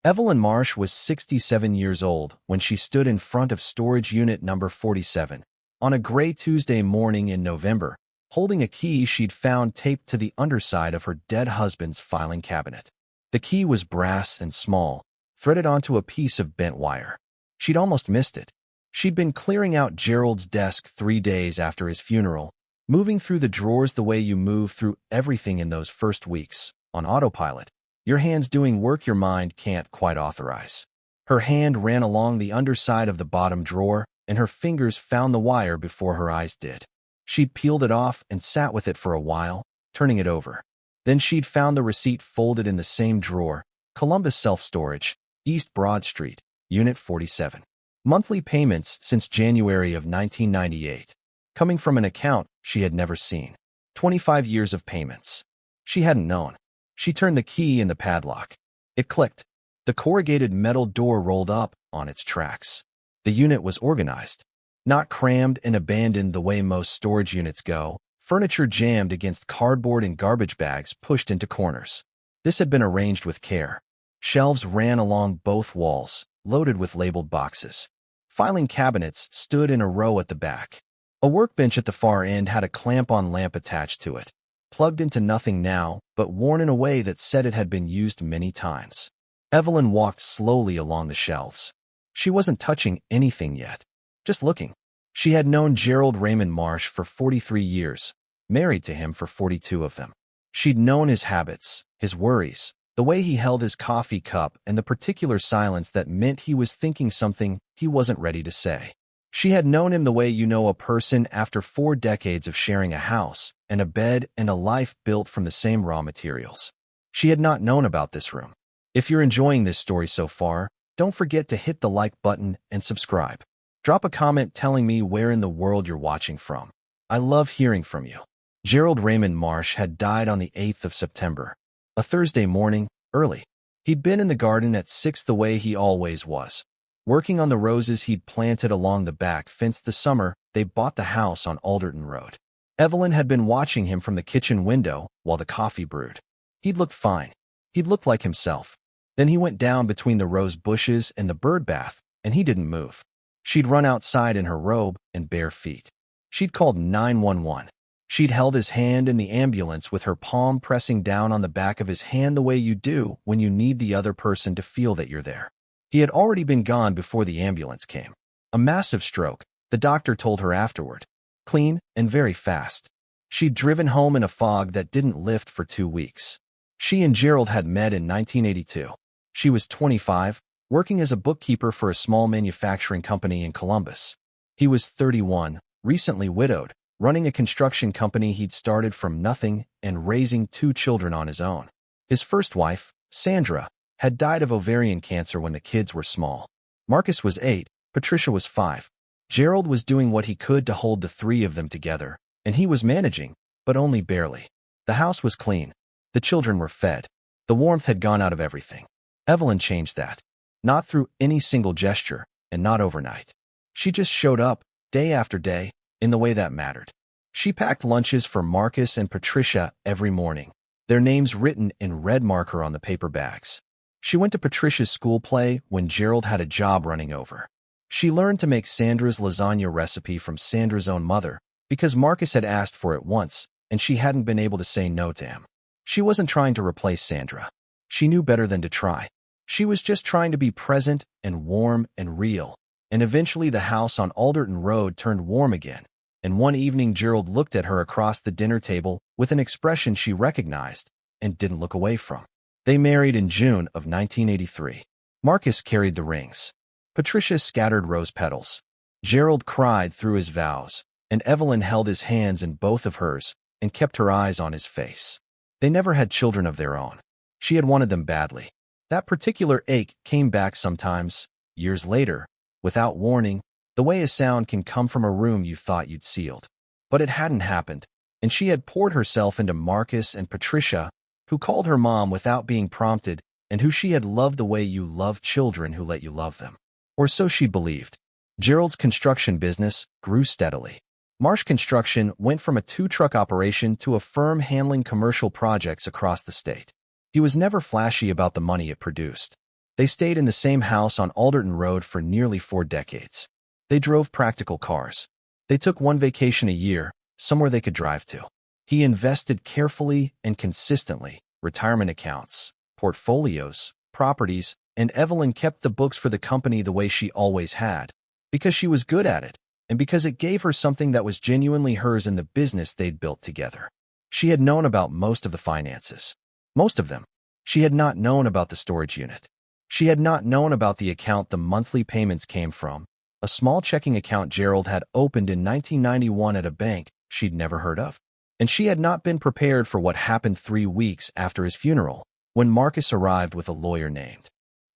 Evelyn Marsh was 67 years old when she stood in front of storage unit number 47 on a gray Tuesday morning in November, holding a key she'd found taped to the underside of her dead husband's filing cabinet. The key was brass and small, threaded onto a piece of bent wire. She'd almost missed it. She'd been clearing out Gerald's desk 3 days after his funeral, moving through the drawers the way you move through everything in those first weeks, on autopilot. Your hands doing work your mind can't quite authorize. Her hand ran along the underside of the bottom drawer, and her fingers found the wire before her eyes did. She'd peeled it off and sat with it for a while, turning it over. Then she'd found the receipt folded in the same drawer, Columbus Self-Storage, East Broad Street, Unit 47. Monthly payments since January of 1998, coming from an account she had never seen. 25 years of payments. She hadn't known. She turned the key in the padlock. It clicked. The corrugated metal door rolled up on its tracks. The unit was organized. Not crammed and abandoned the way most storage units go, furniture jammed against cardboard and garbage bags pushed into corners. This had been arranged with care. Shelves ran along both walls, loaded with labeled boxes. Filing cabinets stood in a row at the back. A workbench at the far end had a clamp-on lamp attached to it, plugged into nothing now, but worn in a way that said it had been used many times. Evelyn walked slowly along the shelves. She wasn't touching anything yet, just looking. She had known Gerald Raymond Marsh for 43 years, married to him for 42 of them. She'd known his habits, his worries, the way he held his coffee cup, and the particular silence that meant he was thinking something he wasn't ready to say. She had known him the way you know a person after 4 decades of sharing a house and a bed and a life built from the same raw materials. She had not known about this room. If you're enjoying this story so far, don't forget to hit the like button and subscribe. Drop a comment telling me where in the world you're watching from. I love hearing from you. Gerald Raymond Marsh had died on the 8th of September, a Thursday morning, early. He'd been in the garden at 6 the way he always was, working on the roses he'd planted along the back fence the summer they bought the house on Alderton Road. Evelyn had been watching him from the kitchen window while the coffee brewed. He'd looked fine. He'd looked like himself. Then he went down between the rose bushes and the bird bath, and he didn't move. She'd run outside in her robe and bare feet. She'd called 911. She'd held his hand in the ambulance with her palm pressing down on the back of his hand the way you do when you need the other person to feel that you're there. He had already been gone before the ambulance came. A massive stroke, the doctor told her afterward. Clean and very fast. She'd driven home in a fog that didn't lift for 2 weeks. She and Gerald had met in 1982. She was 25, working as a bookkeeper for a small manufacturing company in Columbus. He was 31, recently widowed, running a construction company he'd started from nothing and raising 2 children on his own. His first wife, Sandra, had died of ovarian cancer when the kids were small. Marcus was 8, Patricia was 5. Gerald was doing what he could to hold the 3 of them together, and he was managing, but only barely. The house was clean. The children were fed. The warmth had gone out of everything. Evelyn changed that. Not through any single gesture, and not overnight. She just showed up, day after day, in the way that mattered. She packed lunches for Marcus and Patricia every morning, their names written in red marker on the paper bags. She went to Patricia's school play when Gerald had a job running over. She learned to make Sandra's lasagna recipe from Sandra's own mother because Marcus had asked for it once, and she hadn't been able to say no to him. She wasn't trying to replace Sandra. She knew better than to try. She was just trying to be present and warm and real. And eventually the house on Alderton Road turned warm again, and one evening Gerald looked at her across the dinner table with an expression she recognized and didn't look away from. They married in June of 1983. Marcus carried the rings. Patricia scattered rose petals. Gerald cried through his vows, and Evelyn held his hands in both of hers and kept her eyes on his face. They never had children of their own. She had wanted them badly. That particular ache came back sometimes, years later, without warning, the way a sound can come from a room you thought you'd sealed. But it hadn't happened, and she had poured herself into Marcus and Patricia, who called her mom without being prompted, and who she had loved the way you love children who let you love them. Or so she believed. Gerald's construction business grew steadily. Marsh Construction went from a 2-truck operation to a firm handling commercial projects across the state. He was never flashy about the money it produced. They stayed in the same house on Alderton Road for nearly 4 decades. They drove practical cars. They took one vacation a year, somewhere they could drive to. He invested carefully and consistently, retirement accounts, portfolios, properties, and Evelyn kept the books for the company the way she always had, because she was good at it, and because it gave her something that was genuinely hers in the business they'd built together. She had known about most of the finances. Most of them. She had not known about the storage unit. She had not known about the account the monthly payments came from, a small checking account Gerald had opened in 1991 at a bank she'd never heard of. And she had not been prepared for what happened 3 weeks after his funeral, when Marcus arrived with a lawyer named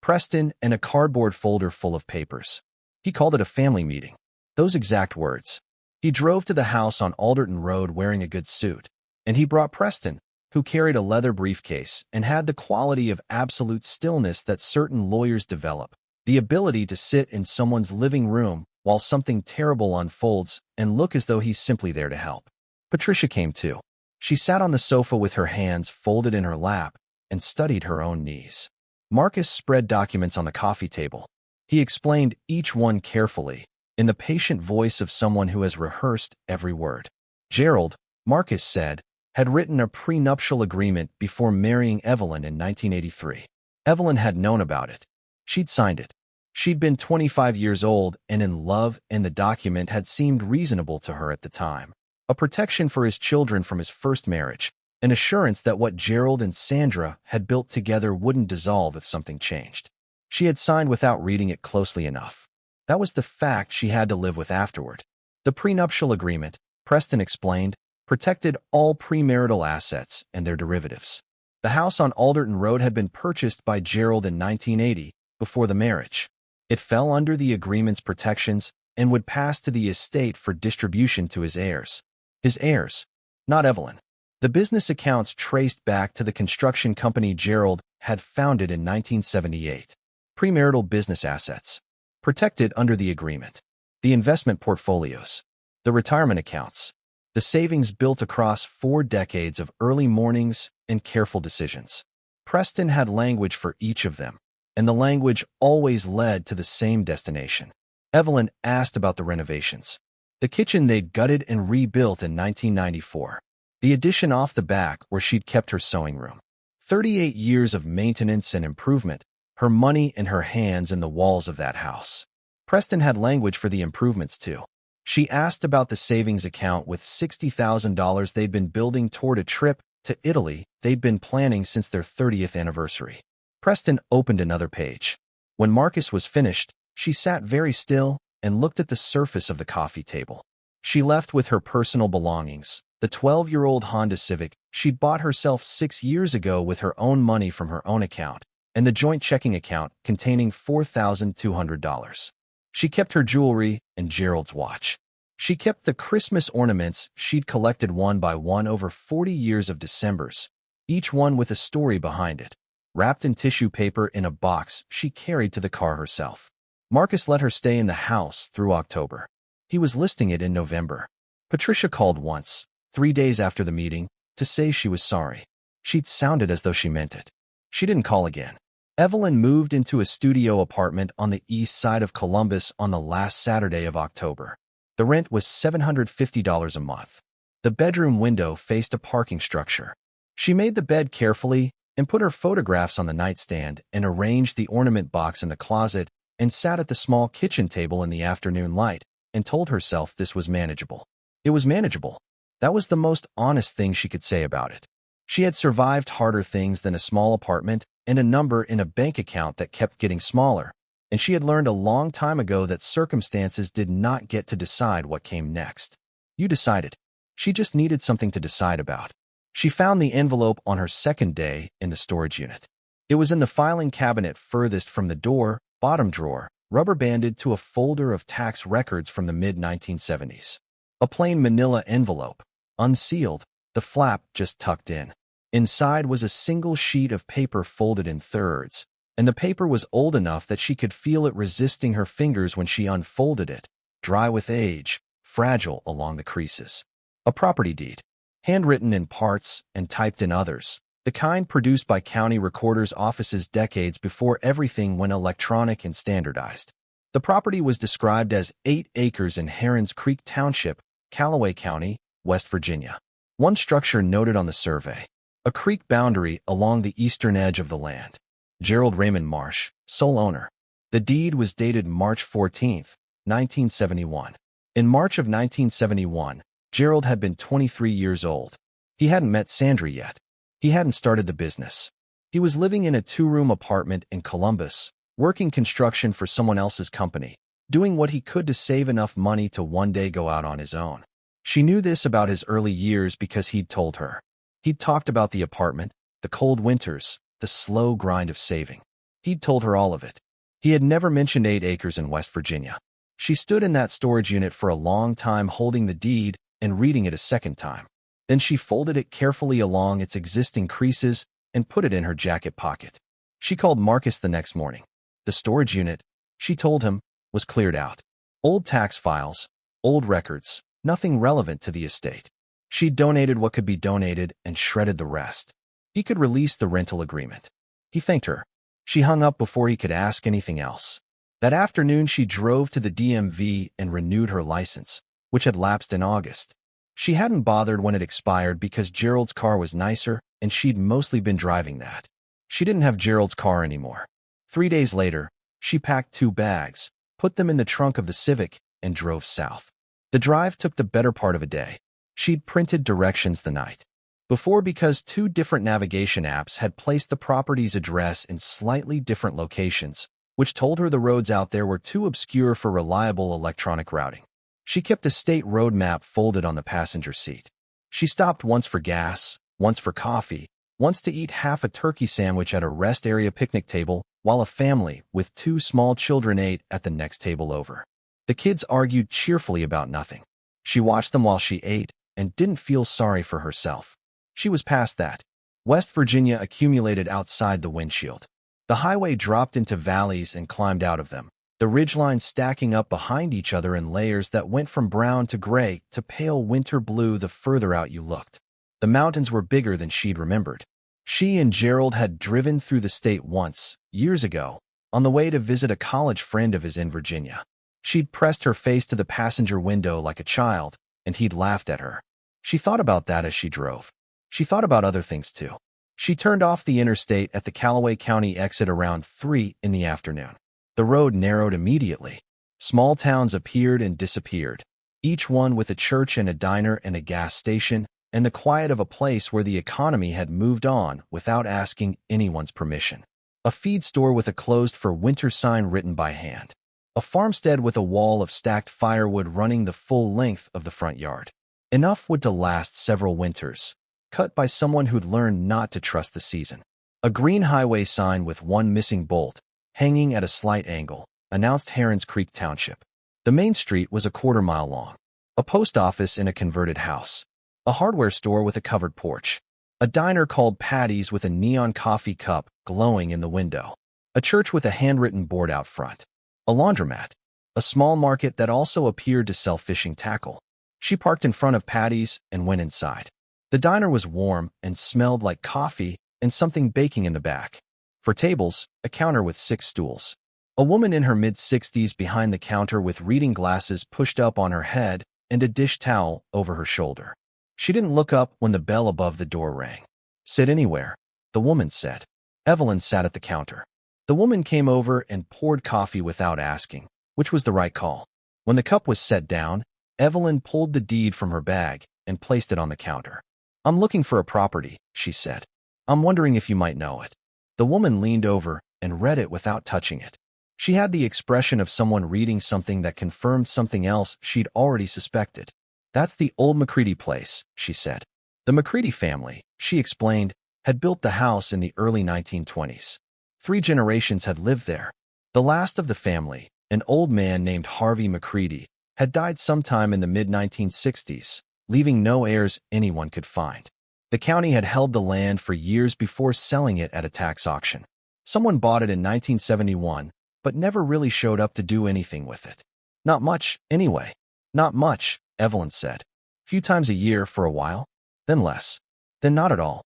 Preston and a cardboard folder full of papers. He called it a family meeting. Those exact words. He drove to the house on Alderton Road wearing a good suit, and he brought Preston, who carried a leather briefcase and had the quality of absolute stillness that certain lawyers develop, the ability to sit in someone's living room while something terrible unfolds and look as though he's simply there to help. Patricia came too. She sat on the sofa with her hands folded in her lap and studied her own knees. Marcus spread documents on the coffee table. He explained each one carefully, in the patient voice of someone who has rehearsed every word. Gerald, Marcus said, had written a prenuptial agreement before marrying Evelyn in 1983. Evelyn had known about it. She'd signed it. She'd been 25 years old and in love, and the document had seemed reasonable to her at the time. A protection for his children from his first marriage, an assurance that what Gerald and Sandra had built together wouldn't dissolve if something changed. She had signed without reading it closely enough. That was the fact she had to live with afterward. The prenuptial agreement, Preston explained, protected all premarital assets and their derivatives. The house on Alderton Road had been purchased by Gerald in 1980, before the marriage. It fell under the agreement's protections and would pass to the estate for distribution to his heirs. His heirs, not Evelyn. The business accounts traced back to the construction company Gerald had founded in 1978. Premarital business assets, protected under the agreement. The investment portfolios, the retirement accounts, the savings built across 4 decades of early mornings and careful decisions. Preston had language for each of them, and the language always led to the same destination. Evelyn asked about the renovations. The kitchen they'd gutted and rebuilt in 1994. The addition off the back where she'd kept her sewing room. 38 years of maintenance and improvement, her money and her hands in the walls of that house. Preston had language for the improvements too. She asked about the savings account with $60,000 they'd been building toward a trip to Italy they'd been planning since their 30th anniversary. Preston opened another page. When Marcus was finished, she sat very still and looked at the surface of the coffee table. She left with her personal belongings, the 12-year-old Honda Civic she'd bought herself 6 years ago with her own money from her own account, and the joint checking account containing $4,200. She kept her jewelry and Gerald's watch. She kept the Christmas ornaments she'd collected one by one over 40 years of Decembers, each one with a story behind it, wrapped in tissue paper in a box she carried to the car herself. Marcus let her stay in the house through October. He was listing it in November. Patricia called once, 3 days after the meeting, to say she was sorry. She'd sounded as though she meant it. She didn't call again. Evelyn moved into a studio apartment on the east side of Columbus on the last Saturday of October. The rent was $750 a month. The bedroom window faced a parking structure. She made the bed carefully and put her photographs on the nightstand and arranged the ornament box in the closet and sat at the small kitchen table in the afternoon light and told herself this was manageable. It was manageable. That was the most honest thing she could say about it. She had survived harder things than a small apartment and a number in a bank account that kept getting smaller, and she had learned a long time ago that circumstances did not get to decide what came next. You decided. She just needed something to decide about. She found the envelope on her second day in the storage unit. It was in the filing cabinet furthest from the door, bottom drawer, rubber-banded to a folder of tax records from the mid-1970s. A plain manila envelope, unsealed, the flap just tucked in. Inside was a single sheet of paper folded in thirds, and the paper was old enough that she could feel it resisting her fingers when she unfolded it, dry with age, fragile along the creases. A property deed, handwritten in parts and typed in others, the kind produced by county recorders' offices decades before everything went electronic and standardized. The property was described as 8 acres in Heron's Creek Township, Callaway County, West Virginia. One structure noted on the survey: a creek boundary along the eastern edge of the land. Gerald Raymond Marsh, sole owner. The deed was dated March 14, 1971. In March of 1971, Gerald had been 23 years old. He hadn't met Sandra yet. He hadn't started the business. He was living in a 2-room apartment in Columbus, working construction for someone else's company, doing what he could to save enough money to one day go out on his own. She knew this about his early years because he'd told her. He'd talked about the apartment, the cold winters, the slow grind of saving. He'd told her all of it. He had never mentioned 8 acres in West Virginia. She stood in that storage unit for a long time holding the deed and reading it a second time. Then she folded it carefully along its existing creases and put it in her jacket pocket. She called Marcus the next morning. The storage unit, she told him, was cleared out. Old tax files, old records, nothing relevant to the estate. She donated what could be donated and shredded the rest. He could release the rental agreement. He thanked her. She hung up before he could ask anything else. That afternoon, she drove to the DMV and renewed her license, which had lapsed in August. She hadn't bothered when it expired because Gerald's car was nicer and she'd mostly been driving that. She didn't have Gerald's car anymore. 3 days later, she packed 2 bags, put them in the trunk of the Civic, and drove south. The drive took the better part of a day. She'd printed directions the night before because 2 different navigation apps had placed the property's address in slightly different locations, which told her the roads out there were too obscure for reliable electronic routing. She kept a state road map folded on the passenger seat. She stopped once for gas, once for coffee, once to eat half a turkey sandwich at a rest area picnic table, while a family with 2 small children ate at the next table over. The kids argued cheerfully about nothing. She watched them while she ate and didn't feel sorry for herself. She was past that. West Virginia accumulated outside the windshield. The highway dropped into valleys and climbed out of them, the ridgelines stacking up behind each other in layers that went from brown to gray to pale winter blue the further out you looked. The mountains were bigger than she'd remembered. She and Gerald had driven through the state once, years ago, on the way to visit a college friend of his in Virginia. She'd pressed her face to the passenger window like a child, and he'd laughed at her. She thought about that as she drove. She thought about other things too. She turned off the interstate at the Callaway County exit around 3 in the afternoon. The road narrowed immediately. Small towns appeared and disappeared, each one with a church and a diner and a gas station, and the quiet of a place where the economy had moved on without asking anyone's permission. A feed store with a closed for winter sign written by hand. A farmstead with a wall of stacked firewood running the full length of the front yard. Enough wood to last several winters, cut by someone who'd learned not to trust the season. A green highway sign with one missing bolt, hanging at a slight angle, announced Heron's Creek Township. The main street was a quarter-mile long. A post office in a converted house. A hardware store with a covered porch. A diner called Patty's with a neon coffee cup glowing in the window. A church with a handwritten board out front. A laundromat. A small market that also appeared to sell fishing tackle. She parked in front of Patty's and went inside. The diner was warm and smelled like coffee and something baking in the back. For tables, a counter with 6 stools. A woman in her mid-60s behind the counter with reading glasses pushed up on her head and a dish towel over her shoulder. She didn't look up when the bell above the door rang. "Sit anywhere," the woman said. Evelyn sat at the counter. The woman came over and poured coffee without asking, which was the right call. When the cup was set down, Evelyn pulled the deed from her bag and placed it on the counter. "I'm looking for a property," she said. "I'm wondering if you might know it." The woman leaned over and read it without touching it. She had the expression of someone reading something that confirmed something else she'd already suspected. "That's the old McCready place," she said. The McCready family, she explained, had built the house in the early 1920s. 3 generations had lived there. The last of the family, an old man named Harvey McCready, had died sometime in the mid-1960s, leaving no heirs anyone could find. The county had held the land for years before selling it at a tax auction. Someone bought it in 1971, but never really showed up to do anything with it. "Not much, anyway." "Not much," Evelyn said. "Few times a year for a while, then less, then not at all."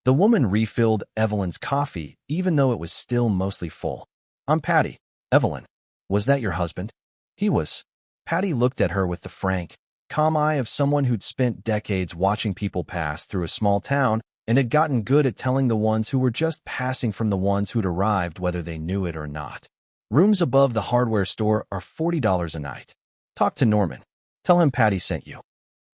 The woman refilled Evelyn's coffee, even though it was still mostly full. "I'm Patty." "Evelyn, was that your husband?" "He was." Patty looked at her with the frank, calm eye of someone who'd spent decades watching people pass through a small town and had gotten good at telling the ones who were just passing from the ones who'd arrived whether they knew it or not. "Rooms above the hardware store are $40 a night. Talk to Norman. Tell him Patty sent you.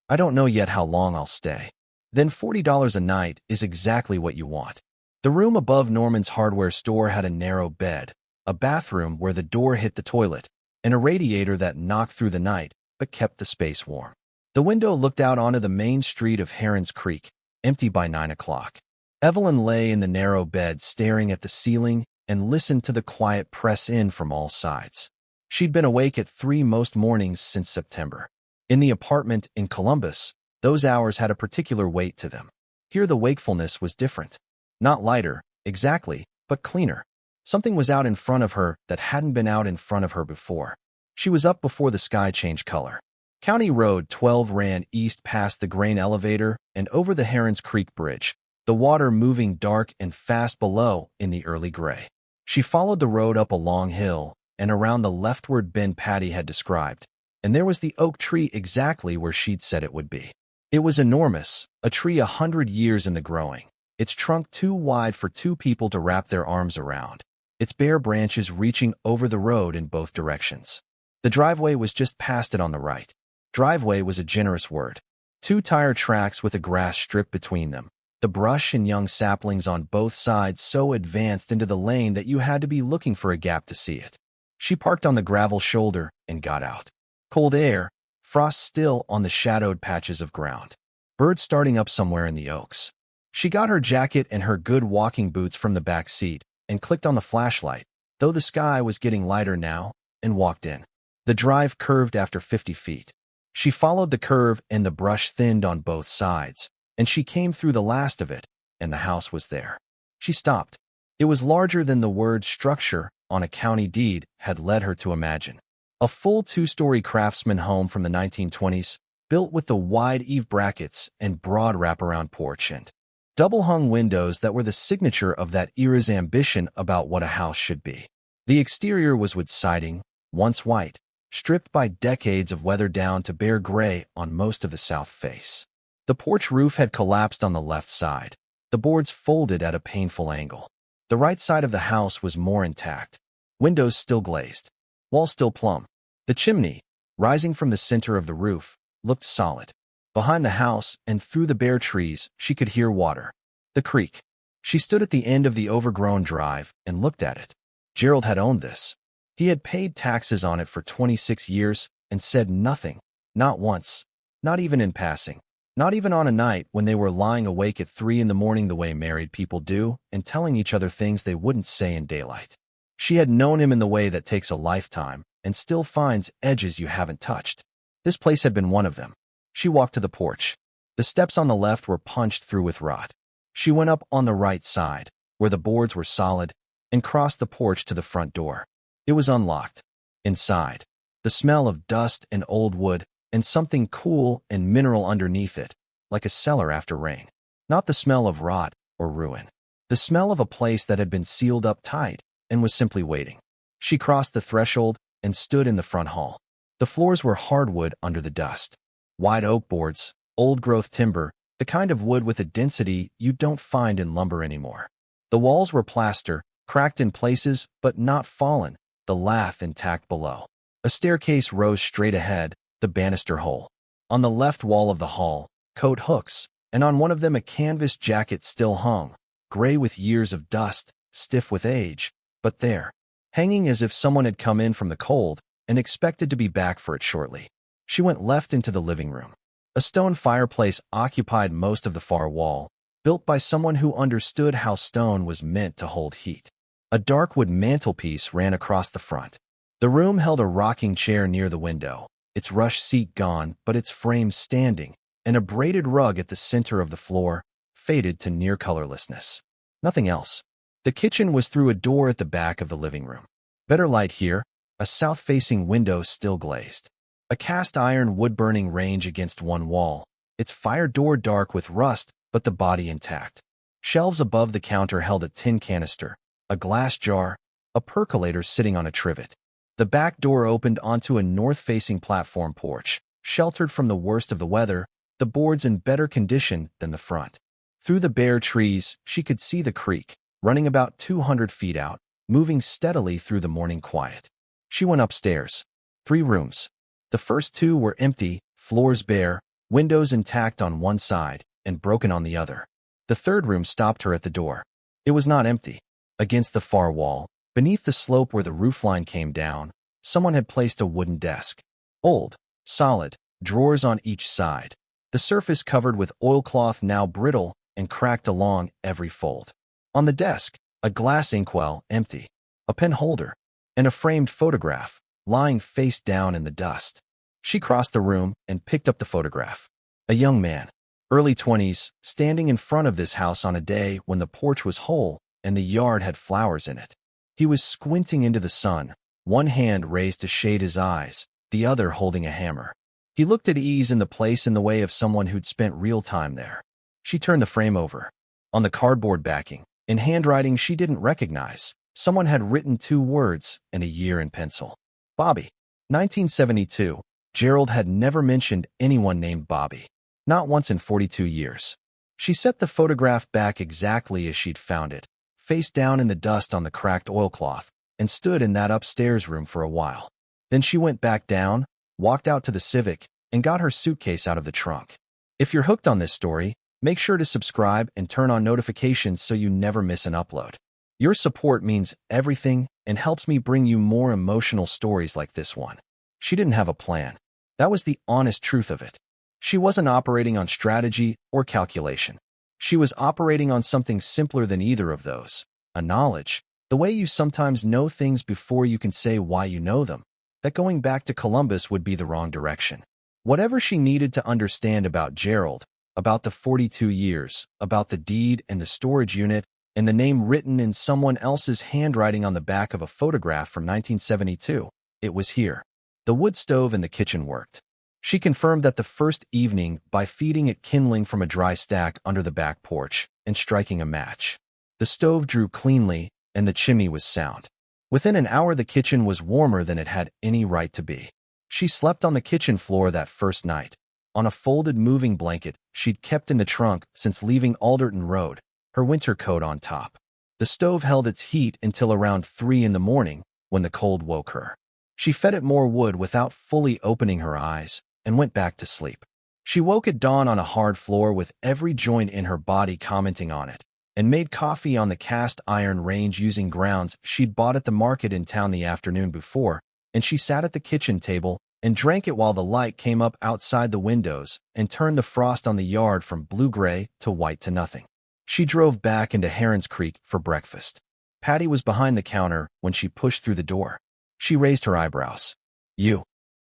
I don't know yet how long I'll stay." "Then $40 a night is exactly what you want." The room above Norman's hardware store had a narrow bed, a bathroom where the door hit the toilet, and a radiator that knocked through the night but kept the space warm. The window looked out onto the main street of Heron's Creek, empty by 9 o'clock. Evelyn lay in the narrow bed staring at the ceiling and listened to the quiet press in from all sides. She'd been awake at 3 most mornings since September. In the apartment in Columbus, those hours had a particular weight to them. Here the wakefulness was different. Not lighter, exactly, but cleaner. Something was out in front of her that hadn't been out in front of her before. She was up before the sky changed color. County Road 12 ran east past the grain elevator and over the Heron's Creek Bridge, the water moving dark and fast below in the early gray. She followed the road up a long hill and around the leftward bend Patty had described, and there was the oak tree exactly where she'd said it would be. It was enormous, a tree 100 years in the growing, its trunk too wide for 2 people to wrap their arms around, its bare branches reaching over the road in both directions. The driveway was just past it on the right. Driveway was a generous word. 2 tire tracks with a grass strip between them, the brush and young saplings on both sides so advanced into the lane that you had to be looking for a gap to see it. She parked on the gravel shoulder and got out. Cold air, frost still on the shadowed patches of ground. Birds starting up somewhere in the oaks. She got her jacket and her good walking boots from the back seat and clicked on the flashlight, though the sky was getting lighter now, and walked in. The drive curved after 50 feet. She followed the curve and the brush thinned on both sides, and she came through the last of it, and the house was there. She stopped. It was larger than the word structure on a county deed had led her to imagine. A full 2-story craftsman home from the 1920s, built with the wide eave brackets and broad wraparound porch and double-hung windows that were the signature of that era's ambition about what a house should be. The exterior was wood siding, once white, stripped by decades of weather down to bare gray on most of the south face. The porch roof had collapsed on the left side, the boards folded at a painful angle. The right side of the house was more intact, windows still glazed, walls still plumb. The chimney, rising from the center of the roof, looked solid. Behind the house and through the bare trees, she could hear water. The creek. She stood at the end of the overgrown drive and looked at it. Gerald had owned this. He had paid taxes on it for 26 years and said nothing, not once, not even in passing, not even on a night when they were lying awake at 3 in the morning the way married people do and telling each other things they wouldn't say in daylight. She had known him in the way that takes a lifetime and still finds edges you haven't touched. This place had been one of them. She walked to the porch. The steps on the left were punched through with rot. She went up on the right side, where the boards were solid, and crossed the porch to the front door. It was unlocked. Inside, the smell of dust and old wood and something cool and mineral underneath it, like a cellar after rain. Not the smell of rot or ruin. The smell of a place that had been sealed up tight and was simply waiting. She crossed the threshold and stood in the front hall. The floors were hardwood under the dust. Wide oak boards, old-growth timber, the kind of wood with a density you don't find in lumber anymore. The walls were plaster, cracked in places but not fallen, the lath intact below. A staircase rose straight ahead, the banister hole. On the left wall of the hall, coat hooks, and on one of them a canvas jacket still hung, gray with years of dust, stiff with age, but there, hanging as if someone had come in from the cold and expected to be back for it shortly. She went left into the living room. A stone fireplace occupied most of the far wall, built by someone who understood how stone was meant to hold heat. A dark wood mantelpiece ran across the front. The room held a rocking chair near the window, its rush seat gone but its frame standing, and a braided rug at the center of the floor, faded to near colorlessness. Nothing else. The kitchen was through a door at the back of the living room. Better light here, a south-facing window still glazed. A cast-iron wood-burning range against one wall, its fire door dark with rust but the body intact. Shelves above the counter held a tin canister, a glass jar, a percolator sitting on a trivet. The back door opened onto a north-facing platform porch, sheltered from the worst of the weather, the boards in better condition than the front. Through the bare trees, she could see the creek, running about 200 feet out, moving steadily through the morning quiet. She went upstairs. 3 rooms. The first 2 were empty, floors bare, windows intact on one side and broken on the other. The third room stopped her at the door. It was not empty. Against the far wall, beneath the slope where the roofline came down, someone had placed a wooden desk. Old, solid, drawers on each side. The surface covered with oilcloth now brittle and cracked along every fold. On the desk, a glass inkwell, empty, a pen holder, and a framed photograph, lying face down in the dust. She crossed the room and picked up the photograph. A young man, early 20s, standing in front of this house on a day when the porch was whole and the yard had flowers in it. He was squinting into the sun, one hand raised to shade his eyes, the other holding a hammer. He looked at ease in the place in the way of someone who'd spent real time there. She turned the frame over. On the cardboard backing, in handwriting she didn't recognize, someone had written 2 words and a year in pencil. Bobby. 1972. Gerald had never mentioned anyone named Bobby. Not once in 42 years. She set the photograph back exactly as she'd found it, face down in the dust on the cracked oilcloth, and stood in that upstairs room for a while. Then she went back down, walked out to the Civic, and got her suitcase out of the trunk. If you're hooked on this story, make sure to subscribe and turn on notifications so you never miss an upload. Your support means everything and helps me bring you more emotional stories like this one. She didn't have a plan. That was the honest truth of it. She wasn't operating on strategy or calculation. She was operating on something simpler than either of those. A knowledge, the way you sometimes know things before you can say why you know them, that going back to Columbus would be the wrong direction. Whatever she needed to understand about Gerald, about the 42 years, about the deed and the storage unit, and the name written in someone else's handwriting on the back of a photograph from 1972, it was here. The wood stove in the kitchen worked. She confirmed that the first evening by feeding it kindling from a dry stack under the back porch and striking a match. The stove drew cleanly, and the chimney was sound. Within an hour the kitchen was warmer than it had any right to be. She slept on the kitchen floor that first night, on a folded moving blanket she'd kept in the trunk since leaving Alderton Road, her winter coat on top. The stove held its heat until around 3 in the morning, when the cold woke her. She fed it more wood without fully opening her eyes, and went back to sleep. She woke at dawn on a hard floor with every joint in her body commenting on it, and made coffee on the cast iron range using grounds she'd bought at the market in town the afternoon before, and she sat at the kitchen table and drank it while the light came up outside the windows and turned the frost on the yard from blue-gray to white to nothing. She drove back into Heron's Creek for breakfast. Patty was behind the counter when she pushed through the door. She raised her eyebrows. You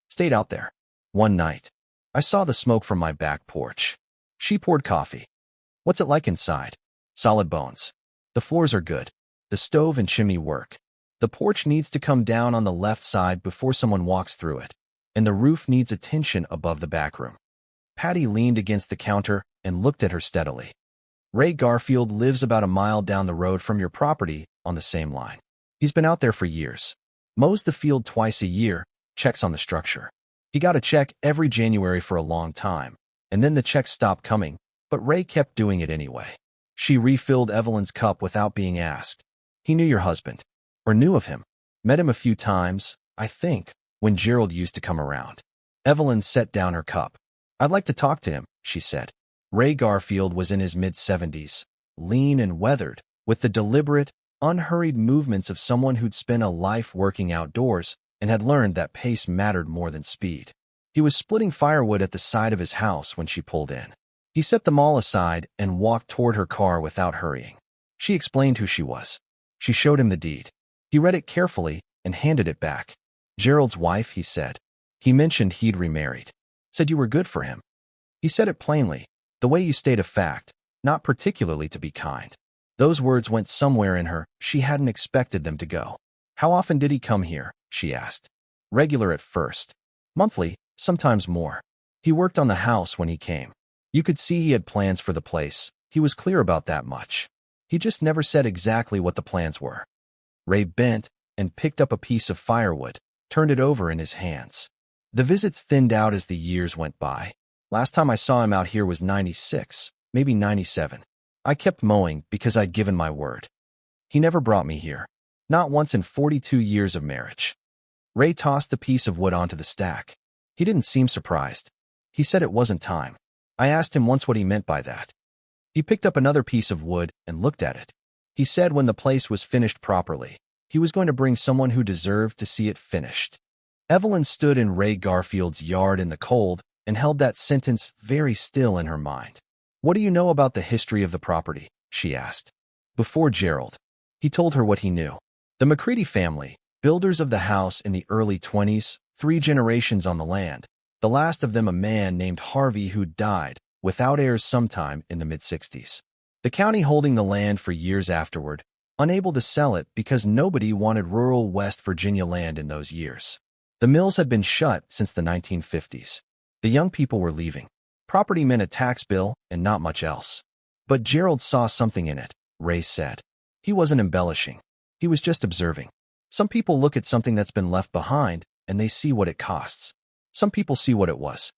stayed out there. One night. I saw the smoke from my back porch. She poured coffee. What's it like inside? Solid bones. The floors are good. The stove and chimney work. The porch needs to come down on the left side before someone walks through it, and the roof needs attention above the back room. Patty leaned against the counter and looked at her steadily. Ray Garfield lives about a mile down the road from your property on the same line. He's been out there for years. Mows the field twice a year, checks on the structure. He got a check every January for a long time, and then the checks stopped coming, but Ray kept doing it anyway. She refilled Evelyn's cup without being asked. He knew your husband, or knew of him. Met him a few times, I think, when Gerald used to come around. Evelyn set down her cup. I'd like to talk to him, she said. Ray Garfield was in his mid-70s, lean and weathered, with the deliberate, unhurried movements of someone who'd spent a life working outdoors and had learned that pace mattered more than speed. He was splitting firewood at the side of his house when she pulled in. He set them all aside and walked toward her car without hurrying. She explained who she was. She showed him the deed. He read it carefully and handed it back. Gerald's wife, he said. He mentioned he'd remarried. Said you were good for him. He said it plainly, the way you state a fact, not particularly to be kind. Those words went somewhere in her. She hadn't expected them to go. How often did he come here? She asked. Regular at first. Monthly, sometimes more. He worked on the house when he came. You could see he had plans for the place, He was clear about that much. He just never said exactly what the plans were. Ray bent and picked up a piece of firewood, turned it over in his hands. The visits thinned out as the years went by. Last time I saw him out here was 96, maybe 97. I kept mowing because I'd given my word. He never brought me here. Not once in 42 years of marriage. Ray tossed the piece of wood onto the stack. He didn't seem surprised. He said it wasn't time. I asked him once what he meant by that. He picked up another piece of wood and looked at it. He said when the place was finished properly, he was going to bring someone who deserved to see it finished. Evelyn stood in Ray Garfield's yard in the cold and held that sentence very still in her mind. "What do you know about the history of the property?" she asked. Before Gerald. He told her what he knew. The McCready family, builders of the house in the early 20s, 3 generations on the land, the last of them a man named Harvey who died without heirs sometime in the mid-60s. The county holding the land for years afterward, unable to sell it because nobody wanted rural West Virginia land in those years. The mills had been shut since the 1950s. The young people were leaving. Property meant a tax bill and not much else. But Gerald saw something in it, Ray said. He wasn't embellishing. He was just observing. Some people look at something that's been left behind and they see what it costs. Some people see what it was.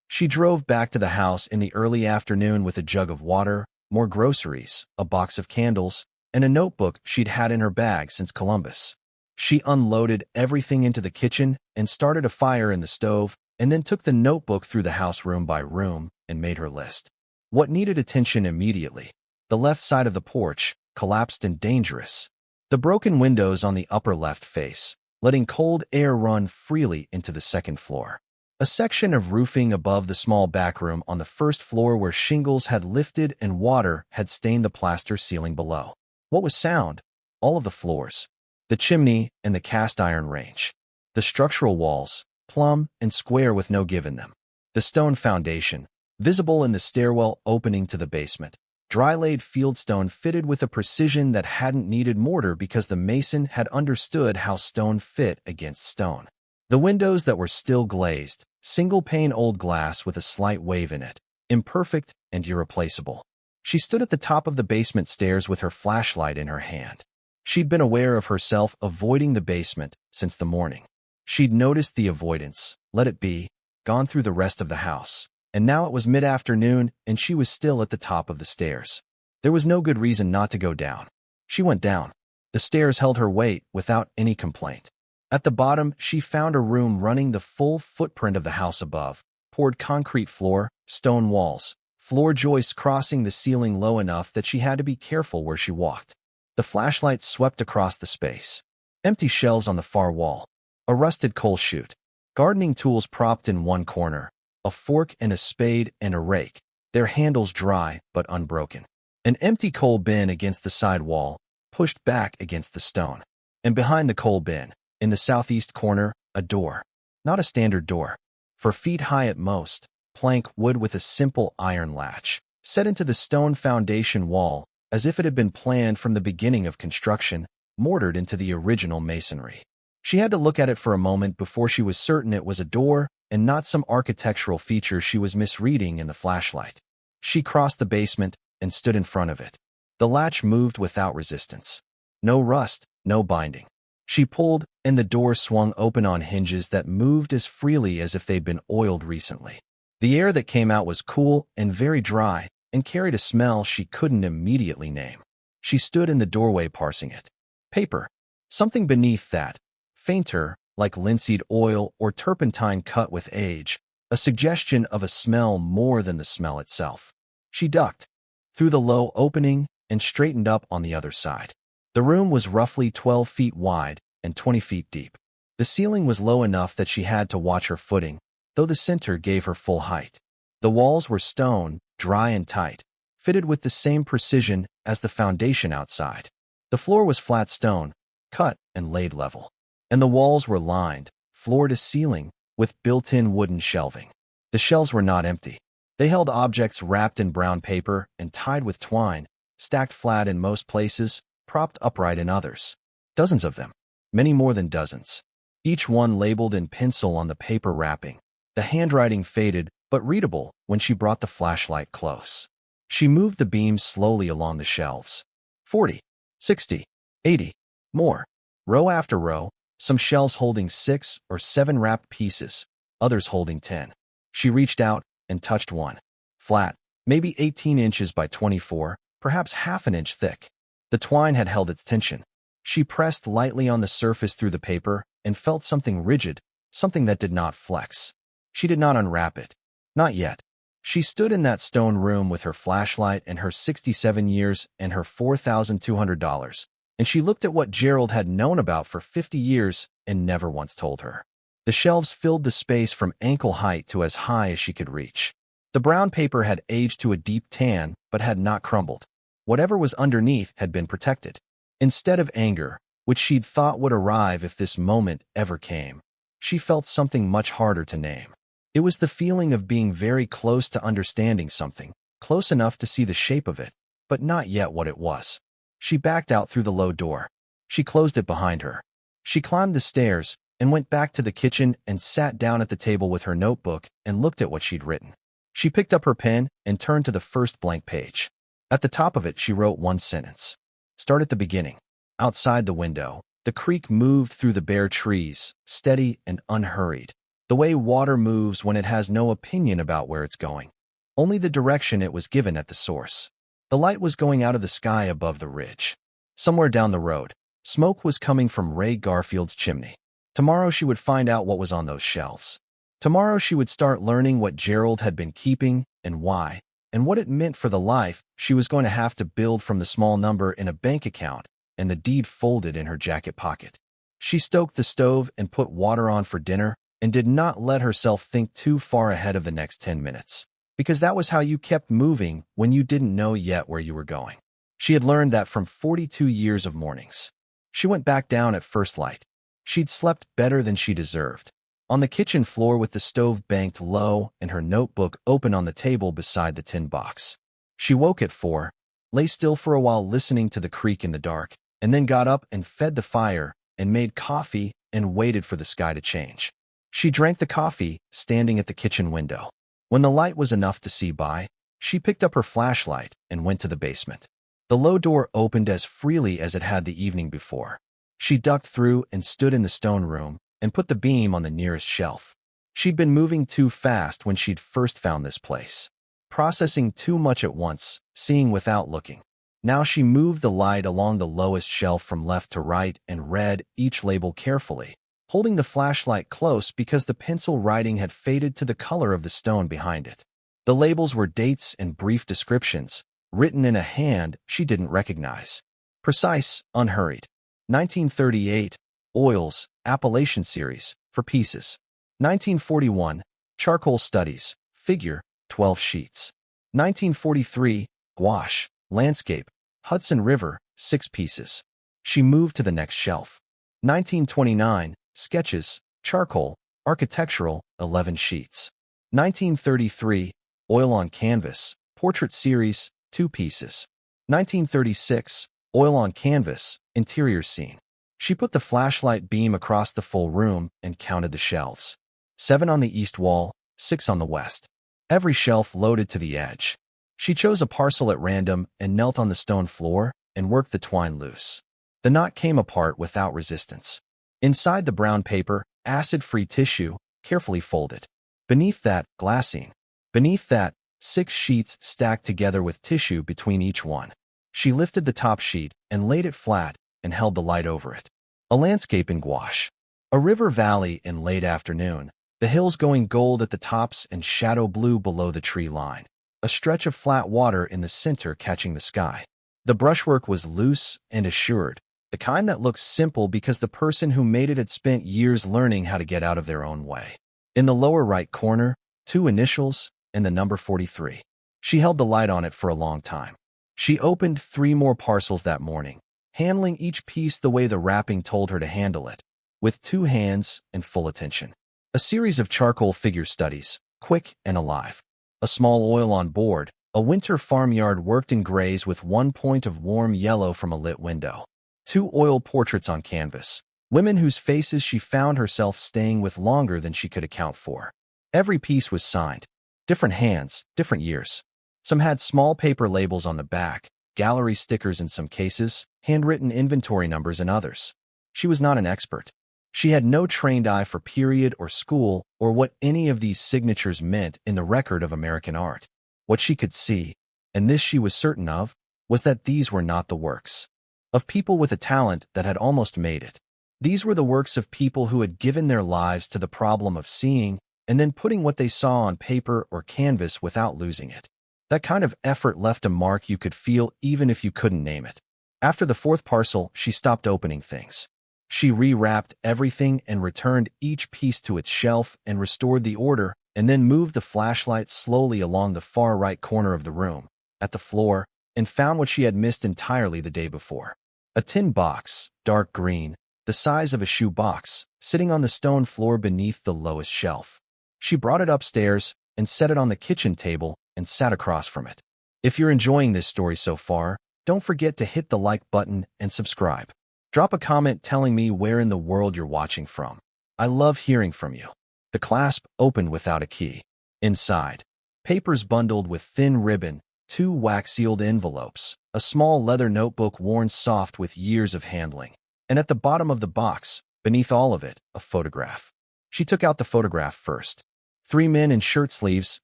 She drove back to the house in the early afternoon with a jug of water, more groceries, a box of candles, and a notebook she'd had in her bag since Columbus. She unloaded everything into the kitchen and started a fire in the stove, and then took the notebook through the house room by room and made her list. What needed attention immediately? The left side of the porch, collapsed and dangerous. The broken windows on the upper left face, letting cold air run freely into the second floor. A section of roofing above the small back room on the first floor where shingles had lifted and water had stained the plaster ceiling below. What was sound? All of the floors. The chimney and the cast iron range. The structural walls, plumb and square with no give in them. The stone foundation, visible in the stairwell opening to the basement. Dry-laid fieldstone fitted with a precision that hadn't needed mortar because the mason had understood how stone fit against stone. The windows that were still glazed, single-pane old glass with a slight wave in it, imperfect and irreplaceable. She stood at the top of the basement stairs with her flashlight in her hand. She'd been aware of herself avoiding the basement since the morning. She'd noticed the avoidance, let it be, gone through the rest of the house. And now it was mid-afternoon and she was still at the top of the stairs. There was no good reason not to go down. She went down. The stairs held her weight without any complaint. At the bottom, she found a room running the full footprint of the house above, poured concrete floor, stone walls, floor joists crossing the ceiling low enough that she had to be careful where she walked. The flashlight swept across the space. Empty shelves on the far wall. A rusted coal chute. Gardening tools propped in one corner. A fork and a spade and a rake, their handles dry but unbroken. An empty coal bin against the side wall, pushed back against the stone. And behind the coal bin, in the southeast corner, a door. Not a standard door. 4 feet high at most, plank wood with a simple iron latch, set into the stone foundation wall as if it had been planned from the beginning of construction, mortared into the original masonry. She had to look at it for a moment before she was certain it was a door and not some architectural feature she was misreading in the flashlight. She crossed the basement and stood in front of it. The latch moved without resistance. No rust, no binding. She pulled, and the door swung open on hinges that moved as freely as if they'd been oiled recently. The air that came out was cool and very dry and carried a smell she couldn't immediately name. She stood in the doorway parsing it. Paper. Something beneath that, fainter, like linseed oil or turpentine cut with age, a suggestion of a smell more than the smell itself. She ducked through the low opening and straightened up on the other side. The room was roughly 12 feet wide and 20 feet deep. The ceiling was low enough that she had to watch her footing, though the center gave her full height. The walls were stone, dry and tight, fitted with the same precision as the foundation outside. The floor was flat stone, cut and laid level. And the walls were lined, floor to ceiling, with built-in wooden shelving. The shelves were not empty. They held objects wrapped in brown paper and tied with twine, stacked flat in most places, propped upright in others. Dozens of them, many more than dozens. Each one labeled in pencil on the paper wrapping. The handwriting faded, but readable when she brought the flashlight close. She moved the beam slowly along the shelves. 40, 60, 80, more. Row after row, some shelves holding 6 or 7 wrapped pieces, others holding 10. She reached out and touched one. Flat, maybe 18 inches by 24, perhaps half an inch thick. The twine had held its tension. She pressed lightly on the surface through the paper and felt something rigid, something that did not flex. She did not unwrap it. Not yet. She stood in that stone room with her flashlight and her 67 years and her $4,200, and she looked at what Gerald had known about for 50 years and never once told her. The shelves filled the space from ankle height to as high as she could reach. The brown paper had aged to a deep tan but had not crumbled. Whatever was underneath had been protected. Instead of anger, which she'd thought would arrive if this moment ever came, she felt something much harder to name. It was the feeling of being very close to understanding something, close enough to see the shape of it, but not yet what it was. She backed out through the low door. She closed it behind her. She climbed the stairs and went back to the kitchen and sat down at the table with her notebook and looked at what she'd written. She picked up her pen and turned to the first blank page. At the top of it, she wrote one sentence. Start at the beginning. Outside the window, the creek moved through the bare trees, steady and unhurried. The way water moves when it has no opinion about where it's going. Only the direction it was given at the source. The light was going out of the sky above the ridge. Somewhere down the road, smoke was coming from Ray Garfield's chimney. Tomorrow she would find out what was on those shelves. Tomorrow she would start learning what Gerald had been keeping and why, and what it meant for the life she was going to have to build from the small number in a bank account and the deed folded in her jacket pocket. She stoked the stove and put water on for dinner and did not let herself think too far ahead of the next 10 minutes, because that was how you kept moving when you didn't know yet where you were going. She had learned that from 42 years of mornings. She went back down at first light. She'd slept better than she deserved. On the kitchen floor with the stove banked low and her notebook open on the table beside the tin box. She woke at 4, lay still for a while listening to the creak in the dark, and then got up and fed the fire and made coffee and waited for the sky to change. She drank the coffee, standing at the kitchen window. When the light was enough to see by, she picked up her flashlight and went to the basement. The low door opened as freely as it had the evening before. She ducked through and stood in the stone room and put the beam on the nearest shelf. She'd been moving too fast when she'd first found this place. Processing too much at once, seeing without looking. Now she moved the light along the lowest shelf from left to right and read each label carefully, holding the flashlight close because the pencil writing had faded to the color of the stone behind it. The labels were dates and brief descriptions, written in a hand she didn't recognize. Precise, unhurried. 1938, Oils, Appellation Series, for pieces. 1941, Charcoal Studies, figure, 12 sheets. 1943, Gouache, Landscape, Hudson River, 6 pieces. She moved to the next shelf. 1929, Sketches, Charcoal, Architectural, 11 sheets. 1933, Oil on Canvas, Portrait Series, 2 pieces. 1936, Oil on Canvas, Interior Scene. She put the flashlight beam across the full room and counted the shelves. 7 on the east wall, 6 on the west. Every shelf loaded to the edge. She chose a parcel at random and knelt on the stone floor and worked the twine loose. The knot came apart without resistance. Inside the brown paper, acid-free tissue, carefully folded. Beneath that, glassine. Beneath that, 6 sheets stacked together with tissue between each one. She lifted the top sheet and laid it flat and held the light over it. A landscape in gouache. A river valley in late afternoon, the hills going gold at the tops and shadow blue below the tree line. A stretch of flat water in the center catching the sky. The brushwork was loose and assured, the kind that looks simple because the person who made it had spent years learning how to get out of their own way. In the lower right corner, 2 initials and the number 43. She held the light on it for a long time. She opened 3 more parcels that morning, handling each piece the way the wrapping told her to handle it, with 2 hands and full attention. A series of charcoal figure studies, quick and alive. A small oil on board, a winter farmyard worked in grays with 1 point of warm yellow from a lit window. 2 oil portraits on canvas, women whose faces she found herself staying with longer than she could account for. Every piece was signed. Different hands, different years. Some had small paper labels on the back, gallery stickers in some cases, handwritten inventory numbers in others. She was not an expert. She had no trained eye for period or school or what any of these signatures meant in the record of American art. What she could see, and this she was certain of, was that these were not the works of people with a talent that had almost made it. These were the works of people who had given their lives to the problem of seeing and then putting what they saw on paper or canvas without losing it. That kind of effort left a mark you could feel even if you couldn't name it. After the fourth parcel, she stopped opening things. She rewrapped everything and returned each piece to its shelf and restored the order, and then moved the flashlight slowly along the far right corner of the room, at the floor, and found what she had missed entirely the day before. A tin box, dark green, the size of a shoe box, sitting on the stone floor beneath the lowest shelf. She brought it upstairs and set it on the kitchen table and sat across from it. If you're enjoying this story so far, don't forget to hit the like button and subscribe. Drop a comment telling me where in the world you're watching from. I love hearing from you. The clasp opened without a key. Inside, papers bundled with thin ribbon, 2 wax-sealed envelopes, a small leather notebook worn soft with years of handling, and at the bottom of the box, beneath all of it, a photograph. She took out the photograph first. 3 men in shirt sleeves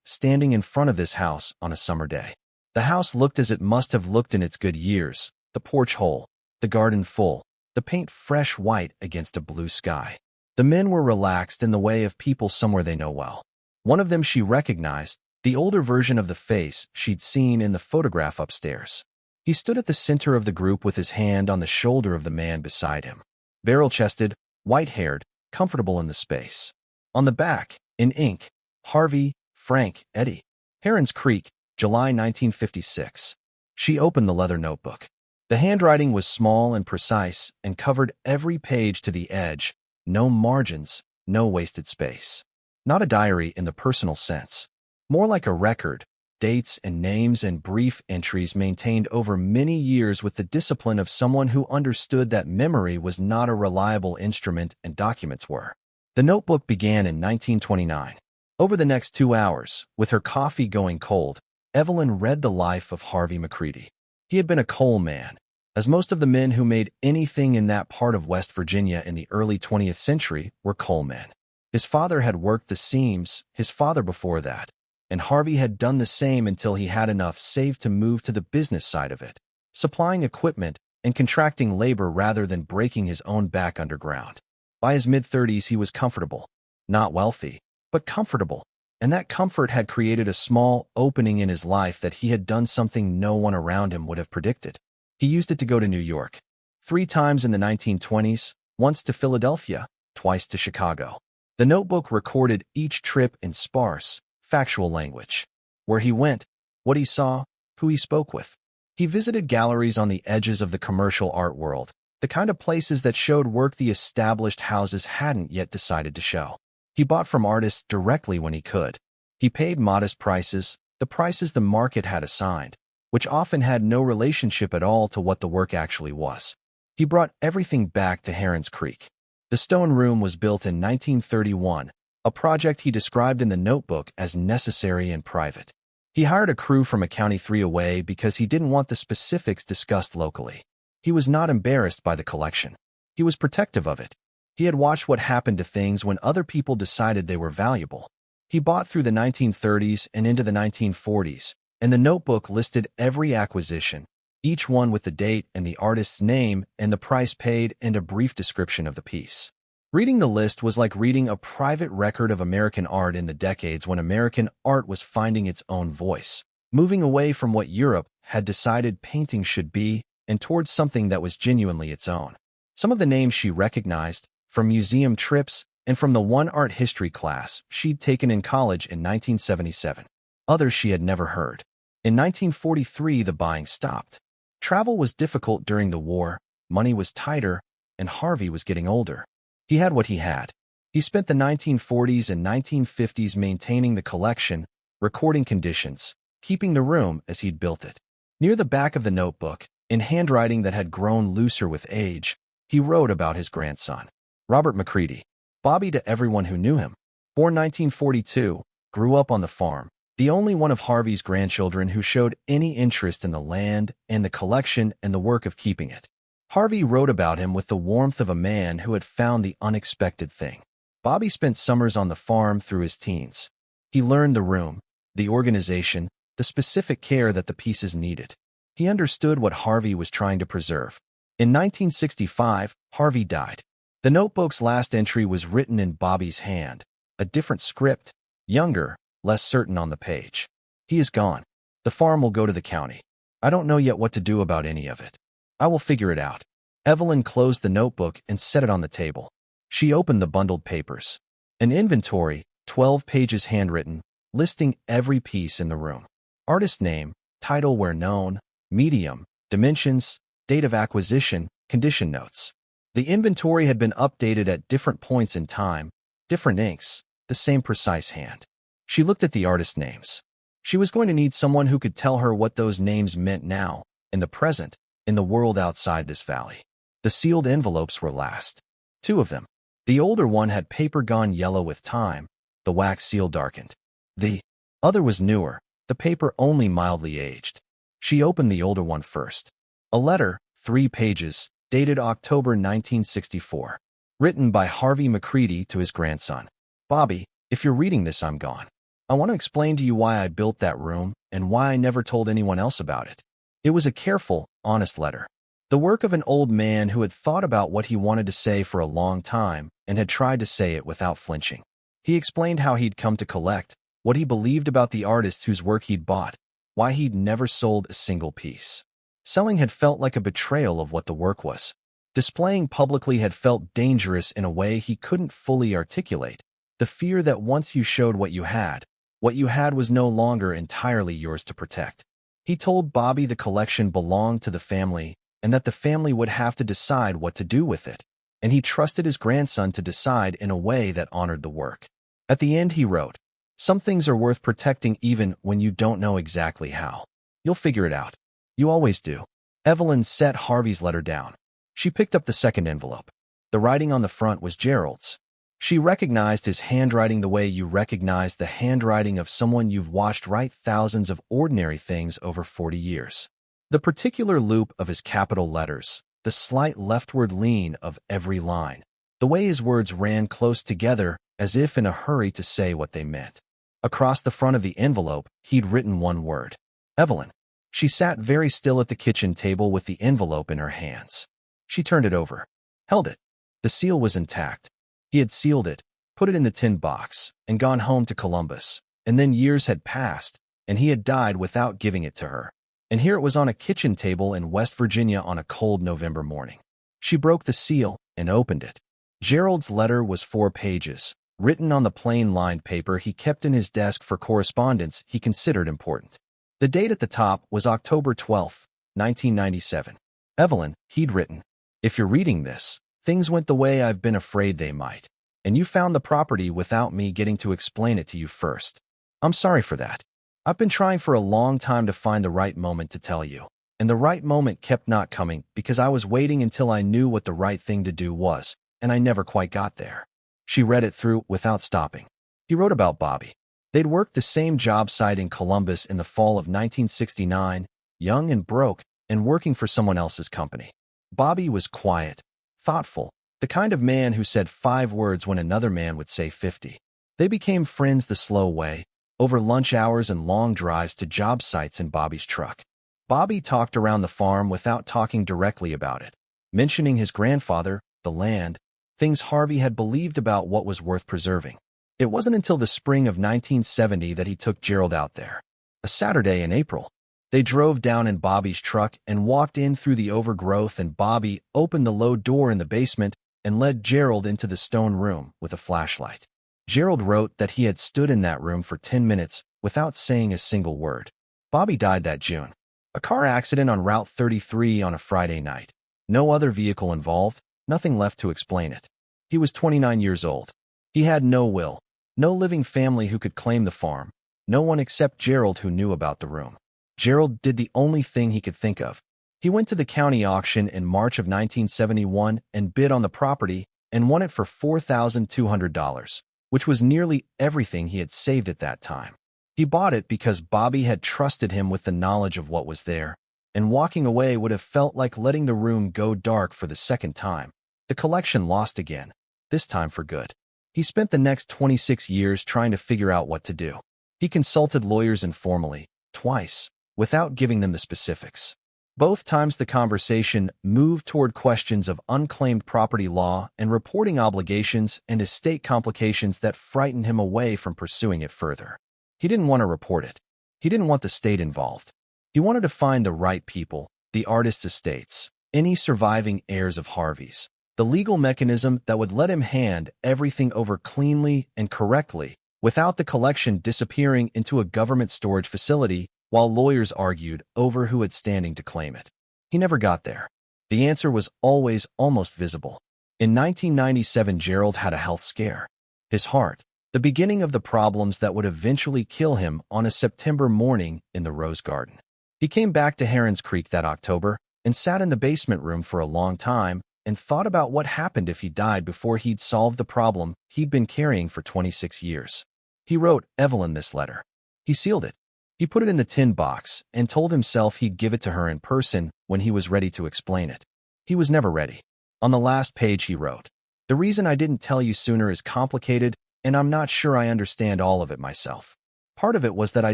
standing in front of this house on a summer day. The house looked as it must have looked in its good years, the porch whole, the garden full, the paint fresh white against a blue sky. The men were relaxed in the way of people somewhere they know well. One of them she recognized, the older version of the face she'd seen in the photograph upstairs. He stood at the center of the group with his hand on the shoulder of the man beside him. Barrel-chested, white-haired, comfortable in the space. On the back, in ink, Harvey, Frank, Eddie. Heron's Creek, July 1956. She opened the leather notebook. The handwriting was small and precise and covered every page to the edge. No margins, no wasted space. Not a diary in the personal sense. More like a record, dates and names and brief entries maintained over many years with the discipline of someone who understood that memory was not a reliable instrument and documents were. The notebook began in 1929. Over the next 2 hours, with her coffee going cold, Evelyn read the life of Harvey McCready. He had been a coal man. As most of the men who made anything in that part of West Virginia in the early 20th century were coal men. His father had worked the seams, his father before that, and Harvey had done the same until he had enough saved to move to the business side of it, supplying equipment and contracting labor rather than breaking his own back underground. By his mid-30s, he was comfortable. Not wealthy, but comfortable, and that comfort had created a small opening in his life that he had done something no one around him would have predicted. He used it to go to New York. 3 times in the 1920s, once to Philadelphia, twice to Chicago. The notebook recorded each trip in sparse, factual language. Where he went, what he saw, who he spoke with. He visited galleries on the edges of the commercial art world, the kind of places that showed work the established houses hadn't yet decided to show. He bought from artists directly when he could. He paid modest prices, the prices the market had assigned, which often had no relationship at all to what the work actually was. He brought everything back to Heron's Creek. The stone room was built in 1931, a project he described in the notebook as necessary and private. He hired a crew from a county 3 away because he didn't want the specifics discussed locally. He was not embarrassed by the collection. He was protective of it. He had watched what happened to things when other people decided they were valuable. He bought through the 1930s and into the 1940s, and the notebook listed every acquisition, each one with the date and the artist's name and the price paid and a brief description of the piece. Reading the list was like reading a private record of American art in the decades when American art was finding its own voice, moving away from what Europe had decided painting should be and towards something that was genuinely its own. Some of the names she recognized, from museum trips and from the one art history class she'd taken in college in 1977. Others she had never heard. In 1943, the buying stopped. Travel was difficult during the war, money was tighter, and Harvey was getting older. He had what he had. He spent the 1940s and 1950s maintaining the collection, recording conditions, keeping the room as he'd built it. Near the back of the notebook, in handwriting that had grown looser with age, he wrote about his grandson, Robert McCready. Bobby to everyone who knew him. Born 1942, grew up on the farm, the only one of Harvey's grandchildren who showed any interest in the land and the collection and the work of keeping it. Harvey wrote about him with the warmth of a man who had found the unexpected thing. Bobby spent summers on the farm through his teens. He learned the room, the organization, the specific care that the pieces needed. He understood what Harvey was trying to preserve. In 1965, Harvey died. The notebook's last entry was written in Bobby's hand, a different script, younger, less certain on the page. He is gone. The farm will go to the county. I don't know yet what to do about any of it. I will figure it out. Evelyn closed the notebook and set it on the table. She opened the bundled papers. An inventory, 12 pages handwritten, listing every piece in the room. Artist name, title where known, medium, dimensions, date of acquisition, condition notes. The inventory had been updated at different points in time, different inks, the same precise hand. She looked at the artist names. She was going to need someone who could tell her what those names meant now, in the present, in the world outside this valley. The sealed envelopes were last. 2 of them. The older one had paper gone yellow with time, the wax seal darkened. The other was newer, the paper only mildly aged. She opened the older one first. A letter, 3 pages, dated October 1964. Written by Harvey McCready to his grandson. Bobby, if you're reading this, I'm gone. I want to explain to you why I built that room and why I never told anyone else about it. It was a careful, honest letter. The work of an old man who had thought about what he wanted to say for a long time and had tried to say it without flinching. He explained how he'd come to collect, what he believed about the artists whose work he'd bought, why he'd never sold a single piece. Selling had felt like a betrayal of what the work was. Displaying publicly had felt dangerous in a way he couldn't fully articulate, the fear that once you showed what you had was no longer entirely yours to protect. He told Bobby the collection belonged to the family and that the family would have to decide what to do with it, and he trusted his grandson to decide in a way that honored the work. At the end he wrote, "Some things are worth protecting even when you don't know exactly how. You'll figure it out. You always do." Evelyn set Harvey's letter down. She picked up the second envelope. The writing on the front was Gerald's. She recognized his handwriting the way you recognize the handwriting of someone you've watched write thousands of ordinary things over 40 years. The particular loop of his capital letters, the slight leftward lean of every line, the way his words ran close together as if in a hurry to say what they meant. Across the front of the envelope, he'd written one word. Evelyn. She sat very still at the kitchen table with the envelope in her hands. She turned it over, held it. The seal was intact. He had sealed it, put it in the tin box, and gone home to Columbus. And then years had passed, and he had died without giving it to her. And here it was on a kitchen table in West Virginia on a cold November morning. She broke the seal and opened it. Gerald's letter was 4 pages, written on the plain lined paper he kept in his desk for correspondence he considered important. The date at the top was October 12, 1997. Evelyn, he'd written, "If you're reading this, things went the way I've been afraid they might, and you found the property without me getting to explain it to you first. I'm sorry for that. I've been trying for a long time to find the right moment to tell you, and the right moment kept not coming because I was waiting until I knew what the right thing to do was, and I never quite got there." She read it through without stopping. He wrote about Bobby. They'd worked the same job site in Columbus in the fall of 1969, young and broke, and working for someone else's company. Bobby was quiet, thoughtful, the kind of man who said 5 words when another man would say 50. They became friends the slow way, over lunch hours and long drives to job sites in Bobby's truck. Bobby talked around the farm without talking directly about it, mentioning his grandfather, the land, things Harvey had believed about what was worth preserving. It wasn't until the spring of 1970 that he took Gerald out there. A Saturday in April. They drove down in Bobby's truck and walked in through the overgrowth, and Bobby opened the low door in the basement and led Gerald into the stone room with a flashlight. Gerald wrote that he had stood in that room for 10 minutes without saying a single word. Bobby died that June. A car accident on Route 33 on a Friday night. No other vehicle involved, nothing left to explain it. He was 29 years old. He had no will. No living family who could claim the farm, no one except Gerald who knew about the room. Gerald did the only thing he could think of. He went to the county auction in March of 1971 and bid on the property and won it for $4,200, which was nearly everything he had saved at that time. He bought it because Bobby had trusted him with the knowledge of what was there, and walking away would have felt like letting the room go dark for the second time. The collection lost again, this time for good. He spent the next 26 years trying to figure out what to do. He consulted lawyers informally, twice, without giving them the specifics. Both times the conversation moved toward questions of unclaimed property law and reporting obligations and estate complications that frightened him away from pursuing it further. He didn't want to report it. He didn't want the state involved. He wanted to find the right people, the artist's estates, any surviving heirs of Harvey's, the legal mechanism that would let him hand everything over cleanly and correctly without the collection disappearing into a government storage facility while lawyers argued over who had standing to claim it. He never got there. The answer was always almost visible. In 1997, Gerald had a health scare. His heart, the beginning of the problems that would eventually kill him on a September morning in the Rose Garden. He came back to Heron's Creek that October and sat in the basement room for a long time and thought about what happened if he died before he'd solved the problem he'd been carrying for 26 years. He wrote Evelyn this letter. He sealed it. He put it in the tin box and told himself he'd give it to her in person when he was ready to explain it. He was never ready. On the last page he wrote, "The reason I didn't tell you sooner is complicated, and I'm not sure I understand all of it myself. Part of it was that I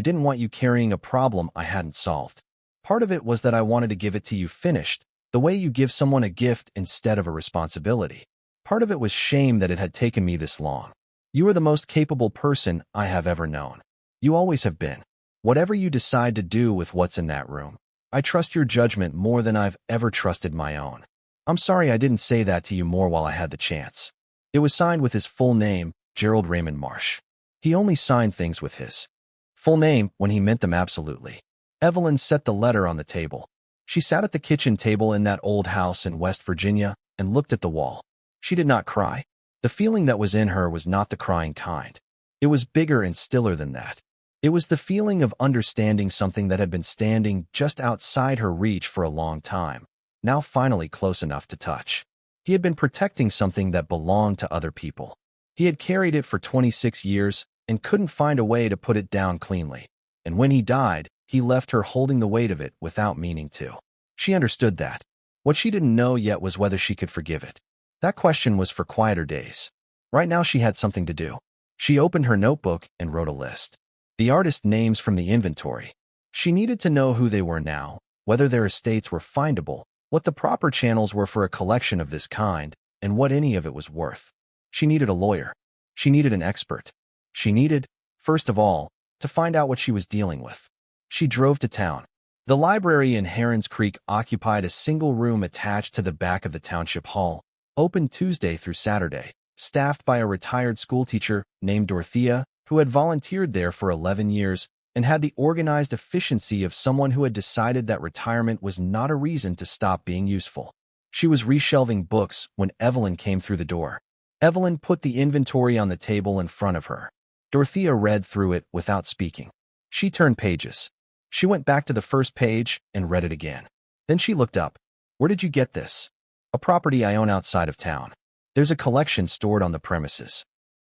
didn't want you carrying a problem I hadn't solved. Part of it was that I wanted to give it to you finished, the way you give someone a gift instead of a responsibility. Part of it was shame that it had taken me this long. You are the most capable person I have ever known. You always have been. Whatever you decide to do with what's in that room, I trust your judgment more than I've ever trusted my own. I'm sorry I didn't say that to you more while I had the chance." It was signed with his full name, Gerald Raymond Marsh. He only signed things with his full name when he meant them absolutely. Evelyn set the letter on the table. She sat at the kitchen table in that old house in West Virginia and looked at the wall. She did not cry. The feeling that was in her was not the crying kind. It was bigger and stiller than that. It was the feeling of understanding something that had been standing just outside her reach for a long time, now finally close enough to touch. He had been protecting something that belonged to other people. He had carried it for 26 years and couldn't find a way to put it down cleanly. And when he died, he left her holding the weight of it without meaning to. She understood that. What she didn't know yet was whether she could forgive it. That question was for quieter days. Right now she had something to do. She opened her notebook and wrote a list. The artist names from the inventory. She needed to know who they were now, whether their estates were findable, what the proper channels were for a collection of this kind, and what any of it was worth. She needed a lawyer. She needed an expert. She needed, first of all, to find out what she was dealing with. She drove to town. The library in Heron's Creek occupied a single room attached to the back of the township hall, open Tuesday through Saturday, staffed by a retired schoolteacher named Dorothea, who had volunteered there for 11 years and had the organized efficiency of someone who had decided that retirement was not a reason to stop being useful. She was reshelving books when Evelyn came through the door. Evelyn put the inventory on the table in front of her. Dorothea read through it without speaking. She turned pages. She went back to the first page and read it again. Then she looked up. "Where did you get this?" "A property I own outside of town. There's a collection stored on the premises."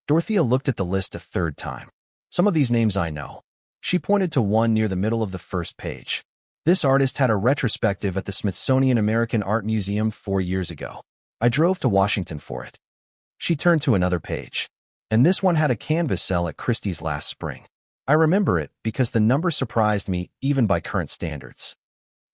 Dorothea looked at the list a third time. "Some of these names I know." She pointed to one near the middle of the first page. "This artist had a retrospective at the Smithsonian American Art Museum 4 years ago. I drove to Washington for it." She turned to another page. "And this one had a canvas sale at Christie's last spring. I remember it because the number surprised me even by current standards."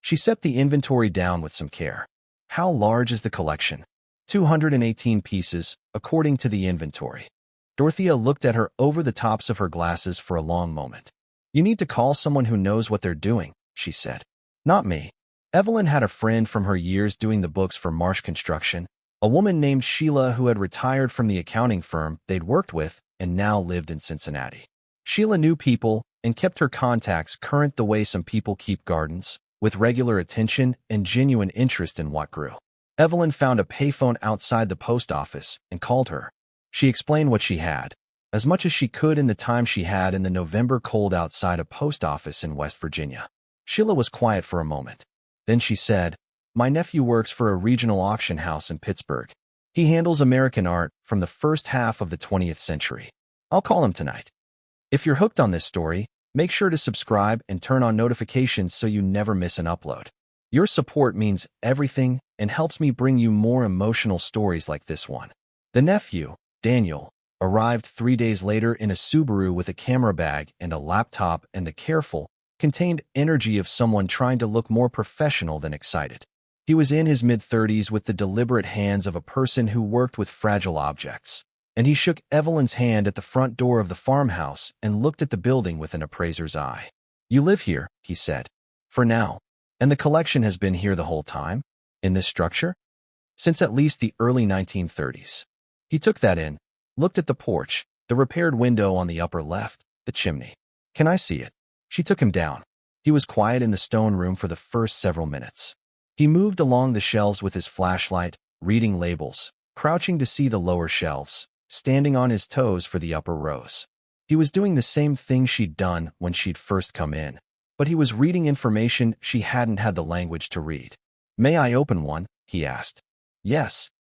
She set the inventory down with some care. "How large is the collection?" 218 pieces, according to the inventory. Dorothea looked at her over the tops of her glasses for a long moment. "You need to call someone who knows what they're doing," she said. "Not me." Evelyn had a friend from her years doing the books for Marsh Construction, a woman named Sheila who had retired from the accounting firm they'd worked with and now lived in Cincinnati. Sheila knew people and kept her contacts current the way some people keep gardens, with regular attention and genuine interest in what grew. Evelyn found a payphone outside the post office and called her. She explained what she had, as much as she could in the time she had in the November cold outside a post office in West Virginia. Sheila was quiet for a moment. Then she said, "My nephew works for a regional auction house in Pittsburgh. He handles American art from the first half of the 20th century. I'll call him tonight. If you're hooked on this story, Make sure to subscribe and turn on notifications so you never miss an upload. Your support means everything and helps me bring you more emotional stories like this one. The nephew, Daniel, arrived 3 days later in a Subaru with a camera bag and a laptop, and the careful, contained energy of someone trying to look more professional than excited. He was in his mid-30s with the deliberate hands of a person who worked with fragile objects, and he shook Evelyn's hand at the front door of the farmhouse and looked at the building with an appraiser's eye. "You live here," he said. "For now. And the collection has been here the whole time? In this structure?" "Since at least the early 1930s. He took that in, looked at the porch, the repaired window on the upper left, the chimney. "Can I see it?" She took him down. He was quiet in the stone room for the first several minutes. He moved along the shelves with his flashlight, reading labels, crouching to see the lower shelves, standing on his toes for the upper rows. He was doing the same thing she'd done when she'd first come in, but he was reading information she hadn't had the language to read. "May I open one?" he asked. "Yes."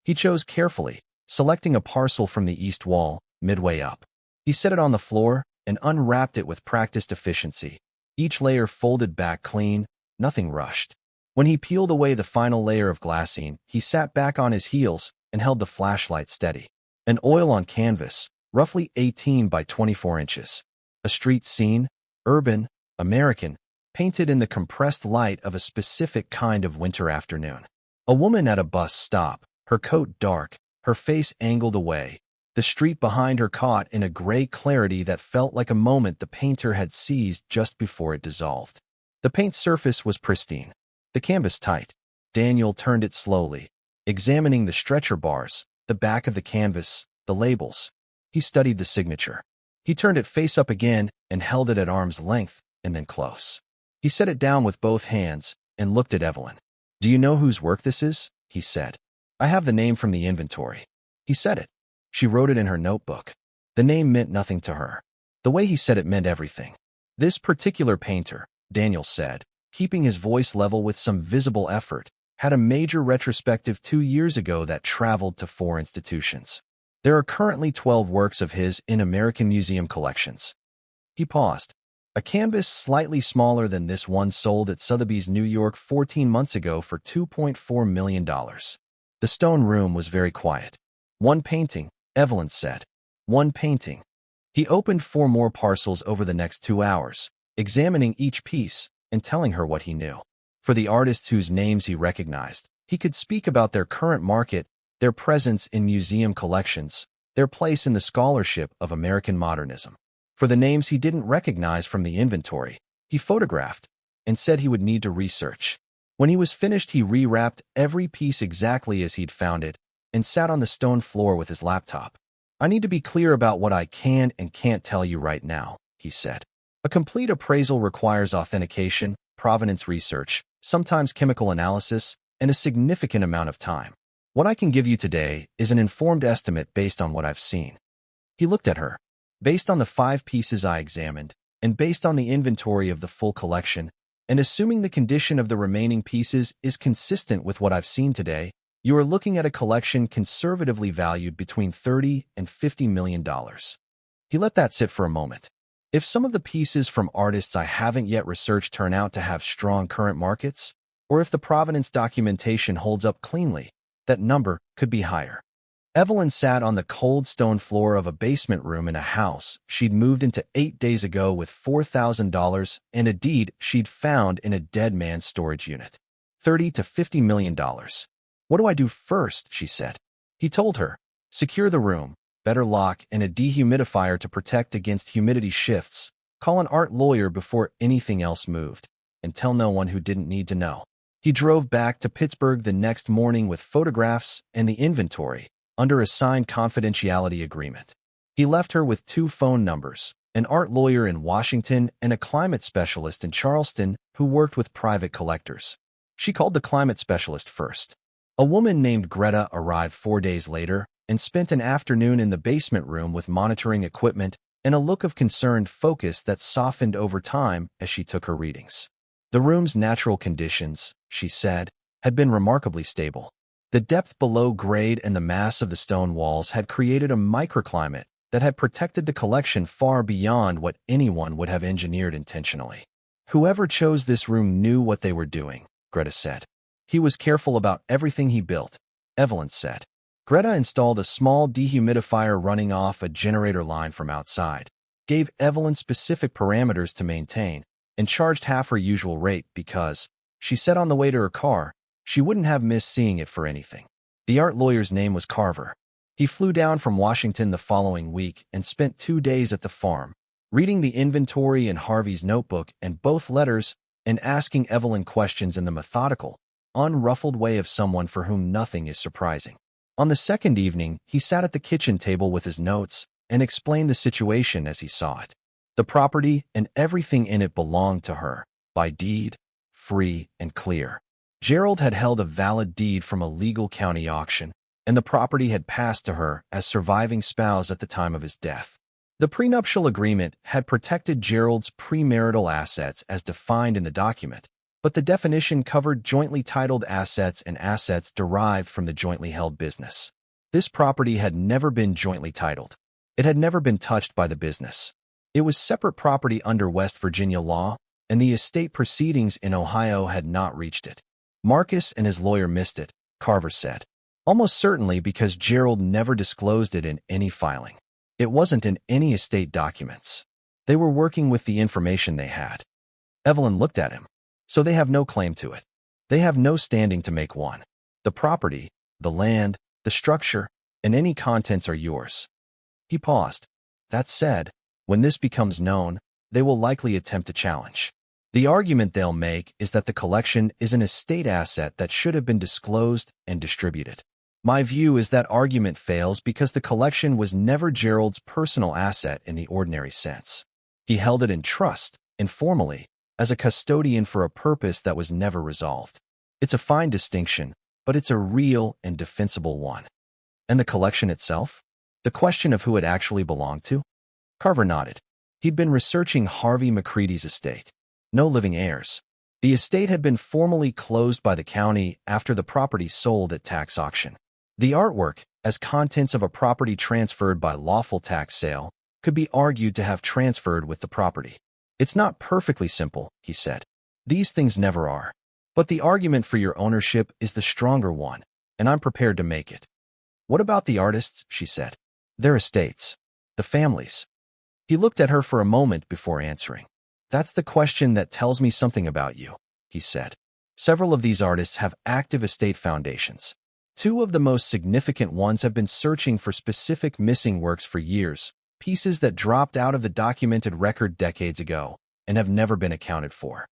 He chose carefully, selecting a parcel from the east wall, midway up. He set it on the floor and unwrapped it with practiced efficiency, each layer folded back clean, nothing rushed. When he peeled away the final layer of glassine, he sat back on his heels and held the flashlight steady. An oil on canvas, roughly 18 by 24 inches. A street scene, urban, American, painted in the compressed light of a specific kind of winter afternoon. A woman at a bus stop, her coat dark, her face angled away, the street behind her caught in a gray clarity that felt like a moment the painter had seized just before it dissolved. The paint surface was pristine, the canvas tight. Daniel turned it slowly, examining the stretcher bars, the back of the canvas, the labels. He studied the signature. He turned it face up again and held it at arm's length, and then close. He set it down with both hands and looked at Evelyn. "Do you know whose work this is?" he said. "I have the name from the inventory." He said it. She wrote it in her notebook. The name meant nothing to her. The way he said it meant everything. "This particular painter," Daniel said, keeping his voice level with some visible effort, had a major retrospective 2 years ago that traveled to 4 institutions. There are currently 12 works of his in American museum collections. He paused. A canvas slightly smaller than this one sold at Sotheby's New York 14 months ago for $2.4 million. The stone room was very quiet. "One painting," Evelyn said. "One painting." He opened 4 more parcels over the next 2 hours, examining each piece and telling her what he knew. For the artists whose names he recognized, he could speak about their current market, their presence in museum collections, their place in the scholarship of American modernism. For the names he didn't recognize from the inventory, he photographed and said he would need to research. When he was finished, he rewrapped every piece exactly as he'd found it and sat on the stone floor with his laptop. "I need to be clear about what I can and can't tell you right now," he said. "A complete appraisal requires authentication, provenance research, sometimes chemical analysis, and a significant amount of time. What I can give you today is an informed estimate based on what I've seen." He looked at her. "Based on the 5 pieces I examined, and based on the inventory of the full collection, and assuming the condition of the remaining pieces is consistent with what I've seen today, you are looking at a collection conservatively valued between $30 and $50 million. He let that sit for a moment. "If some of the pieces from artists I haven't yet researched turn out to have strong current markets, or if the provenance documentation holds up cleanly, that number could be higher." Evelyn sat on the cold stone floor of a basement room in a house she'd moved into 8 days ago with $4,000 and a deed she'd found in a dead man's storage unit. $30 to $50 million. "What do I do first?" she said. He told her. "Secure the room, better lock and a dehumidifier to protect against humidity shifts. Call an art lawyer before anything else moved, and tell no one who didn't need to know." He drove back to Pittsburgh the next morning with photographs and the inventory, under a signed confidentiality agreement. He left her with 2 phone numbers, an art lawyer in Washington and a climate specialist in Charleston who worked with private collectors. She called the climate specialist first. A woman named Greta arrived 4 days later and spent an afternoon in the basement room with monitoring equipment and a look of concerned focus that softened over time as she took her readings. The room's natural conditions, she said, had been remarkably stable. The depth below grade and the mass of the stone walls had created a microclimate that had protected the collection far beyond what anyone would have engineered intentionally. Whoever chose this room knew what they were doing, Greta said. He was careful about everything he built, Evelyn said. Greta installed a small dehumidifier running off a generator line from outside, gave Evelyn specific parameters to maintain, and charged half her usual rate because, she said on the way to her car, she wouldn't have missed seeing it for anything. The art lawyer's name was Carver. He flew down from Washington the following week and spent 2 days at the farm, reading the inventory in Harvey's notebook and both letters and asking Evelyn questions in the methodical, unruffled way of someone for whom nothing is surprising. On the second evening, he sat at the kitchen table with his notes and explained the situation as he saw it. The property and everything in it belonged to her, by deed, free and clear. Gerald had held a valid deed from a legal county auction, and the property had passed to her as surviving spouse at the time of his death. The prenuptial agreement had protected Gerald's premarital assets as defined in the document, but the definition covered jointly titled assets and assets derived from the jointly held business. This property had never been jointly titled. It had never been touched by the business. It was separate property under West Virginia law, and the estate proceedings in Ohio had not reached it. Marcus and his lawyer missed it, Carver said. Almost certainly because Gerald never disclosed it in any filing. It wasn't in any estate documents. They were working with the information they had. Evelyn looked at him. So they have no claim to it. They have no standing to make one. The property, the land, the structure, and any contents are yours. He paused. That said, when this becomes known, they will likely attempt to challenge. The argument they'll make is that the collection is an estate asset that should have been disclosed and distributed. My view is that argument fails because the collection was never Gerald's personal asset in the ordinary sense. He held it in trust, informally, as a custodian for a purpose that was never resolved. It's a fine distinction, but it's a real and defensible one. And the collection itself? The question of who it actually belonged to? Carver nodded. He'd been researching Harvey McCready's estate. No living heirs. The estate had been formally closed by the county after the property sold at tax auction. The artwork, as contents of a property transferred by lawful tax sale, could be argued to have transferred with the property. It's not perfectly simple, he said. These things never are. But the argument for your ownership is the stronger one, and I'm prepared to make it. What about the artists? She said. Their estates. The families. He looked at her for a moment before answering. That's the question that tells me something about you, he said. Several of these artists have active estate foundations. 2 of the most significant ones have been searching for specific missing works for years, pieces that dropped out of the documented record decades ago and have never been accounted for.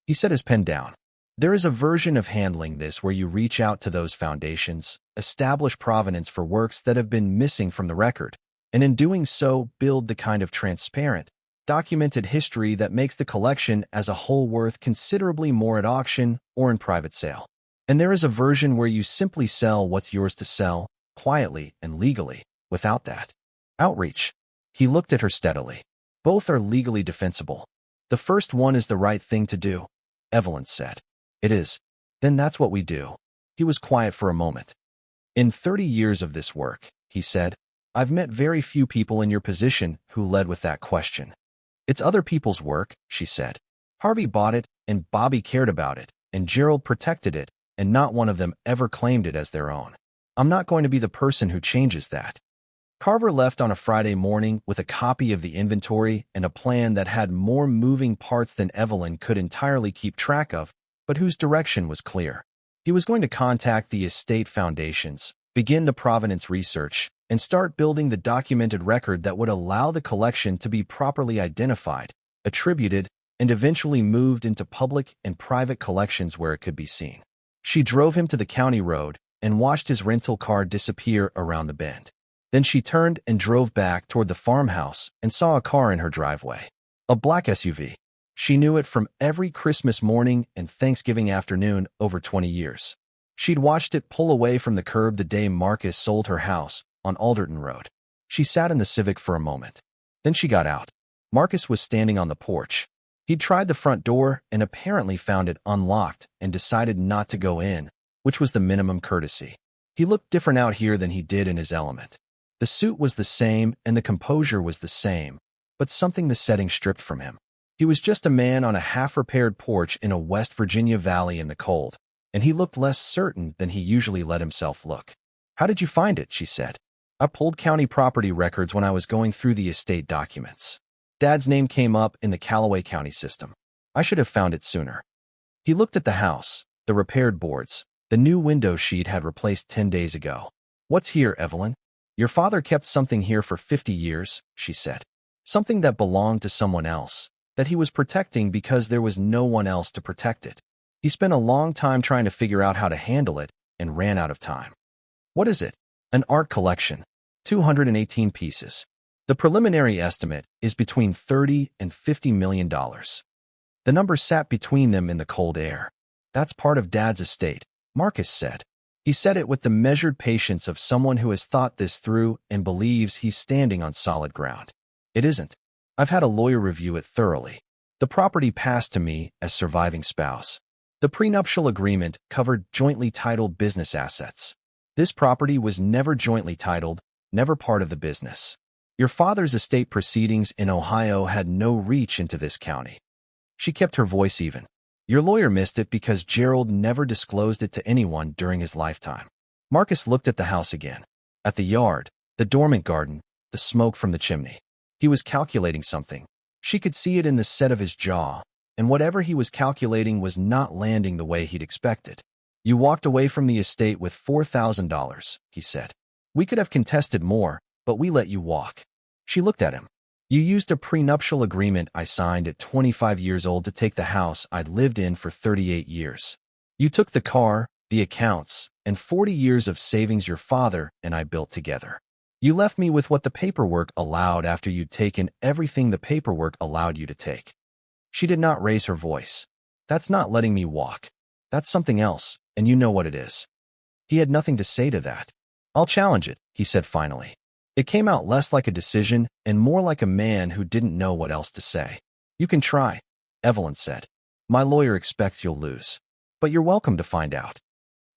He set his pen down. There is a version of handling this where you reach out to those foundations, establish provenance for works that have been missing from the record, and in doing so build the kind of transparent, documented history that makes the collection as a whole worth considerably more at auction or in private sale. And there is a version where you simply sell what's yours to sell, quietly and legally, without that outreach. He looked at her steadily. Both are legally defensible. The first one is the right thing to do, Evelyn said. It is. Then that's what we do. He was quiet for a moment. In 30 years of this work, he said, I've met very few people in your position who led with that question. It's other people's work, she said. Harvey bought it, and Bobby cared about it, and Gerald protected it, and not one of them ever claimed it as their own. I'm not going to be the person who changes that. Carver left on a Friday morning with a copy of the inventory and a plan that had more moving parts than Evelyn could entirely keep track of, but whose direction was clear. He was going to contact the estate foundations, begin the provenance research, and start building the documented record that would allow the collection to be properly identified, attributed, and eventually moved into public and private collections where it could be seen. She drove him to the county road and watched his rental car disappear around the bend. Then she turned and drove back toward the farmhouse and saw a car in her driveway. A black SUV. She knew it from every Christmas morning and Thanksgiving afternoon over 20 years. She'd watched it pull away from the curb the day Marcus sold her house on Alderton Road. She sat in the Civic for a moment. Then she got out. Marcus was standing on the porch. He'd tried the front door and apparently found it unlocked and decided not to go in, which was the minimum courtesy. He looked different out here than he did in his element. The The suit was the same and the composure was the same, but something the setting stripped from him. He was just a man on a half-repaired porch in a West Virginia valley in the cold, and he looked less certain than he usually let himself look. "How did you find it?" she said. "I pulled county property records when I was going through the estate documents. Dad's name came up in the Callaway County system. I should have found it sooner." He looked at the house, the repaired boards. The new window sheet had replaced 10 days ago. "What's here, Evelyn?" "Your father kept something here for 50 years, she said. "Something that belonged to someone else, that he was protecting because there was no one else to protect it. He spent a long time trying to figure out how to handle it and ran out of time." "What is it?" "An art collection, 218 pieces. The preliminary estimate is between $30 and $50 million. The number sat between them in the cold air. "That's part of Dad's estate," Marcus said. He said it with the measured patience of someone who has thought this through and believes he's standing on solid ground. "It isn't. I've had a lawyer review it thoroughly. The property passed to me as surviving spouse. The prenuptial agreement covered jointly titled business assets. This property was never jointly titled, never part of the business. Your father's estate proceedings in Ohio had no reach into this county." She kept her voice even. "Your lawyer missed it because Gerald never disclosed it to anyone during his lifetime." Marcus looked at the house again, at the yard, the dormant garden, the smoke from the chimney. He was calculating something. She could see it in the set of his jaw, and whatever he was calculating was not landing the way he'd expected. "You walked away from the estate with $4,000, he said. "We could have contested more, but we let you walk." She looked at him. "You used a prenuptial agreement I signed at 25 years old to take the house I'd lived in for 38 years. You took the car, the accounts, and 40 years of savings your father and I built together. You left me with what the paperwork allowed after you'd taken everything the paperwork allowed you to take." She did not raise her voice. "That's not letting me walk. That's something else, and you know what it is." He had nothing to say to that. "I'll challenge it," he said finally. It came out less like a decision and more like a man who didn't know what else to say. "You can try," Evelyn said. "My lawyer expects you'll lose. But you're welcome to find out."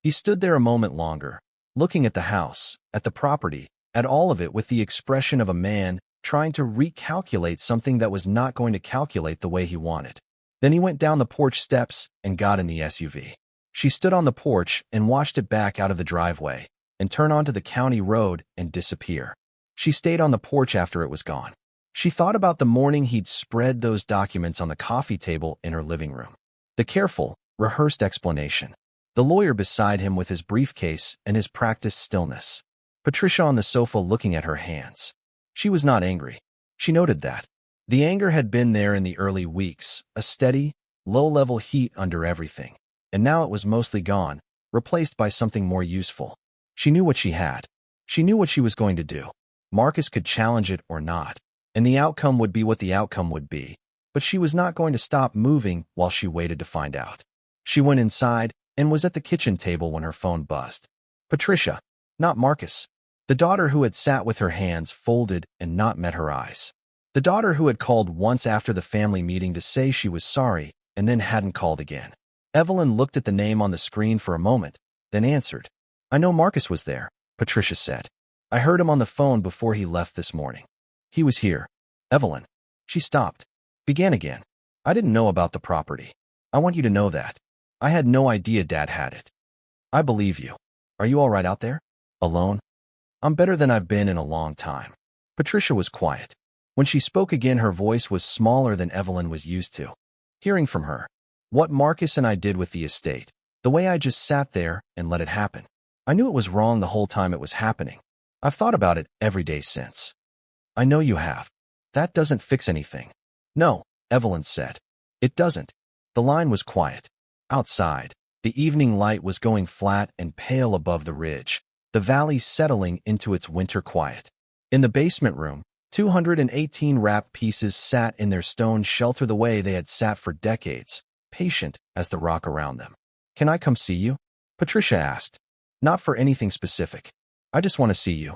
He stood there a moment longer, looking at the house, at the property, at all of it with the expression of a man trying to recalculate something that was not going to calculate the way he wanted. Then he went down the porch steps and got in the SUV. She stood on the porch and watched it back out of the driveway and turn onto the county road and disappear. She stayed on the porch after it was gone. She thought about the morning he'd spread those documents on the coffee table in her living room. The careful, rehearsed explanation. The lawyer beside him with his briefcase and his practiced stillness. Patricia on the sofa looking at her hands. She was not angry. She noted that. The anger had been there in the early weeks, a steady, low-level heat under everything. And now it was mostly gone, replaced by something more useful. She knew what she had. She knew what she was going to do. Marcus could challenge it or not, and the outcome would be what the outcome would be, but she was not going to stop moving while she waited to find out. She went inside and was at the kitchen table when her phone buzzed. Patricia, not Marcus. The daughter who had sat with her hands folded and not met her eyes. The daughter who had called once after the family meeting to say she was sorry and then hadn't called again. Evelyn looked at the name on the screen for a moment, then answered. "I know Marcus was there," Patricia said. "I heard him on the phone before he left this morning. He was here." "Evelyn." She stopped. Began again. "I didn't know about the property. I want you to know that. I had no idea Dad had it." "I believe you. Are you all right out there? Alone?" "I'm better than I've been in a long time." Patricia was quiet. When she spoke again, her voice was smaller than Evelyn was used to. Hearing from her. "What Marcus and I did with the estate. The way I just sat there and let it happen. I knew it was wrong the whole time it was happening. I've thought about it every day since." "I know you have. That doesn't fix anything." "No," Evelyn said. "It doesn't." The line was quiet. Outside, the evening light was going flat and pale above the ridge, the valley settling into its winter quiet. In the basement room, 218 wrapped pieces sat in their stone shelter the way they had sat for decades, patient as the rock around them. "Can I come see you?" Patricia asked. "Not for anything specific. I just want to see you."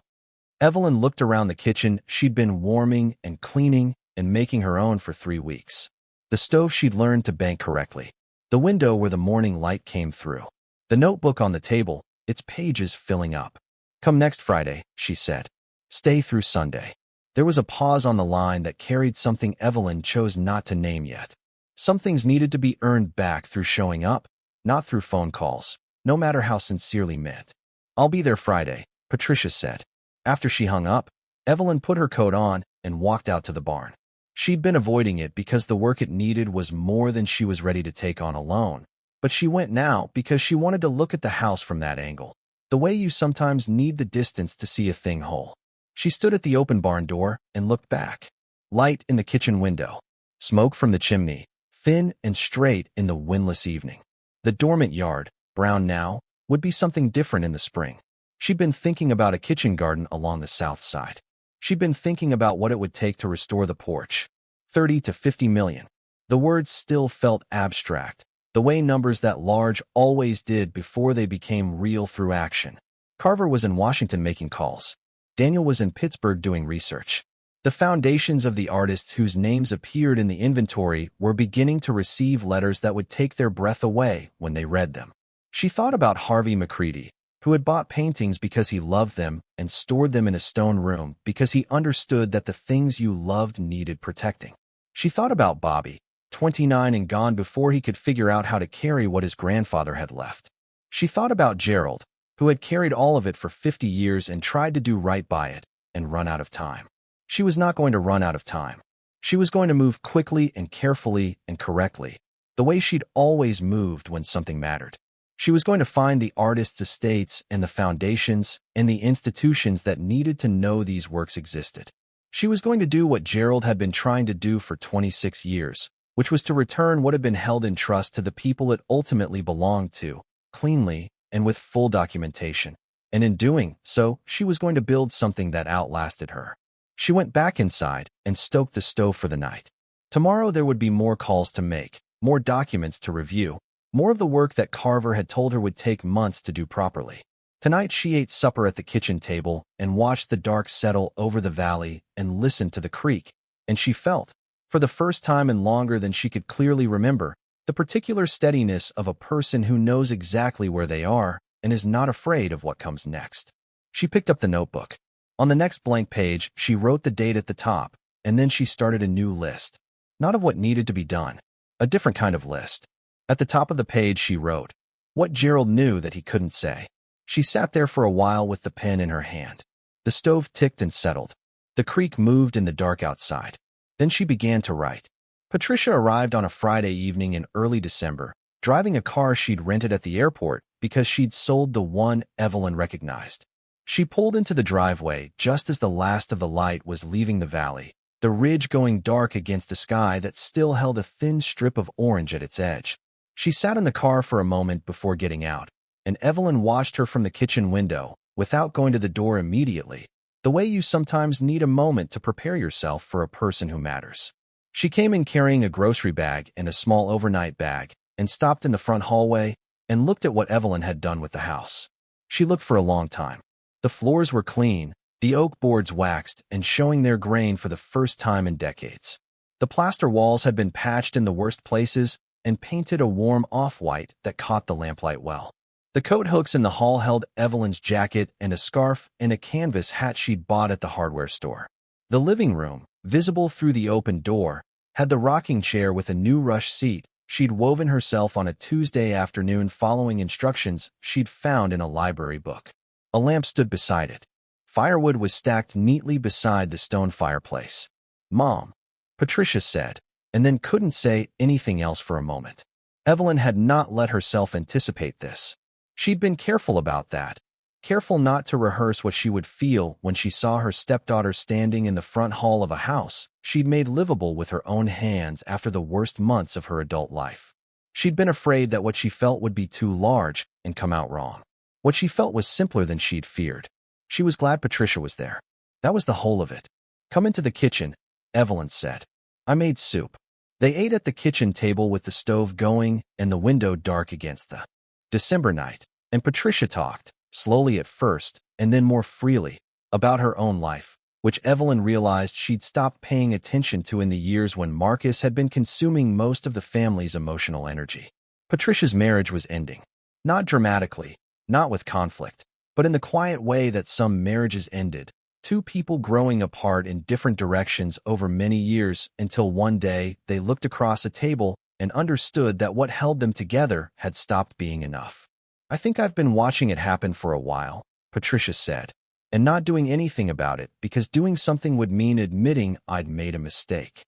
Evelyn looked around the kitchen she'd been warming and cleaning and making her own for 3 weeks. The stove she'd learned to bank correctly. The window where the morning light came through. The notebook on the table, its pages filling up. "Come next Friday," she said. Stay through Sunday. There was a pause on the line that carried something Evelyn chose not to name yet. Some things needed to be earned back through showing up, not through phone calls, no matter how sincerely meant. I'll be there Friday, Patricia said. After she hung up, Evelyn put her coat on and walked out to the barn. She'd been avoiding it because the work it needed was more than she was ready to take on alone. But she went now because she wanted to look at the house from that angle, the way you sometimes need the distance to see a thing whole. She stood at the open barn door and looked back. Light in the kitchen window. Smoke from the chimney, thin and straight in the windless evening. The dormant yard, brown now, would be something different in the spring. She'd been thinking about a kitchen garden along the south side. She'd been thinking about what it would take to restore the porch. 30 to 50 million. The words still felt abstract, the way numbers that large always did before they became real through action. Carver was in Washington making calls. Daniel was in Pittsburgh doing research. The foundations of the artists whose names appeared in the inventory were beginning to receive letters that would take their breath away when they read them. She thought about Harvey McCready, who had bought paintings because he loved them and stored them in a stone room because he understood that the things you loved needed protecting. She thought about Bobby, 29 and gone before he could figure out how to carry what his grandfather had left. She thought about Gerald, who had carried all of it for 50 years and tried to do right by it and run out of time. She was not going to run out of time. She was going to move quickly and carefully and correctly, the way she'd always moved when something mattered. She was going to find the artists' estates and the foundations and the institutions that needed to know these works existed. She was going to do what Gerald had been trying to do for 26 years, which was to return what had been held in trust to the people it ultimately belonged to, cleanly and with full documentation. And in doing so, she was going to build something that outlasted her. She went back inside and stoked the stove for the night. Tomorrow there would be more calls to make, more documents to review, more of the work that Carver had told her would take months to do properly. Tonight she ate supper at the kitchen table and watched the dark settle over the valley and listened to the creek, and she felt, for the first time and longer than she could clearly remember, the particular steadiness of a person who knows exactly where they are and is not afraid of what comes next. She picked up the notebook. On the next blank page, she wrote the date at the top, and then she started a new list. Not of what needed to be done, a different kind of list. At the top of the page she wrote, what Gerald knew that he couldn't say. She sat there for a while with the pen in her hand. The stove ticked and settled. The creek moved in the dark outside. Then she began to write. Patricia arrived on a Friday evening in early December, driving a car she'd rented at the airport because she'd sold the one Evelyn recognized. She pulled into the driveway just as the last of the light was leaving the valley, the ridge going dark against a sky that still held a thin strip of orange at its edge. She sat in the car for a moment before getting out, and Evelyn watched her from the kitchen window, without going to the door immediately, the way you sometimes need a moment to prepare yourself for a person who matters. She came in carrying a grocery bag and a small overnight bag, and stopped in the front hallway and looked at what Evelyn had done with the house. She looked for a long time. The floors were clean, the oak boards waxed and showing their grain for the first time in decades. The plaster walls had been patched in the worst places and painted a warm off-white that caught the lamplight well. The coat hooks in the hall held Evelyn's jacket and a scarf and a canvas hat she'd bought at the hardware store. The living room, visible through the open door, had the rocking chair with a new rush seat she'd woven herself on a Tuesday afternoon following instructions she'd found in a library book. A lamp stood beside it. Firewood was stacked neatly beside the stone fireplace. "Mom," Patricia said, and then couldn't say anything else for a moment. Evelyn had not let herself anticipate this. She'd been careful about that, careful not to rehearse what she would feel when she saw her stepdaughter standing in the front hall of a house she'd made livable with her own hands after the worst months of her adult life. She'd been afraid that what she felt would be too large and come out wrong. What she felt was simpler than she'd feared. She was glad Patricia was there. That was the whole of it. "Come into the kitchen," Evelyn said. "I made soup." They ate at the kitchen table with the stove going and the window dark against the December night, and Patricia talked, slowly at first, and then more freely, about her own life, which Evelyn realized she'd stopped paying attention to in the years when Marcus had been consuming most of the family's emotional energy. Patricia's marriage was ending. Not dramatically, not with conflict, but in the quiet way that some marriages ended, Two people growing apart in different directions over many years until one day they looked across a table and understood that what held them together had stopped being enough. I think I've been watching it happen for a while, Patricia said, and not doing anything about it because doing something would mean admitting I'd made a mistake.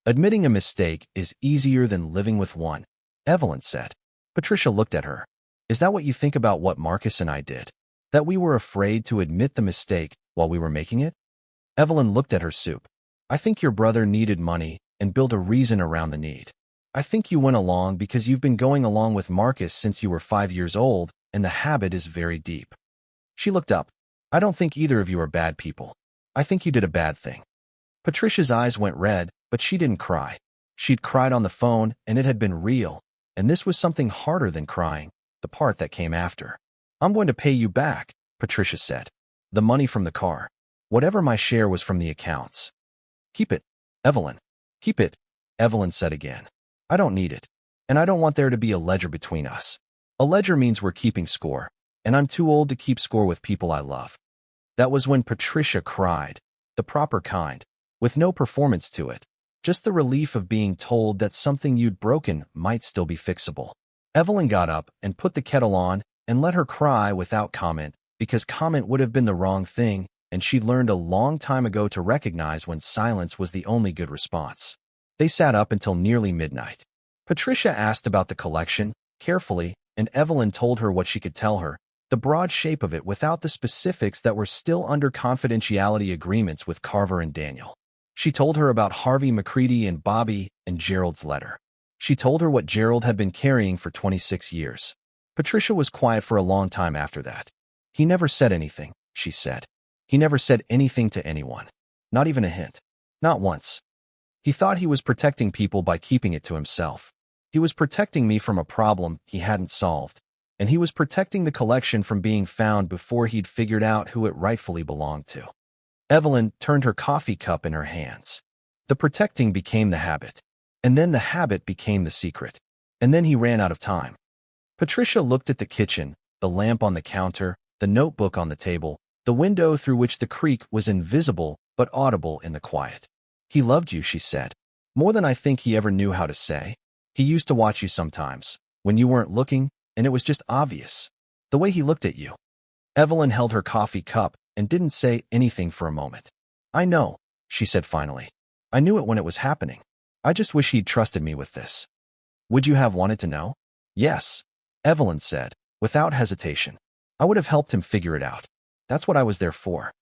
Admitting a mistake is easier than living with one, Evelyn said. Patricia looked at her. Is that what you think about what Marcus and I did? That we were afraid to admit the mistake while we were making it? Evelyn looked at her soup. I think your brother needed money and built a reason around the need. I think you went along because you've been going along with Marcus since you were 5 years old, and the habit is very deep. She looked up. I don't think either of you are bad people. I think you did a bad thing. Patricia's eyes went red, but she didn't cry. She'd cried on the phone, and it had been real, and this was something harder than crying, the part that came after. I'm going to pay you back, Patricia said. The money from the car. Whatever my share was from the accounts. Keep it, Evelyn. Keep it, Evelyn said again. I don't need it, and I don't want there to be a ledger between us. A ledger means we're keeping score, and I'm too old to keep score with people I love. That was when Patricia cried, the proper kind, with no performance to it, just the relief of being told that something you'd broken might still be fixable. Evelyn got up and put the kettle on and let her cry without comment, because comment would have been the wrong thing, and she'd learned a long time ago to recognize when silence was the only good response. They sat up until nearly midnight. Patricia asked about the collection, carefully, and Evelyn told her what she could tell her, the broad shape of it without the specifics that were still under confidentiality agreements with Carver and Daniel. She told her about Harvey McCready and Bobby and Gerald's letter. She told her what Gerald had been carrying for 26 years. Patricia was quiet for a long time after that. He never said anything, she said. He never said anything to anyone. Not even a hint. Not once. He thought he was protecting people by keeping it to himself. He was protecting me from a problem he hadn't solved, and he was protecting the collection from being found before he'd figured out who it rightfully belonged to. Evelyn turned her coffee cup in her hands. The protecting became the habit, and then the habit became the secret, and then he ran out of time. Patricia looked at the kitchen, the lamp on the counter, the notebook on the table, the window through which the creak was invisible but audible in the quiet. He loved you, she said, more than I think he ever knew how to say. He used to watch you sometimes, when you weren't looking, and it was just obvious. The way he looked at you. Evelyn held her coffee cup and didn't say anything for a moment. I know, she said finally. I knew it when it was happening. I just wish he'd trusted me with this. Would you have wanted to know? Yes, Evelyn said, without hesitation. I would have helped him figure it out. That's what I was there for.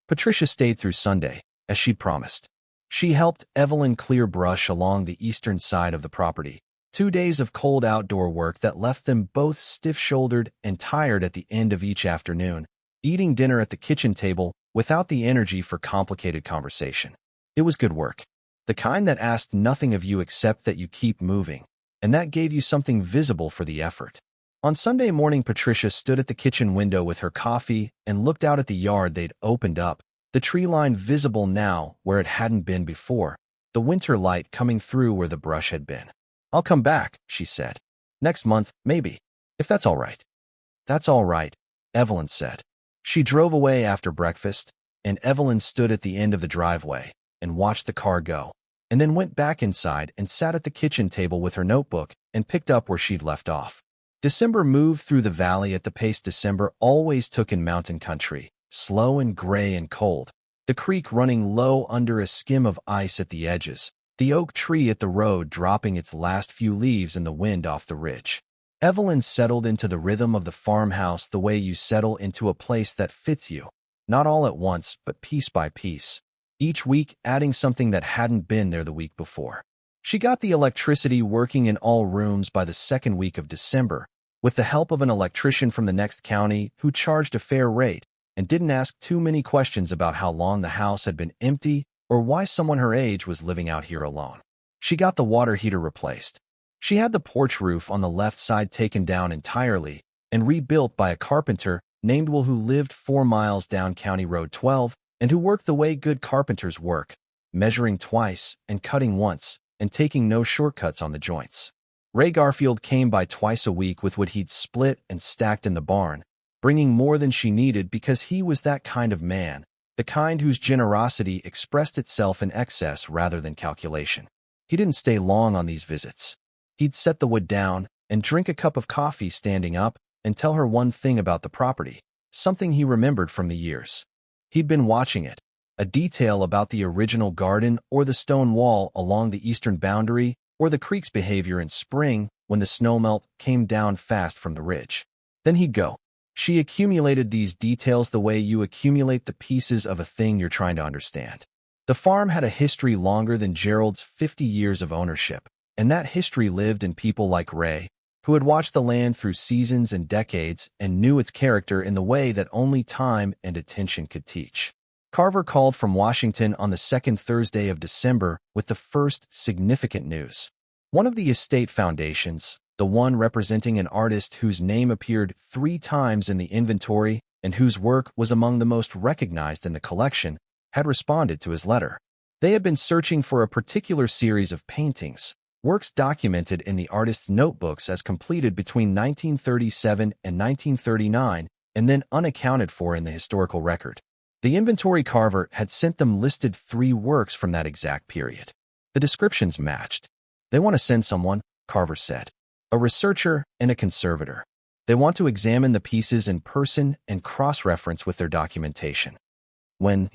Patricia stayed through Sunday, as she'd promised. She helped Evelyn clear brush along the eastern side of the property. 2 days of cold outdoor work that left them both stiff-shouldered and tired at the end of each afternoon, eating dinner at the kitchen table without the energy for complicated conversation. It was good work. The kind that asked nothing of you except that you keep moving, and that gave you something visible for the effort. On Sunday morning, Patricia stood at the kitchen window with her coffee and looked out at the yard they'd opened up, the tree line visible now where it hadn't been before, the winter light coming through where the brush had been. I'll come back, she said. Next month, maybe, if that's all right. That's all right, Evelyn said. She drove away after breakfast, and Evelyn stood at the end of the driveway and watched the car go, and then went back inside and sat at the kitchen table with her notebook and picked up where she'd left off. December moved through the valley at the pace December always took in mountain country, slow and gray and cold, the creek running low under a skim of ice at the edges, the oak tree at the road dropping its last few leaves in the wind off the ridge. Evelyn settled into the rhythm of the farmhouse the way you settle into a place that fits you, not all at once, but piece by piece, each week adding something that hadn't been there the week before. She got the electricity working in all rooms by the second week of December, with the help of an electrician from the next county who charged a fair rate and didn't ask too many questions about how long the house had been empty or why someone her age was living out here alone. She got the water heater replaced. She had the porch roof on the left side taken down entirely and rebuilt by a carpenter named Will, who lived 4 miles down County Road 12 and who worked the way good carpenters work, measuring twice and cutting once and taking no shortcuts on the joints. Ray Garfield came by twice a week with what he'd split and stacked in the barn, bringing more than she needed because he was that kind of man, the kind whose generosity expressed itself in excess rather than calculation. He didn't stay long on these visits. He'd set the wood down and drink a cup of coffee standing up and tell her one thing about the property, something he remembered from the years. He'd been watching it, a detail about the original garden or the stone wall along the eastern boundary or the creek's behavior in spring when the snowmelt came down fast from the ridge. Then he'd go. She accumulated these details the way you accumulate the pieces of a thing you're trying to understand. The farm had a history longer than Gerald's 50 years of ownership, and that history lived in people like Ray, who had watched the land through seasons and decades and knew its character in the way that only time and attention could teach. Carver called from Washington on the second Thursday of December with the first significant news. One of the estate foundations, the one representing an artist whose name appeared 3 times in the inventory and whose work was among the most recognized in the collection, had responded to his letter. They had been searching for a particular series of paintings, works documented in the artist's notebooks as completed between 1937 and 1939 and then unaccounted for in the historical record. The inventory Carver had sent them listed 3 works from that exact period. The descriptions matched. They want to send someone, Carver said, a researcher and a conservator. They want to examine the pieces in person and cross-reference with their documentation. When,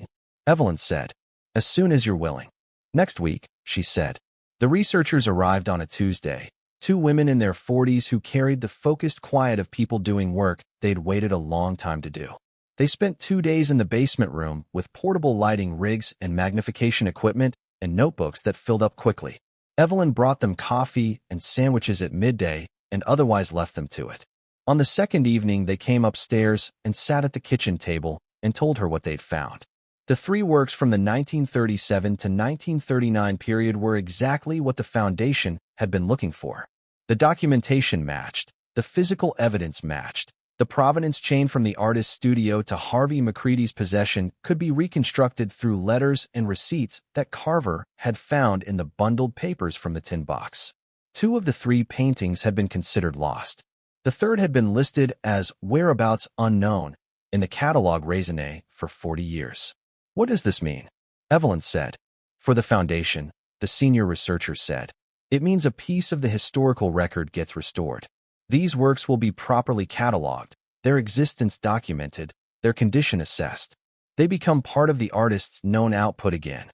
Evelyn said, as soon as you're willing. Next week, she said. The researchers arrived on a Tuesday, 2 women in their 40s who carried the focused quiet of people doing work they'd waited a long time to do. They spent 2 days in the basement room with portable lighting rigs and magnification equipment and notebooks that filled up quickly. Evelyn brought them coffee and sandwiches at midday and otherwise left them to it. On the second evening, they came upstairs and sat at the kitchen table and told her what they'd found. The 3 works from the 1937 to 1939 period were exactly what the foundation had been looking for. The documentation matched. The physical evidence matched. The provenance chain from the artist's studio to Harvey McCready's possession could be reconstructed through letters and receipts that Carver had found in the bundled papers from the tin box. 2 of the 3 paintings had been considered lost. The third had been listed as whereabouts unknown in the catalogue raisonné for 40 years. What does this mean? Evelyn said. For the foundation, the senior researcher said, it means a piece of the historical record gets restored. These works will be properly catalogued, their existence documented, their condition assessed. They become part of the artist's known output again.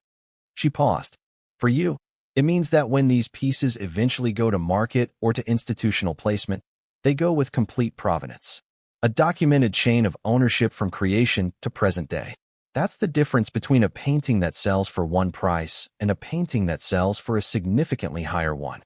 She paused. For you, it means that when these pieces eventually go to market or to institutional placement, they go with complete provenance. A documented chain of ownership from creation to present day. That's the difference between a painting that sells for one price and a painting that sells for a significantly higher one.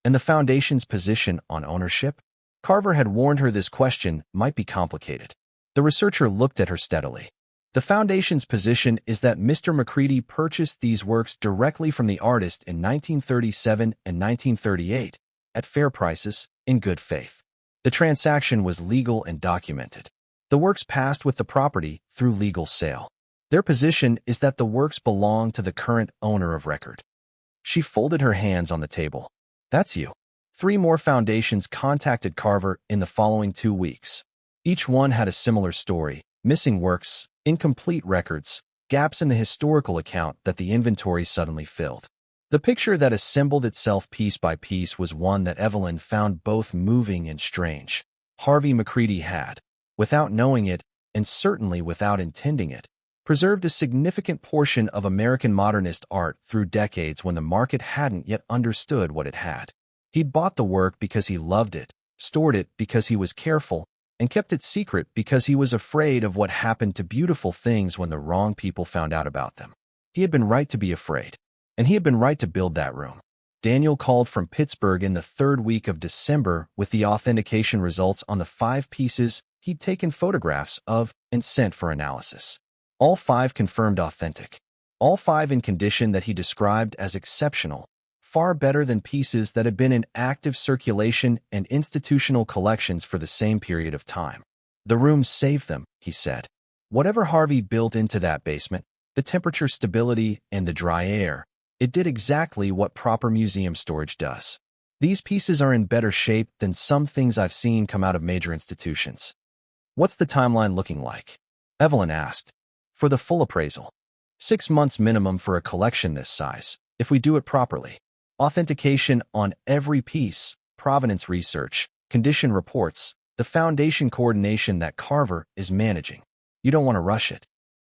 And the foundation's position on ownership? Carver had warned her this question might be complicated. The researcher looked at her steadily. The foundation's position is that Mr. McCready purchased these works directly from the artist in 1937 and 1938, at fair prices, in good faith. The transaction was legal and documented. The works passed with the property through legal sale. Their position is that the works belong to the current owner of record. She folded her hands on the table. That's you. 3 more foundations contacted Carver in the following 2 weeks. Each one had a similar story, missing works, incomplete records, gaps in the historical account that the inventory suddenly filled. The picture that assembled itself piece by piece was one that Evelyn found both moving and strange. Harvey McCready had, without knowing it, and certainly without intending it, preserved a significant portion of American modernist art through decades when the market hadn't yet understood what it had. He'd bought the work because he loved it, stored it because he was careful, and kept it secret because he was afraid of what happened to beautiful things when the wrong people found out about them. He had been right to be afraid, and he had been right to build that room. Daniel called from Pittsburgh in the 3rd week of December with the authentication results on the 5 pieces he'd taken photographs of and sent for analysis. All 5 confirmed authentic. All 5 in condition that he described as exceptional, far better than pieces that had been in active circulation and institutional collections for the same period of time. The room saved them, he said. Whatever Harvey built into that basement, the temperature stability and the dry air, it did exactly what proper museum storage does. These pieces are in better shape than some things I've seen come out of major institutions. What's the timeline looking like? Evelyn asked. for the full appraisal. 6 months minimum for a collection this size, if we do it properly. Authentication on every piece, provenance research, condition reports, the foundation coordination that Carver is managing. You don't want to rush it.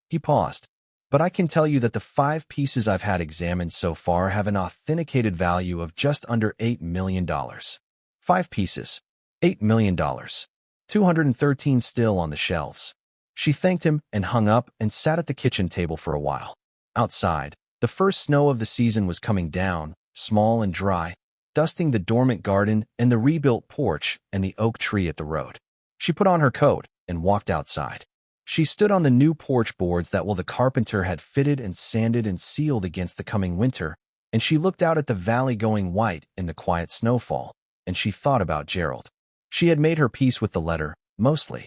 He paused. But I can tell you that the 5 pieces I've had examined so far have an authenticated value of just under $8 million. 5 pieces. $8 million. 213 still on the shelves. She thanked him and hung up and sat at the kitchen table for a while. Outside, the first snow of the season was coming down, small and dry, dusting the dormant garden and the rebuilt porch and the oak tree at the road. She put on her coat and walked outside. She stood on the new porch boards that the carpenter had fitted and sanded and sealed against the coming winter, and she looked out at the valley going white in the quiet snowfall, and she thought about Gerald. She had made her peace with the letter, mostly.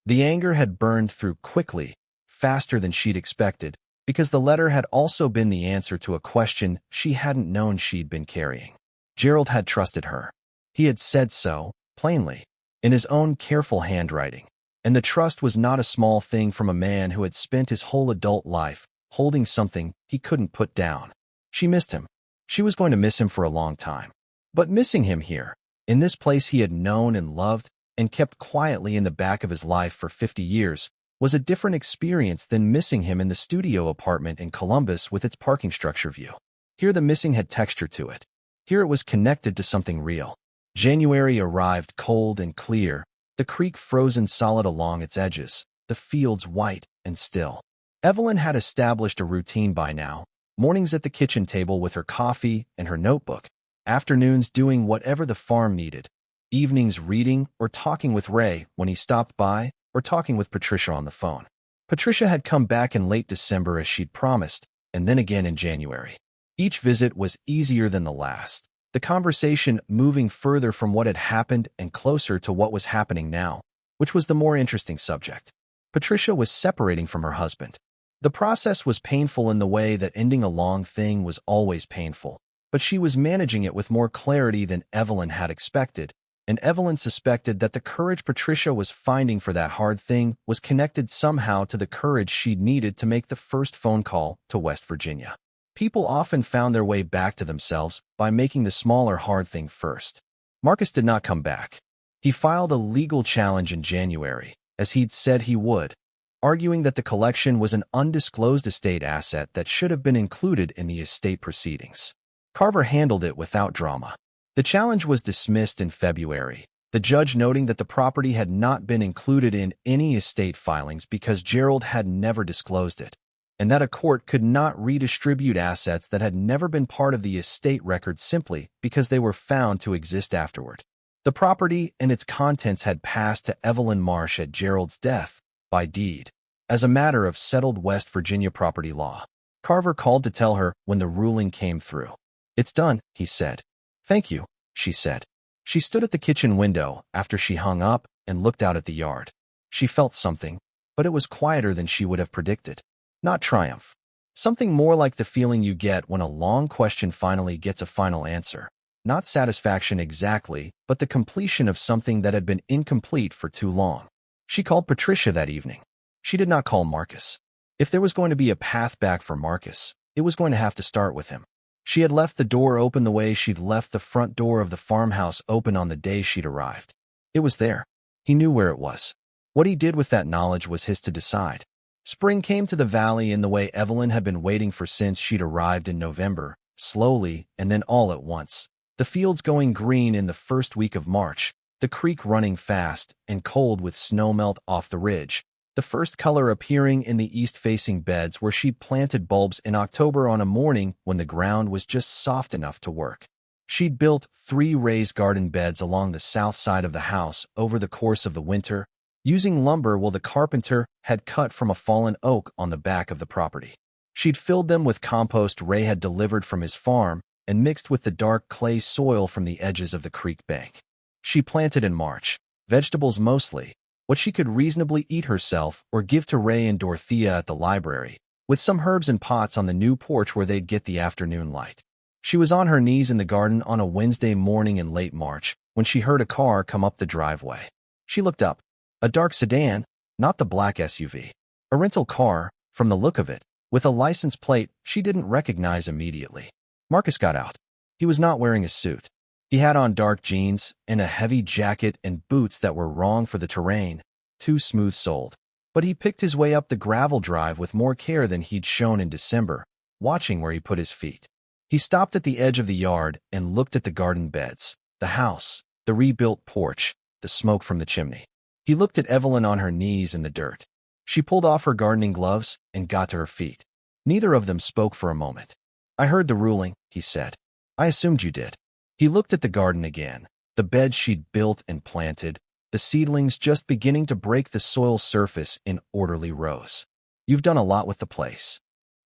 The anger had burned through quickly, faster than she'd expected, because the letter had also been the answer to a question she hadn't known she'd been carrying. Gerald had trusted her. He had said so, plainly, in his own careful handwriting. And the trust was not a small thing from a man who had spent his whole adult life holding something he couldn't put down. She missed him. She was going to miss him for a long time. But missing him here, in this place he had known and loved and kept quietly in the back of his life for 50 years, was a different experience than missing him in the studio apartment in Columbus with its parking structure view. Here the missing had texture to it. Here it was connected to something real. January arrived cold and clear, the creek frozen solid along its edges, the fields white and still. Evelyn had established a routine by now, mornings at the kitchen table with her coffee and her notebook, afternoons doing whatever the farm needed, evenings reading or talking with Ray when he stopped by, or talking with Patricia on the phone. Patricia had come back in late December as she'd promised, and then again in January. Each visit was easier than the last, the conversation moving further from what had happened and closer to what was happening now, which was the more interesting subject. Patricia was separating from her husband. The process was painful in the way that ending a long thing was always painful, but she was managing it with more clarity than Evelyn had expected, and Evelyn suspected that the courage Patricia was finding for that hard thing was connected somehow to the courage she'd needed to make the first phone call to West Virginia. People often found their way back to themselves by making the smaller hard thing first. Marcus did not come back. He filed a legal challenge in January, as he'd said he would, arguing that the collection was an undisclosed estate asset that should have been included in the estate proceedings. Carver handled it without drama. The challenge was dismissed in February, the judge noting that the property had not been included in any estate filings because Gerald had never disclosed it, and that a court could not redistribute assets that had never been part of the estate record simply because they were found to exist afterward. The property and its contents had passed to Evelyn Marsh at Gerald's death, by deed, as a matter of settled West Virginia property law. Carver called to tell her when the ruling came through. "It's done," he said. "Thank you," she said. She stood at the kitchen window after she hung up and looked out at the yard. She felt something, but it was quieter than she would have predicted. Not triumph. Something more like the feeling you get when a long question finally gets a final answer. Not satisfaction exactly, but the completion of something that had been incomplete for too long. She called Patricia that evening. She did not call Marcus. If there was going to be a path back for Marcus, it was going to have to start with him. She had left the door open the way she'd left the front door of the farmhouse open on the day she'd arrived. It was there. He knew where it was. What he did with that knowledge was his to decide. Spring came to the valley in the way Evelyn had been waiting for since she'd arrived in November, slowly and then all at once. The fields going green in the first week of March, the creek running fast and cold with snowmelt off the ridge, the first color appearing in the east-facing beds where she'd planted bulbs in October on a morning when the ground was just soft enough to work. She'd built 3 raised garden beds along the south side of the house over the course of the winter, using lumber the carpenter had cut from a fallen oak on the back of the property. She'd filled them with compost Ray had delivered from his farm and mixed with the dark clay soil from the edges of the creek bank. She planted in March, vegetables mostly, what she could reasonably eat herself or give to Ray and Dorothea at the library, with some herbs in pots on the new porch where they'd get the afternoon light. She was on her knees in the garden on a Wednesday morning in late March when she heard a car come up the driveway. She looked up. A dark sedan, not the black SUV. A rental car, from the look of it, with a license plate she didn't recognize immediately. Marcus got out. He was not wearing a suit. He had on dark jeans and a heavy jacket and boots that were wrong for the terrain, too smooth-soled. But he picked his way up the gravel drive with more care than he'd shown in December, watching where he put his feet. He stopped at the edge of the yard and looked at the garden beds, the house, the rebuilt porch, the smoke from the chimney. He looked at Evelyn on her knees in the dirt. She pulled off her gardening gloves and got to her feet. Neither of them spoke for a moment. "I heard the ruling," he said. "I assumed you did." He looked at the garden again, the beds she'd built and planted, the seedlings just beginning to break the soil surface in orderly rows. "You've done a lot with the place."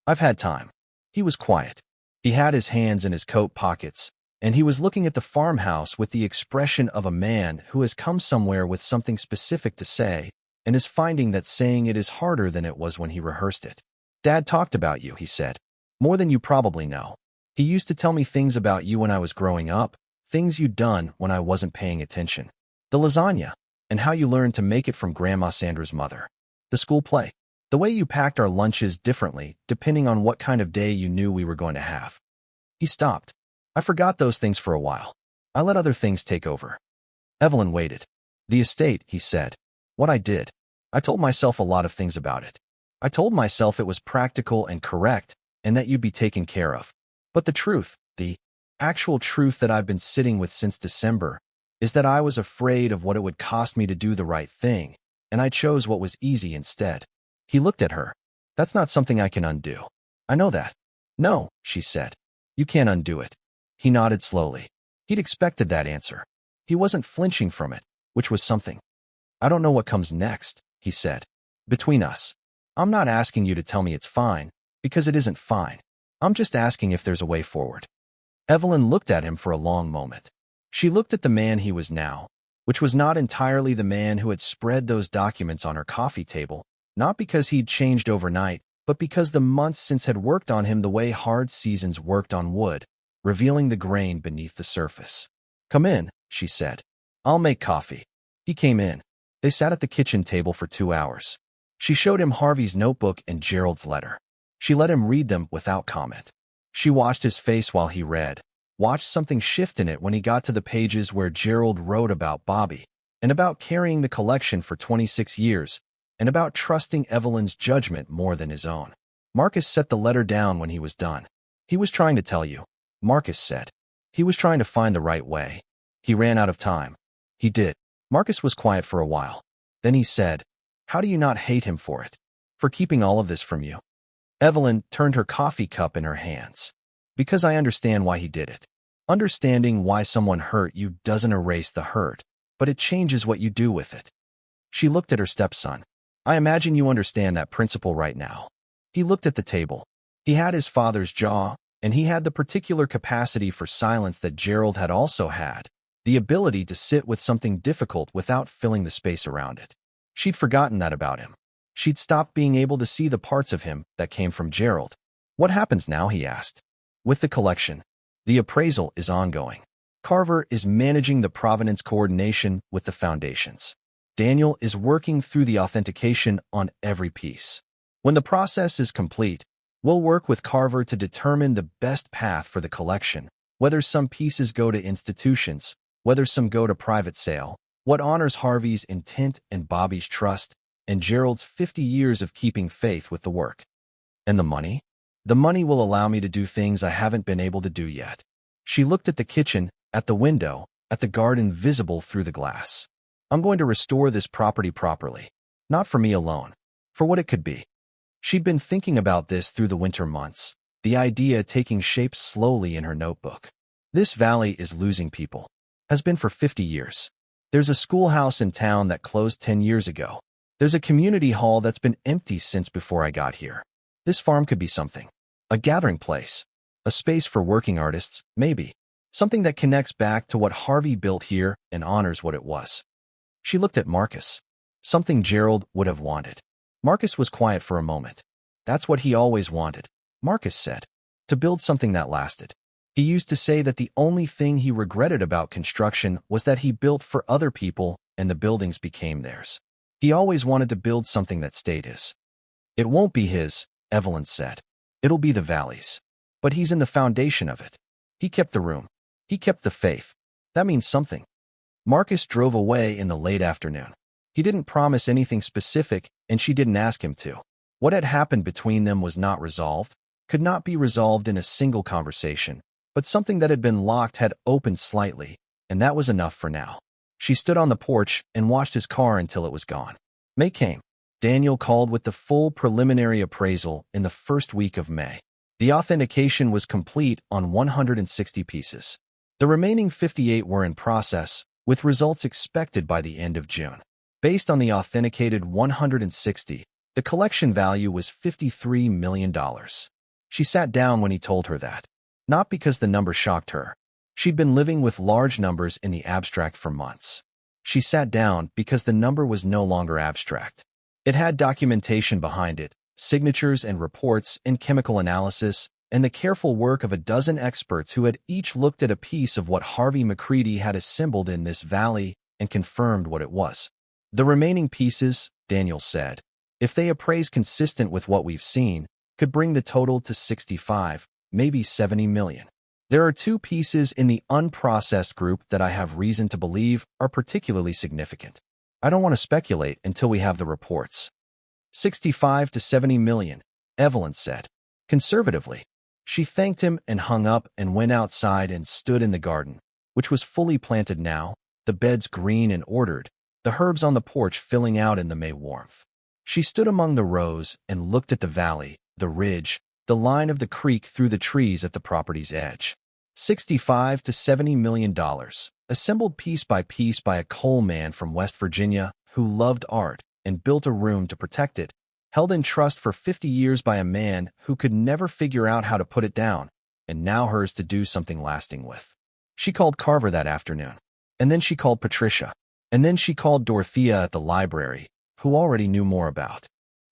"I've had time." He was quiet. He had his hands in his coat pockets, and he was looking at the farmhouse with the expression of a man who has come somewhere with something specific to say and is finding that saying it is harder than it was when he rehearsed it. "Dad talked about you," he said. "More than you probably know. He used to tell me things about you when I was growing up, things you'd done when I wasn't paying attention. The lasagna, and how you learned to make it from Grandma Sandra's mother. The school play. The way you packed our lunches differently, depending on what kind of day you knew we were going to have." He stopped. "I forgot those things for a while. I let other things take over." Evelyn waited. "The estate," he said. "What I did. I told myself a lot of things about it. I told myself it was practical and correct, and that you'd be taken care of. But the truth, the actual truth that I've been sitting with since December, is that I was afraid of what it would cost me to do the right thing, and I chose what was easy instead." He looked at her. "That's not something I can undo. I know that." "No," she said. "You can't undo it." He nodded slowly. He'd expected that answer. He wasn't flinching from it, which was something. "I don't know what comes next," he said. "Between us. I'm not asking you to tell me it's fine, because it isn't fine. I'm just asking if there's a way forward." Evelyn looked at him for a long moment. She looked at the man he was now, which was not entirely the man who had spread those documents on her coffee table, not because he'd changed overnight, but because the months since had worked on him the way hard seasons worked on wood, revealing the grain beneath the surface. "Come in," she said. "I'll make coffee." He came in. They sat at the kitchen table for 2 hours. She showed him Harvey's notebook and Gerald's letter. She let him read them without comment. She watched his face while he read, watched something shift in it when he got to the pages where Gerald wrote about Bobby, and about carrying the collection for 26 years, and about trusting Evelyn's judgment more than his own. Marcus set the letter down when he was done. "He was trying to tell you," Marcus said. "He was trying to find the right way. He ran out of time." "He did." Marcus was quiet for a while. Then he said, "How do you not hate him for it? For keeping all of this from you?" Evelyn turned her coffee cup in her hands. "Because I understand why he did it. Understanding why someone hurt you doesn't erase the hurt, but it changes what you do with it." She looked at her stepson. "I imagine you understand that principle right now." He looked at the table. He had his father's jaw, and he had the particular capacity for silence that Gerald had also had, the ability to sit with something difficult without filling the space around it. She'd forgotten that about him. She'd stopped being able to see the parts of him that came from Gerald. "What happens now?" he asked. "With the collection. The appraisal is ongoing. Carver is managing the provenance coordination with the foundations. Daniel is working through the authentication on every piece. When the process is complete, we'll work with Carver to determine the best path for the collection, whether some pieces go to institutions, whether some go to private sale, what honors Harvey's intent and Bobby's trust, and Gerald's 50 years of keeping faith with the work. And the money? The money will allow me to do things I haven't been able to do yet." She looked at the kitchen, at the window, at the garden visible through the glass. "I'm going to restore this property properly. Not for me alone. For what it could be." She'd been thinking about this through the winter months, the idea taking shape slowly in her notebook. This valley is losing people. Has been for 50 years. There's a schoolhouse in town that closed 10 years ago. There's a community hall that's been empty since before I got here. This farm could be something. A gathering place. A space for working artists, maybe. Something that connects back to what Harvey built here and honors what it was. She looked at Marcus. Something Gerald would have wanted. Marcus was quiet for a moment. "That's what he always wanted," Marcus said. "To build something that lasted." He used to say that the only thing he regretted about construction was that he built for other people and the buildings became theirs. He always wanted to build something that stayed his. It won't be his, Evelyn said. It'll be the valley's. But he's in the foundation of it. He kept the room. He kept the faith. That means something. Marcus drove away in the late afternoon. He didn't promise anything specific, and she didn't ask him to. What had happened between them was not resolved, could not be resolved in a single conversation, but something that had been locked had opened slightly, and that was enough for now. She stood on the porch and watched his car until it was gone. May came. Daniel called with the full preliminary appraisal in the first week of May. The authentication was complete on 160 pieces. The remaining 58 were in process, with results expected by the end of June. Based on the authenticated 160, the collection value was $53 million. She sat down when he told her that. Not because the number shocked her. She'd been living with large numbers in the abstract for months. She sat down because the number was no longer abstract. It had documentation behind it, signatures and reports and chemical analysis, and the careful work of a dozen experts who had each looked at a piece of what Harvey McCready had assembled in this valley and confirmed what it was. The remaining pieces, Daniel said, if they appraise consistent with what we've seen, could bring the total to 65, maybe 70 million. There are two pieces in the unprocessed group that I have reason to believe are particularly significant. I don't want to speculate until we have the reports. 65 to 70 million, Evelyn said. Conservatively. She thanked him and hung up and went outside and stood in the garden, which was fully planted now, the beds green and ordered, the herbs on the porch filling out in the May warmth. She stood among the rows and looked at the valley, the ridge, the line of the creek through the trees at the property's edge. $65 to $70 million, assembled piece by piece by a coal man from West Virginia who loved art and built a room to protect it, held in trust for 50 years by a man who could never figure out how to put it down, and now hers to do something lasting with. She called Carver that afternoon, and then she called Patricia, and then she called Dorothea at the library, who already knew more about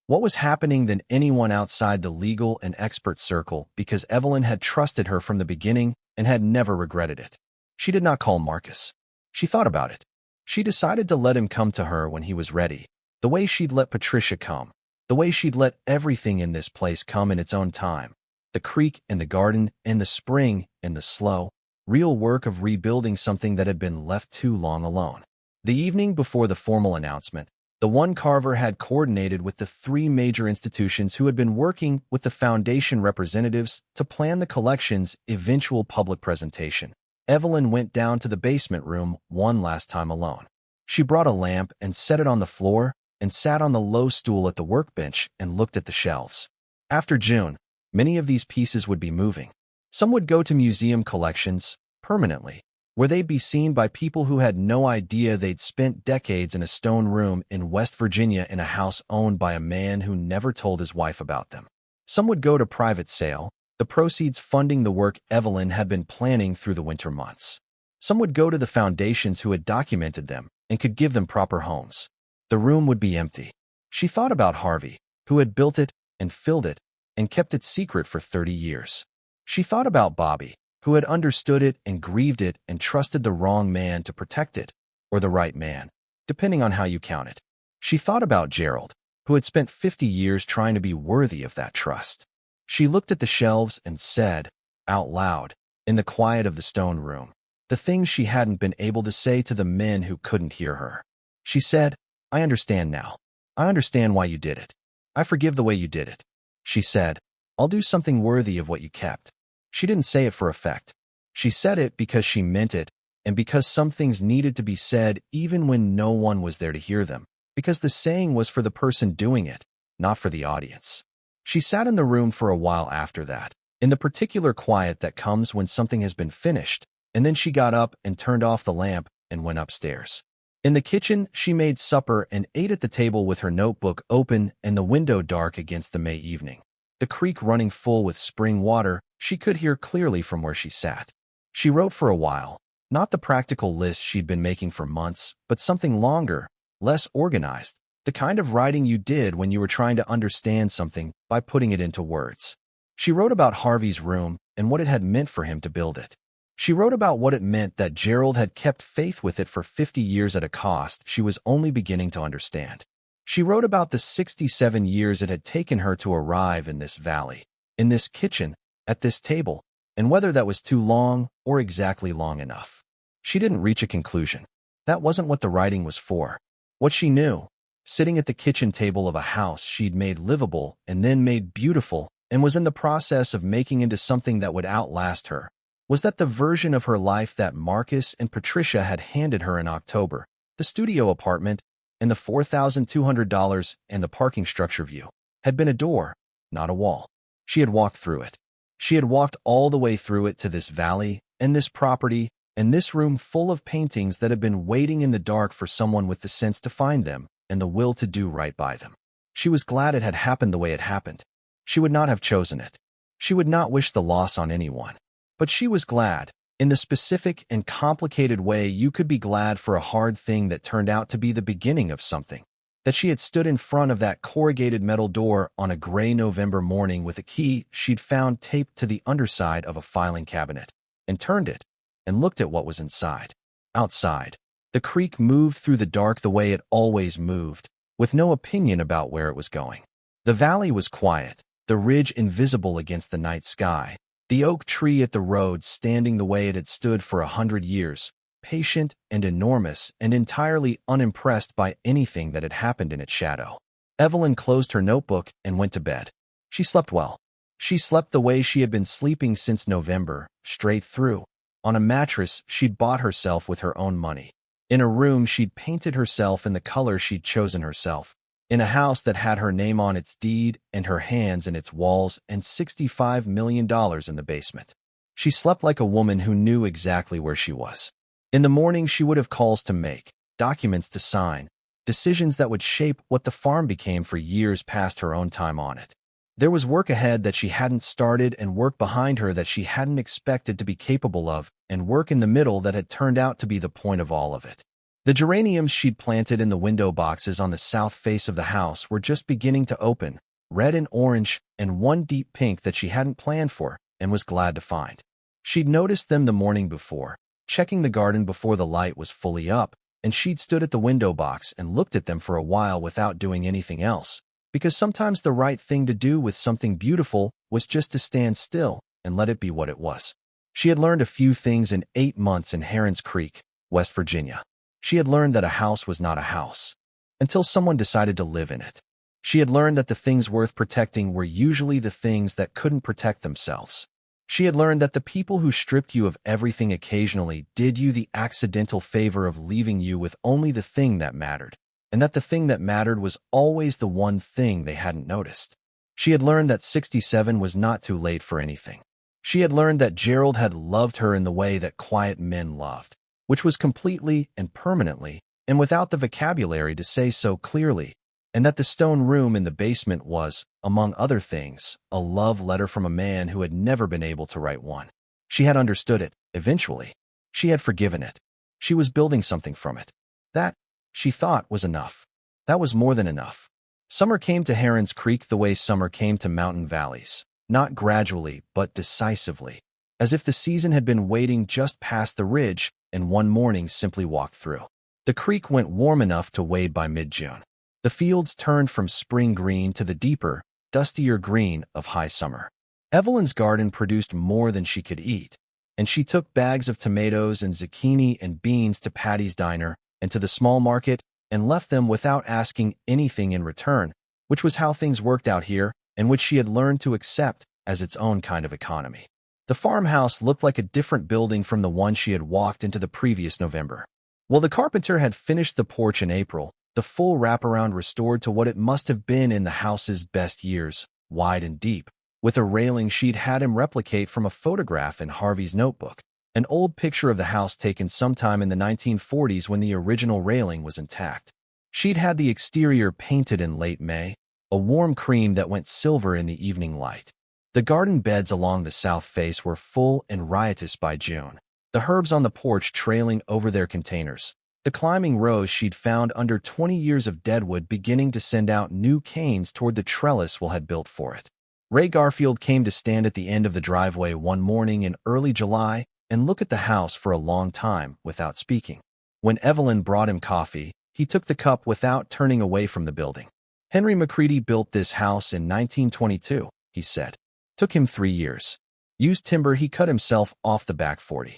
what was happening than anyone outside the legal and expert circle because Evelyn had trusted her from the beginning and had never regretted it. She did not call Marcus. She thought about it. She decided to let him come to her when he was ready, the way she'd let Patricia come, the way she'd let everything in this place come in its own time, the creek and the garden and the spring and the slow, real work of rebuilding something that had been left too long alone. The evening before the formal announcement, the one Carver had coordinated with the three major institutions who had been working with the foundation representatives to plan the collection's eventual public presentation. Evelyn went down to the basement room one last time alone. She brought a lamp and set it on the floor and sat on the low stool at the workbench and looked at the shelves. After June, many of these pieces would be moving. Some would go to museum collections, permanently, where they'd be seen by people who had no idea they'd spent decades in a stone room in West Virginia in a house owned by a man who never told his wife about them. Some would go to private sale, the proceeds funding the work Evelyn had been planning through the winter months. Some would go to the foundations who had documented them and could give them proper homes. The room would be empty. She thought about Harvey, who had built it and filled it and kept it secret for 30 years. She thought about Bobby, who had understood it and grieved it and trusted the wrong man to protect it, or the right man, depending on how you count it. She thought about Gerald, who had spent 50 years trying to be worthy of that trust. She looked at the shelves and said, out loud, in the quiet of the stone room, the things she hadn't been able to say to the men who couldn't hear her. She said, I understand now. I understand why you did it. I forgive the way you did it. She said, I'll do something worthy of what you kept. She didn't say it for effect. She said it because she meant it, and because some things needed to be said even when no one was there to hear them, because the saying was for the person doing it, not for the audience. She sat in the room for a while after that, in the particular quiet that comes when something has been finished, and then she got up and turned off the lamp and went upstairs. In the kitchen, she made supper and ate at the table with her notebook open and the window dark against the May evening. The creek running full with spring water, she could hear clearly from where she sat. She wrote for a while, not the practical list she'd been making for months, but something longer, less organized, the kind of writing you did when you were trying to understand something by putting it into words. She wrote about Harvey's room and what it had meant for him to build it. She wrote about what it meant that Gerald had kept faith with it for 50 years at a cost she was only beginning to understand. She wrote about the 67 years it had taken her to arrive in this valley, in this kitchen, at this table, and whether that was too long or exactly long enough. She didn't reach a conclusion. That wasn't what the writing was for. What she knew, sitting at the kitchen table of a house she'd made livable and then made beautiful and was in the process of making into something that would outlast her, was that the version of her life that Marcus and Patricia had handed her in October, the studio apartment, and the $4,200 and the parking structure view, had been a door, not a wall. She had walked through it. She had walked all the way through it to this valley and this property and this room full of paintings that had been waiting in the dark for someone with the sense to find them and the will to do right by them. She was glad it had happened the way it happened. She would not have chosen it. She would not wish the loss on anyone. But she was glad, in the specific and complicated way you could be glad for a hard thing that turned out to be the beginning of something, that she had stood in front of that corrugated metal door on a gray November morning with a key she'd found taped to the underside of a filing cabinet, and turned it, and looked at what was inside. Outside, the creek moved through the dark the way it always moved, with no opinion about where it was going. The valley was quiet, the ridge invisible against the night sky, the oak tree at the road standing the way it had stood for 100 years, patient and enormous and entirely unimpressed by anything that had happened in its shadow. Evelyn closed her notebook and went to bed. She slept well. She slept the way she had been sleeping since November, straight through, on a mattress she'd bought herself with her own money, in a room she'd painted herself in the color she'd chosen herself, in a house that had her name on its deed and her hands in its walls and $65 million in the basement. She slept like a woman who knew exactly where she was. In the morning she would have calls to make, documents to sign, decisions that would shape what the farm became for years past her own time on it. There was work ahead that she hadn't started and work behind her that she hadn't expected to be capable of, and work in the middle that had turned out to be the point of all of it. The geraniums she'd planted in the window boxes on the south face of the house were just beginning to open, red and orange, and one deep pink that she hadn't planned for and was glad to find. She'd noticed them the morning before, checking the garden before the light was fully up, and she'd stood at the window box and looked at them for a while without doing anything else, because sometimes the right thing to do with something beautiful was just to stand still and let it be what it was. She had learned a few things in 8 months in Heron's Creek, West Virginia. She had learned that a house was not a house until someone decided to live in it. She had learned that the things worth protecting were usually the things that couldn't protect themselves. She had learned that the people who stripped you of everything occasionally did you the accidental favor of leaving you with only the thing that mattered, and that the thing that mattered was always the one thing they hadn't noticed. She had learned that 67 was not too late for anything. She had learned that Gerald had loved her in the way that quiet men loved, which was completely and permanently, and without the vocabulary to say so clearly, and that the stone room in the basement was, among other things, a love letter from a man who had never been able to write one. She had understood it, eventually. She had forgiven it. She was building something from it. That, she thought, was enough. That was more than enough. Summer came to Heron's Creek the way summer came to mountain valleys, not gradually, but decisively, as if the season had been waiting just past the ridge and one morning simply walked through. The creek went warm enough to wade by mid-June. The fields turned from spring green to the deeper, dustier green of high summer. Evelyn's garden produced more than she could eat, and she took bags of tomatoes and zucchini and beans to Patty's diner and to the small market and left them without asking anything in return, which was how things worked out here and which she had learned to accept as its own kind of economy. The farmhouse looked like a different building from the one she had walked into the previous November. While the carpenter had finished the porch in April, the full wraparound restored to what it must have been in the house's best years, wide and deep, with a railing she'd had him replicate from a photograph in Harvey's notebook, an old picture of the house taken sometime in the 1940s when the original railing was intact. She'd had the exterior painted in late May, a warm cream that went silver in the evening light. The garden beds along the south face were full and riotous by June, the herbs on the porch trailing over their containers, the climbing rose she'd found under 20 years of deadwood beginning to send out new canes toward the trellis Will had built for it. Ray Garfield came to stand at the end of the driveway one morning in early July and look at the house for a long time without speaking. When Evelyn brought him coffee, He took the cup without turning away from the building. Henry McCready built this house in 1922, he said. Took him 3 years. Used timber he cut himself off the back 40.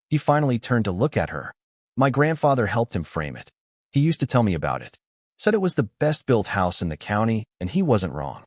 He finally turned to look at her. My grandfather helped him frame it. He used to tell me about it. Said it was the best-built house in the county, and he wasn't wrong.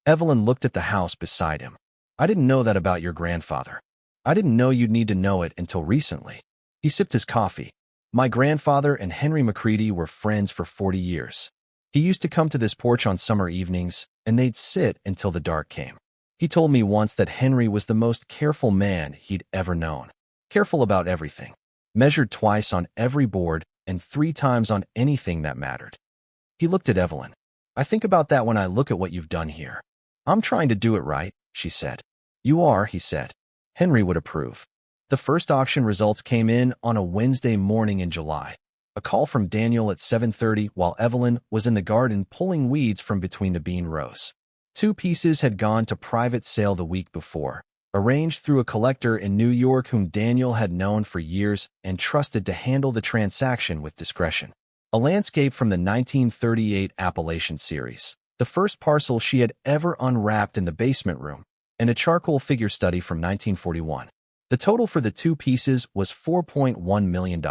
Evelyn looked at the house beside him. I didn't know that about your grandfather. I didn't know you'd need to know it until recently. He sipped his coffee. My grandfather and Henry McCready were friends for 40 years. He used to come to this porch on summer evenings, and they'd sit until the dark came. He told me once that Henry was the most careful man he'd ever known. Careful about everything. Measured twice on every board and 3 times on anything that mattered. He looked at Evelyn. I think about that when I look at what you've done here. I'm trying to do it right, she said. You are, he said. Henry would approve. The first auction results came in on a Wednesday morning in July. A call from Daniel at 7:30 while Evelyn was in the garden pulling weeds from between the bean rows. 2 pieces had gone to private sale the week before, arranged through a collector in New York whom Daniel had known for years and trusted to handle the transaction with discretion. A landscape from the 1938 Appalachian series, the first parcel she had ever unwrapped in the basement room, and a charcoal figure study from 1941. The total for the 2 pieces was $4.1 million.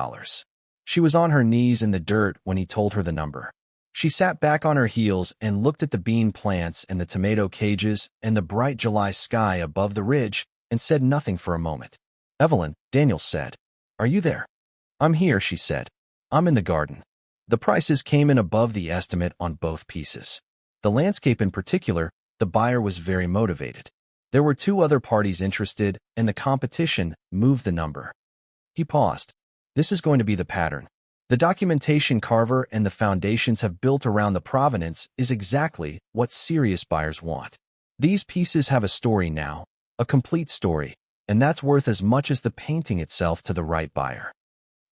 She was on her knees in the dirt when he told her the number. She sat back on her heels and looked at the bean plants and the tomato cages and the bright July sky above the ridge and said nothing for a moment. Evelyn, Daniel said. Are you there? I'm here, she said. I'm in the garden. The prices came in above the estimate on both pieces. The landscape in particular, the buyer was very motivated. There were 2 other parties interested, and the competition moved the number. He paused. This is going to be the pattern. The documentation Carver and the foundations have built around the provenance is exactly what serious buyers want. These pieces have a story now, a complete story, and that's worth as much as the painting itself to the right buyer.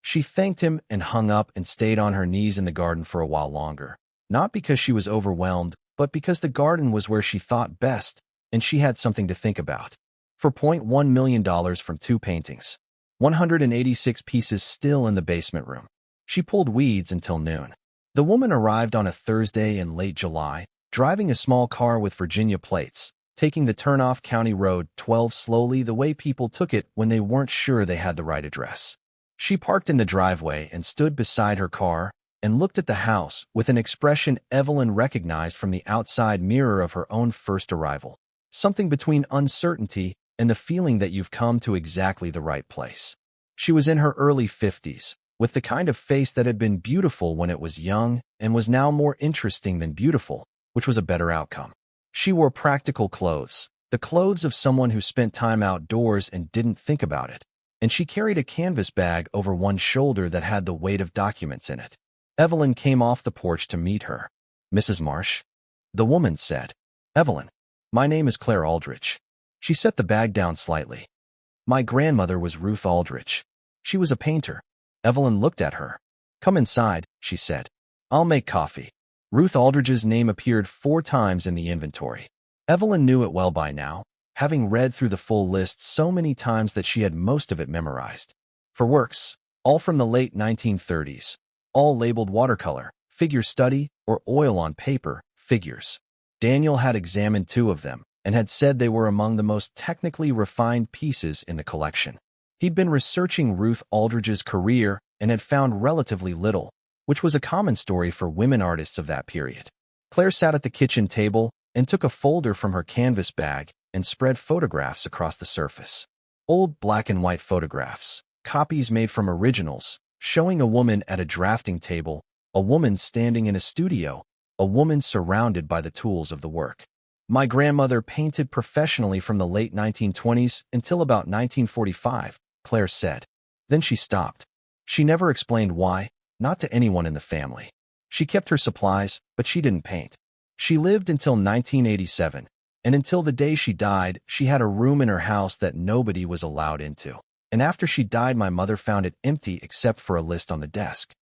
She thanked him and hung up and stayed on her knees in the garden for a while longer, not because she was overwhelmed, but because the garden was where she thought best, and she had something to think about. For $0.1 million from 2 paintings, 186 pieces still in the basement room. She pulled weeds until noon. The woman arrived on a Thursday in late July, driving a small car with Virginia plates, taking the turnoff County Road 12 slowly the way people took it when they weren't sure they had the right address. She parked in the driveway and stood beside her car and looked at the house with an expression Evelyn recognized from the outside mirror of her own first arrival. Something between uncertainty and the feeling that you've come to exactly the right place. She was in her early 50s, with the kind of face that had been beautiful when it was young and was now more interesting than beautiful, which was a better outcome. She wore practical clothes, the clothes of someone who spent time outdoors and didn't think about it, and she carried a canvas bag over one shoulder that had the weight of documents in it. Evelyn came off the porch to meet her. Mrs. Marsh? The woman said. Evelyn. My name is Claire Aldrich. She set the bag down slightly. My grandmother was Ruth Aldrich. She was a painter. Evelyn looked at her. Come inside, she said. I'll make coffee. Ruth Aldrich's name appeared 4 times in the inventory. Evelyn knew it well by now, having read through the full list so many times that she had most of it memorized. For works, all from the late 1930s, all labeled watercolor, figure study, or oil on paper, figures. Daniel had examined 2 of them and had said they were among the most technically refined pieces in the collection. He'd been researching Ruth Aldrich's career and had found relatively little, which was a common story for women artists of that period. Claire sat at the kitchen table and took a folder from her canvas bag and spread photographs across the surface. Old black and white photographs, copies made from originals, showing a woman at a drafting table, a woman standing in a studio, a woman surrounded by the tools of the work. My grandmother painted professionally from the late 1920s until about 1945, Claire said. Then she stopped. She never explained why, not to anyone in the family. She kept her supplies, but she didn't paint. She lived until 1987, and until the day she died, she had a room in her house that nobody was allowed into. And after she died, my mother found it empty except for a list on the desk.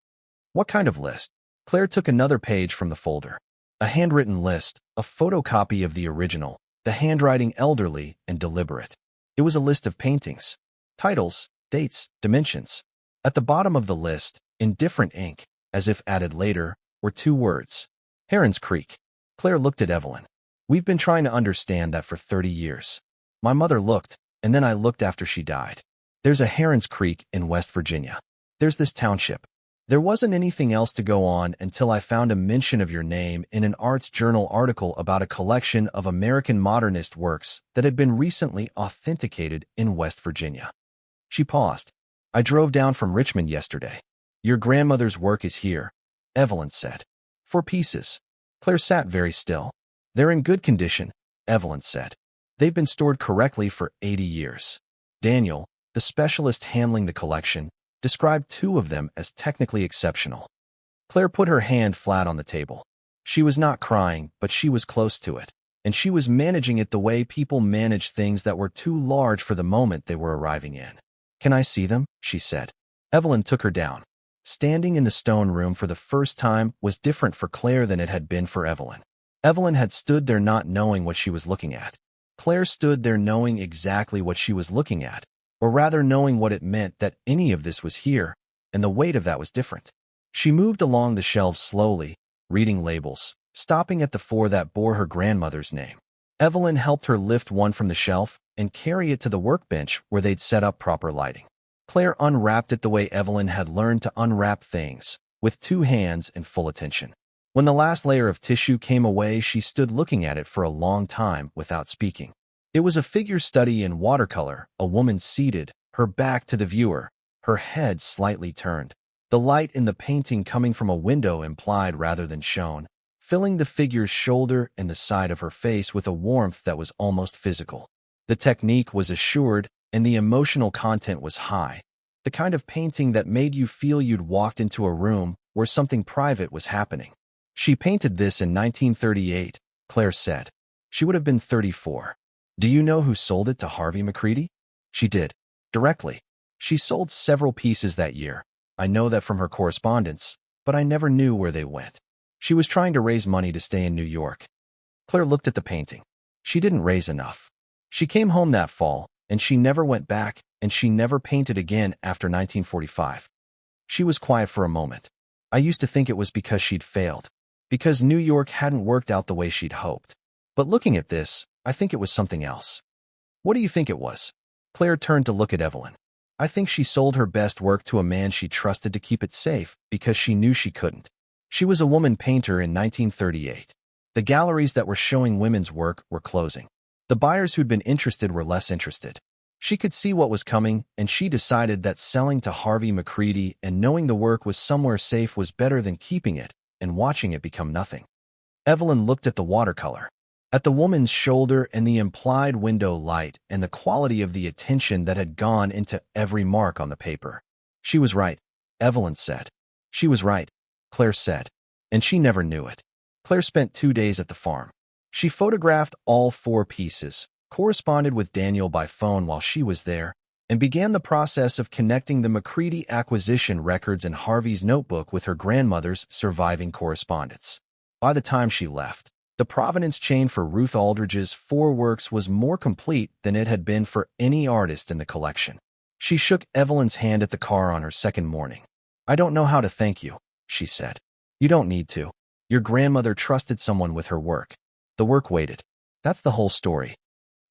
What kind of list? Claire took another page from the folder. A handwritten list, a photocopy of the original, the handwriting elderly and deliberate. It was a list of paintings, titles, dates, dimensions. At the bottom of the list, in different ink, as if added later, were two words. Heron's Creek. Claire looked at Evelyn. We've been trying to understand that for 30 years. My mother looked, and then I looked after she died. There's a Heron's Creek in West Virginia. There's this township. There wasn't anything else to go on until I found a mention of your name in an Arts Journal article about a collection of American modernist works that had been recently authenticated in West Virginia. She paused. I drove down from Richmond yesterday. Your grandmother's work is here, Evelyn said. 4 pieces. Claire sat very still. They're in good condition, Evelyn said. They've been stored correctly for 80 years. Daniel, the specialist handling the collection, described 2 of them as technically exceptional. Claire put her hand flat on the table. She was not crying, but she was close to it, and she was managing it the way people manage things that were too large for the moment they were arriving in. Can I see them? She said. Evelyn took her down. Standing in the stone room for the first time was different for Claire than it had been for Evelyn. Evelyn had stood there not knowing what she was looking at. Claire stood there knowing exactly what she was looking at, or rather knowing what it meant that any of this was here, and the weight of that was different. She moved along the shelves slowly, reading labels, stopping at the 4 that bore her grandmother's name. Evelyn helped her lift one from the shelf and carry it to the workbench where they'd set up proper lighting. Claire unwrapped it the way Evelyn had learned to unwrap things, with 2 hands and full attention. When the last layer of tissue came away, she stood looking at it for a long time without speaking. It was a figure study in watercolor, a woman seated, her back to the viewer, her head slightly turned. The light in the painting coming from a window implied rather than shown, filling the figure's shoulder and the side of her face with a warmth that was almost physical. The technique was assured, and the emotional content was high, the kind of painting that made you feel you'd walked into a room where something private was happening. She painted this in 1938, Claire said. She would have been 34. Do you know who sold it to Harvey McCready? She did. Directly. She sold several pieces that year. I know that from her correspondence, but I never knew where they went. She was trying to raise money to stay in New York. Claire looked at the painting. She didn't raise enough. She came home that fall, and she never went back, and she never painted again after 1945. She was quiet for a moment. I used to think it was because she'd failed, because New York hadn't worked out the way she'd hoped. But looking at this, I think it was something else. What do you think it was? Claire turned to look at Evelyn. I think she sold her best work to a man she trusted to keep it safe because she knew she couldn't. She was a woman painter in 1938. The galleries that were showing women's work were closing. The buyers who'd been interested were less interested. She could see what was coming, and she decided that selling to Harvey McCready and knowing the work was somewhere safe was better than keeping it and watching it become nothing. Evelyn looked at the watercolor, at the woman's shoulder and the implied window light and the quality of the attention that had gone into every mark on the paper. She was right, Evelyn said. She was right, Claire said, and she never knew it. Claire spent 2 days at the farm. She photographed all 4 pieces, corresponded with Daniel by phone while she was there, and began the process of connecting the McCready acquisition records in Harvey's notebook with her grandmother's surviving correspondence. By the time she left, the provenance chain for Ruth Aldridge's 4 works was more complete than it had been for any artist in the collection. She shook Evelyn's hand at the car on her second morning. I don't know how to thank you, she said. You don't need to. Your grandmother trusted someone with her work. The work waited. That's the whole story.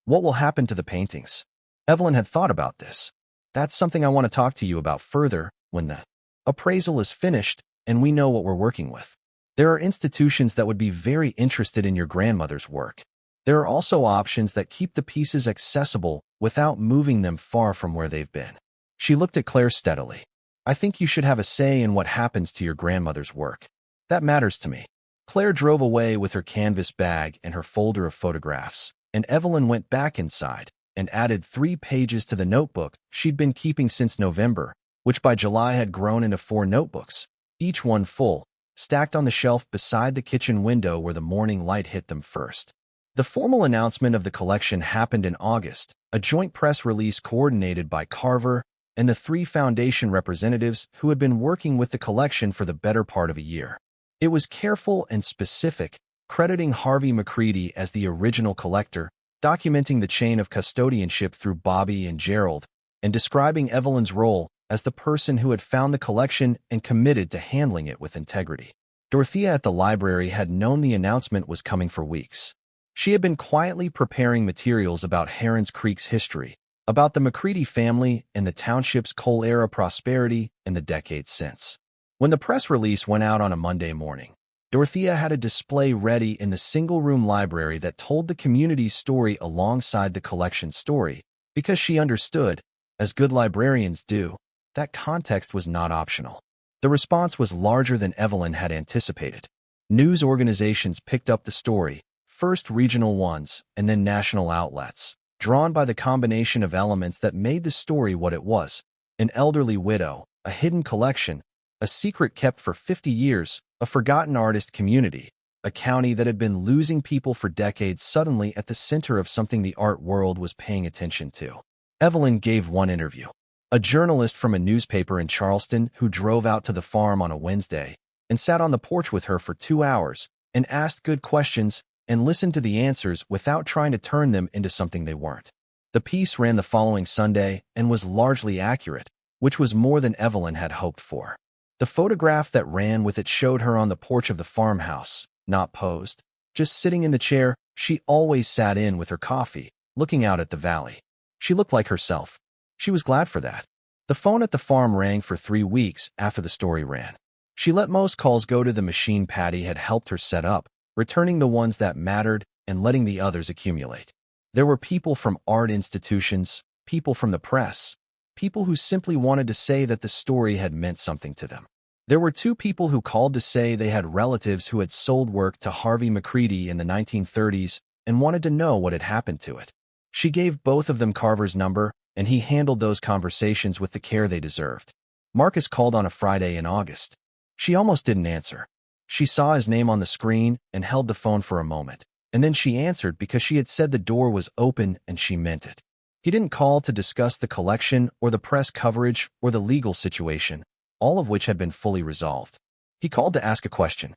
What will happen to the paintings? Evelyn had thought about this. That's something I want to talk to you about further when the appraisal is finished and we know what we're working with. There are institutions that would be very interested in your grandmother's work. There are also options that keep the pieces accessible without moving them far from where they've been. She looked at Claire steadily. I think you should have a say in what happens to your grandmother's work. That matters to me. Claire drove away with her canvas bag and her folder of photographs, and Evelyn went back inside and added 3 pages to the notebook she'd been keeping since November, which by July had grown into 4 notebooks, each one full, stacked on the shelf beside the kitchen window where the morning light hit them first. The formal announcement of the collection happened in August, a joint press release coordinated by Carver and the 3 foundation representatives who had been working with the collection for the better part of a year. It was careful and specific, crediting Harvey McCready as the original collector, documenting the chain of custodianship through Bobby and Gerald, and describing Evelyn's role as the person who had found the collection and committed to handling it with integrity. Dorothea at the library had known the announcement was coming for weeks. She had been quietly preparing materials about Heron's Creek's history, about the McCready family and the township's coal-era prosperity in the decades since. When the press release went out on a Monday morning, Dorothea had a display ready in the single-room library that told the community's story alongside the collection's story, because she understood, as good librarians do, that context was not optional. The response was larger than Evelyn had anticipated. News organizations picked up the story, first regional ones and then national outlets, drawn by the combination of elements that made the story what it was: an elderly widow, a hidden collection, a secret kept for 50 years, a forgotten artist community, a county that had been losing people for decades suddenly at the center of something the art world was paying attention to. Evelyn gave one interview. A journalist from a newspaper in Charleston who drove out to the farm on a Wednesday and sat on the porch with her for 2 hours and asked good questions and listened to the answers without trying to turn them into something they weren't. The piece ran the following Sunday and was largely accurate, which was more than Evelyn had hoped for. The photograph that ran with it showed her on the porch of the farmhouse, not posed, just sitting in the chair she always sat in with her coffee, looking out at the valley. She looked like herself. She was glad for that. The phone at the farm rang for 3 weeks after the story ran. She let most calls go to the machine Patty had helped her set up, returning the ones that mattered and letting the others accumulate. There were people from art institutions, people from the press, people who simply wanted to say that the story had meant something to them. There were 2 people who called to say they had relatives who had sold work to Harvey McCready in the 1930s and wanted to know what had happened to it. She gave both of them Carver's number, and he handled those conversations with the care they deserved. Marcus called on a Friday in August. She almost didn't answer. She saw his name on the screen and held the phone for a moment, and then she answered because she had said the door was open and she meant it. He didn't call to discuss the collection or the press coverage or the legal situation, all of which had been fully resolved. He called to ask a question.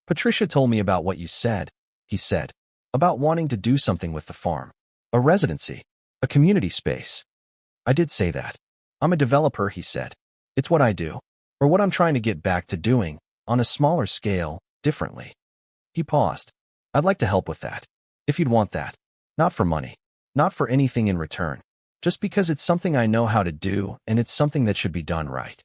"Patricia told me about what you said," he said, "about wanting to do something with the farm. A residency, a community space." "I did say that. I'm a developer," he said. "It's what I do, or what I'm trying to get back to doing, on a smaller scale, differently." He paused. "I'd like to help with that, if you'd want that. Not for money, not for anything in return, just because it's something I know how to do and it's something that should be done right."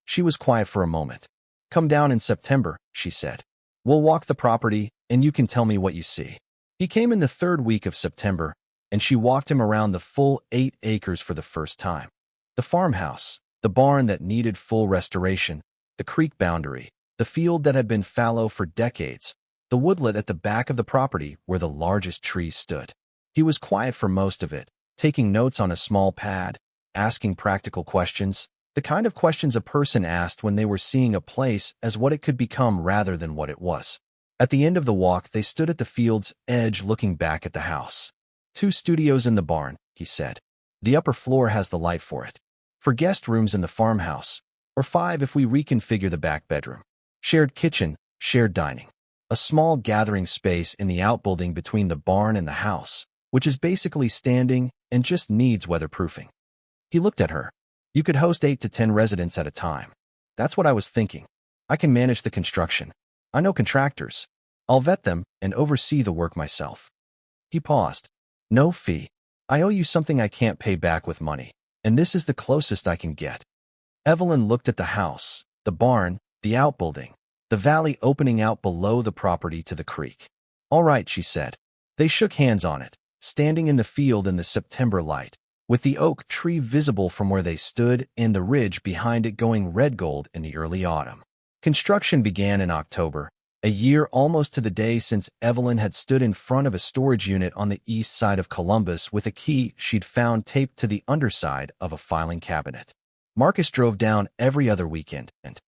She was quiet for a moment. "Come down in September," she said. "We'll walk the property, and you can tell me what you see." He came in the 3rd week of September, and she walked him around the full 8 acres for the first time. The farmhouse, the barn that needed full restoration, the creek boundary, the field that had been fallow for decades, the woodlet at the back of the property where the largest trees stood. He was quiet for most of it, taking notes on a small pad, asking practical questions, the kind of questions a person asked when they were seeing a place as what it could become rather than what it was. At the end of the walk, they stood at the field's edge looking back at the house. 2 studios in the barn, he said. The upper floor has the light for it. For guest rooms in the farmhouse, or 5 if we reconfigure the back bedroom. Shared kitchen, shared dining. A small gathering space in the outbuilding between the barn and the house, which is basically standing and just needs weatherproofing. He looked at her. "You could host 8 to 10 residents at a time. That's what I was thinking. I can manage the construction. I know contractors. I'll vet them and oversee the work myself." He paused. "No fee. I owe you something I can't pay back with money, and this is the closest I can get." Evelyn looked at the house, the barn, the outbuilding, the valley opening out below the property to the creek. "All right," she said. They shook hands on it, standing in the field in the September light, with the oak tree visible from where they stood and the ridge behind it going red gold in the early autumn. Construction began in October, a year almost to the day since Evelyn had stood in front of a storage unit on the east side of Columbus with a key she'd found taped to the underside of a filing cabinet. Marcus drove down every other weekend and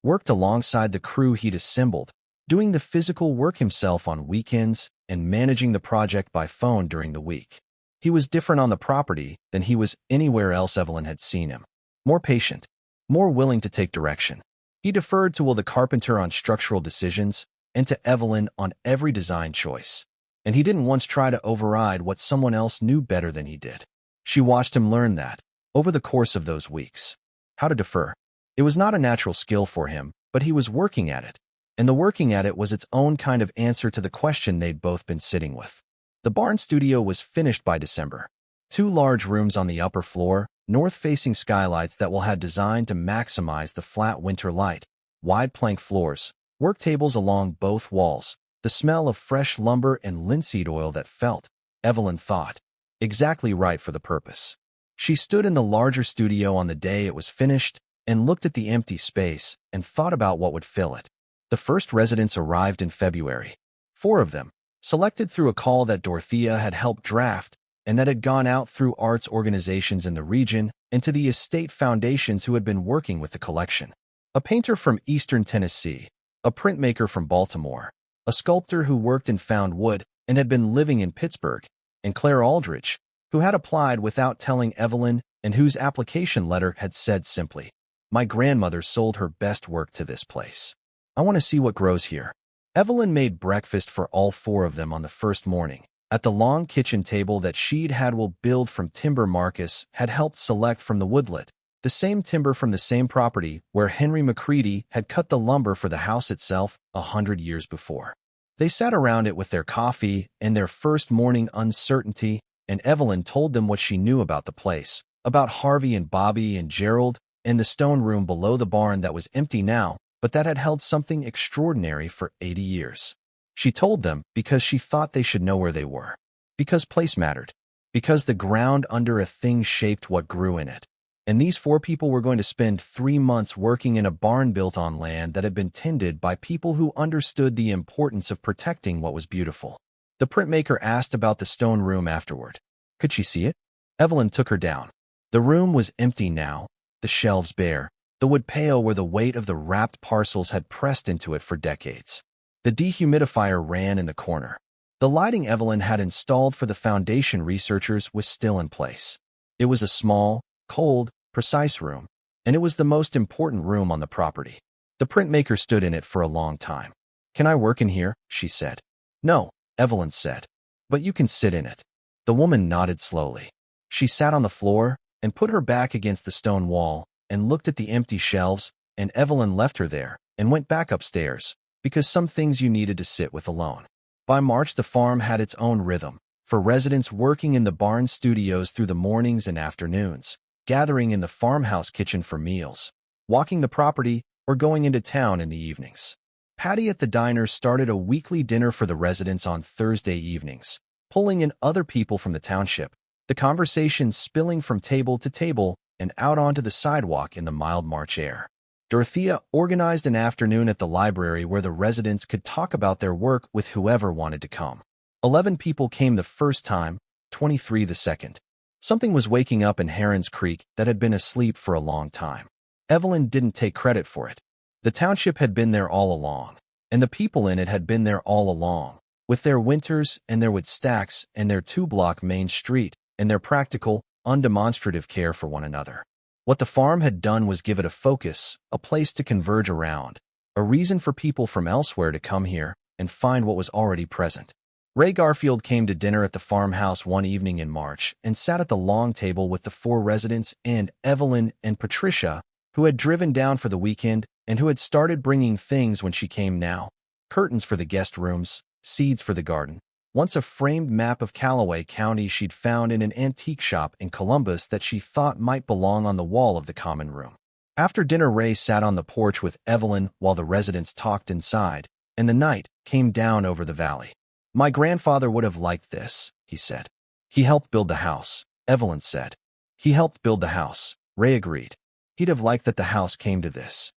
worked alongside the crew he'd assembled, doing the physical work himself on weekends and managing the project by phone during the week. He was different on the property than he was anywhere else Evelyn had seen him. More patient, more willing to take direction. He deferred to Will the carpenter on structural decisions and to Evelyn on every design choice. And he didn't once try to override what someone else knew better than he did. She watched him learn that over the course of those weeks. how to defer. It was not a natural skill for him, but he was working at it. And the working at it was its own kind of answer to the question they'd both been sitting with. The barn studio was finished by December. 2 large rooms on the upper floor, north-facing skylights that had designed to maximize the flat winter light, wide plank floors, work tables along both walls, the smell of fresh lumber and linseed oil that felt, Evelyn thought, exactly right for the purpose. She stood in the larger studio on the day it was finished and looked at the empty space and thought about what would fill it. The first residents arrived in February. 4 of them, selected through a call that Dorothea had helped draft and that had gone out through arts organizations in the region and to the estate foundations who had been working with the collection. A painter from eastern Tennessee, a printmaker from Baltimore, a sculptor who worked in found wood and had been living in Pittsburgh, and Claire Aldrich, who had applied without telling Evelyn and whose application letter had said simply, "My grandmother sold her best work to this place. I want to see what grows here." Evelyn made breakfast for all 4 of them on the first morning, at the long kitchen table that she'd had Will build from timber Marcus had helped select from the woodlot, the same timber from the same property where Henry McCready had cut the lumber for the house itself 100 years before. They sat around it with their coffee and their first morning uncertainty, and Evelyn told them what she knew about the place, about Harvey and Bobby and Gerald, and the stone room below the barn that was empty now, but that had held something extraordinary for 80 years. She told them because she thought they should know where they were, because place mattered, because the ground under a thing shaped what grew in it. And these 4 people were going to spend 3 months working in a barn built on land that had been tended by people who understood the importance of protecting what was beautiful. The printmaker asked about the stone room afterward. Could she see it? Evelyn took her down. The room was empty now, the shelves bare, the wood pale where the weight of the wrapped parcels had pressed into it for decades. The dehumidifier ran in the corner. The lighting Evelyn had installed for the foundation researchers was still in place. It was a small, cold, precise room, and it was the most important room on the property. The printmaker stood in it for a long time. "Can I work in here?" she said. "No," Evelyn said, "but you can sit in it." The woman nodded slowly. She sat on the floor and put her back against the stone wall and looked at the empty shelves, and Evelyn left her there and went back upstairs, because some things you needed to sit with alone. By March, the farm had its own rhythm, for residents working in the barn studios through the mornings and afternoons, gathering in the farmhouse kitchen for meals, walking the property, or going into town in the evenings. Patty at the diner started a weekly dinner for the residents on Thursday evenings, pulling in other people from the township, the conversation spilling from table to table and out onto the sidewalk in the mild March air. Dorothea organized an afternoon at the library where the residents could talk about their work with whoever wanted to come. 11 people came the first time, 23 the second. Something was waking up in Heron's Creek that had been asleep for a long time. Evelyn didn't take credit for it. The township had been there all along, and the people in it had been there all along, with their winters and their wood stacks and their 2-block main street and their practical, undemonstrative care for one another. What the farm had done was give it a focus, a place to converge around, a reason for people from elsewhere to come here and find what was already present. Ray Garfield came to dinner at the farmhouse one evening in March and sat at the long table with the 4 residents and Evelyn and Patricia, who had driven down for the weekend and who had started bringing things when she came now. Curtains for the guest rooms, seeds for the garden. Once a framed map of Callaway County she'd found in an antique shop in Columbus that she thought might belong on the wall of the common room. After dinner, Ray sat on the porch with Evelyn while the residents talked inside, and the night came down over the valley. "My grandfather would have liked this," he said. "He helped build the house," Evelyn said. "He helped build the house," Ray agreed. "He'd have liked that the house came to this."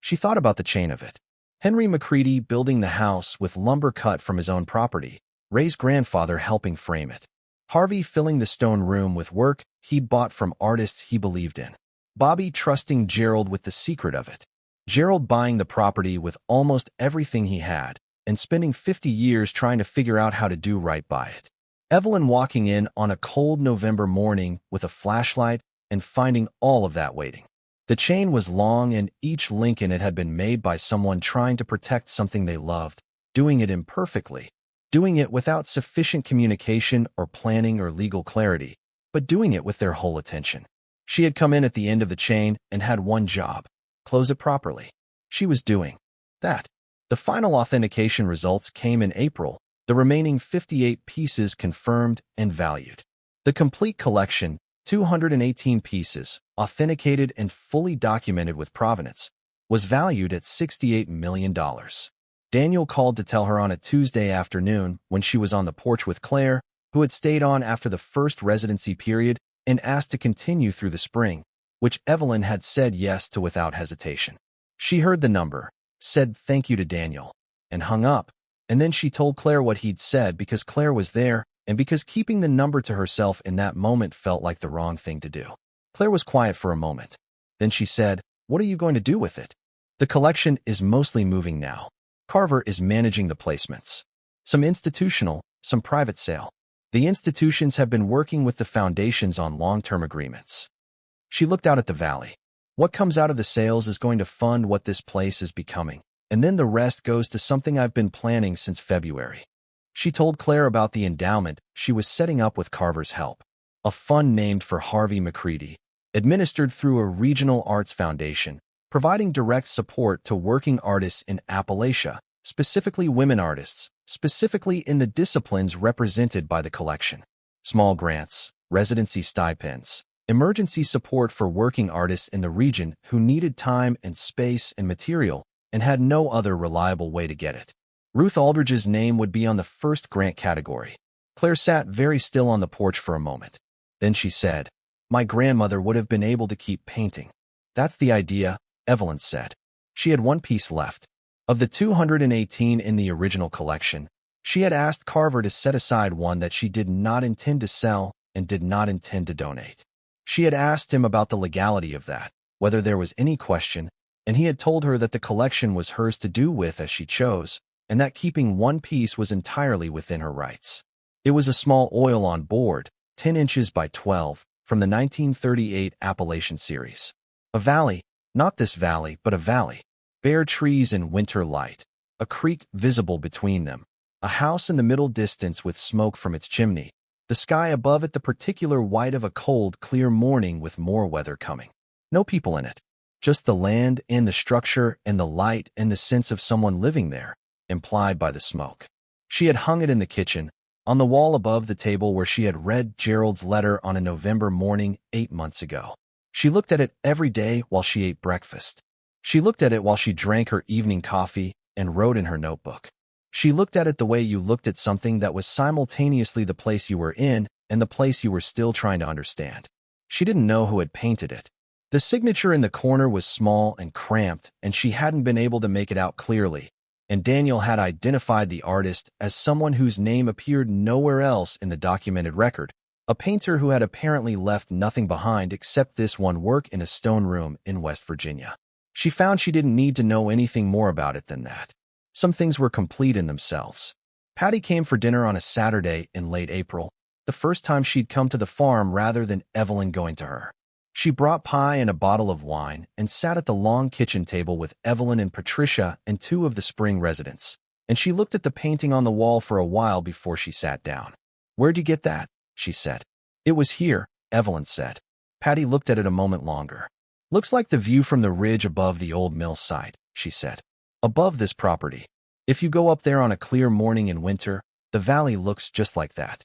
She thought about the chain of it. Henry McCready building the house with lumber cut from his own property, Ray's grandfather helping frame it. Harvey filling the stone room with work he'd bought from artists he believed in. Bobby trusting Gerald with the secret of it. Gerald buying the property with almost everything he had and spending 50 years trying to figure out how to do right by it. Evelyn walking in on a cold November morning with a flashlight and finding all of that waiting. The chain was long, and each link in it had been made by someone trying to protect something they loved, doing it imperfectly, doing it without sufficient communication or planning or legal clarity, but doing it with their whole attention. She had come in at the end of the chain and had one job: close it properly. She was doing that. The final authentication results came in April, the remaining 58 pieces confirmed and valued. The complete collection, 218 pieces, authenticated and fully documented with provenance, was valued at $68 million. Daniel called to tell her on a Tuesday afternoon when she was on the porch with Claire, who had stayed on after the first residency period and asked to continue through the spring, which Evelyn had said yes to without hesitation. She heard the number, said thank you to Daniel, and hung up, and then she told Claire what he'd said because Claire was there and because keeping the number to herself in that moment felt like the wrong thing to do. Claire was quiet for a moment. Then she said, "What are you going to do with it?" "The collection is mostly moving now. Carver is managing the placements. Some institutional, some private sale. The institutions have been working with the foundations on long-term agreements." She looked out at the valley. "What comes out of the sales is going to fund what this place is becoming, and then the rest goes to something I've been planning since February." She told Claire about the endowment she was setting up with Carver's help, a fund named for Harvey McCready, administered through a regional arts foundation, providing direct support to working artists in Appalachia, specifically women artists, specifically in the disciplines represented by the collection. Small grants, residency stipends, emergency support for working artists in the region who needed time and space and material and had no other reliable way to get it. Ruth Aldridge's name would be on the first grant category. Claire sat very still on the porch for a moment. Then she said, "My grandmother would have been able to keep painting." "That's the idea," Evelyn said. She had one piece left. Of the 218 in the original collection, she had asked Carver to set aside one that she did not intend to sell and did not intend to donate. She had asked him about the legality of that, whether there was any question, and he had told her that the collection was hers to do with as she chose, and that keeping one piece was entirely within her rights. It was a small oil on board, 10 inches by 12, from the 1938 Appalachian series. A valley, not this valley, but a valley. Bare trees and winter light, a creek visible between them, a house in the middle distance with smoke from its chimney, the sky above it the particular white of a cold, clear morning with more weather coming. No people in it, just the land and the structure and the light and the sense of someone living there, implied by the smoke. She had hung it in the kitchen, on the wall above the table where she had read Gerald's letter on a November morning 8 months ago. She looked at it every day while she ate breakfast. She looked at it while she drank her evening coffee and wrote in her notebook. She looked at it the way you looked at something that was simultaneously the place you were in and the place you were still trying to understand. She didn't know who had painted it. The signature in the corner was small and cramped, and she hadn't been able to make it out clearly, and Daniel had identified the artist as someone whose name appeared nowhere else in the documented record, a painter who had apparently left nothing behind except this one work in a stone room in West Virginia. She found she didn't need to know anything more about it than that. Some things were complete in themselves. Patty came for dinner on a Saturday in late April, the first time she'd come to the farm rather than Evelyn going to her. She brought pie and a bottle of wine and sat at the long kitchen table with Evelyn and Patricia and 2 of the spring residents, and she looked at the painting on the wall for a while before she sat down. "Where'd you get that?" she said. "It was here," Evelyn said. Patty looked at it a moment longer. "Looks like the view from the ridge above the old mill site," she said. "Above this property. If you go up there on a clear morning in winter, the valley looks just like that."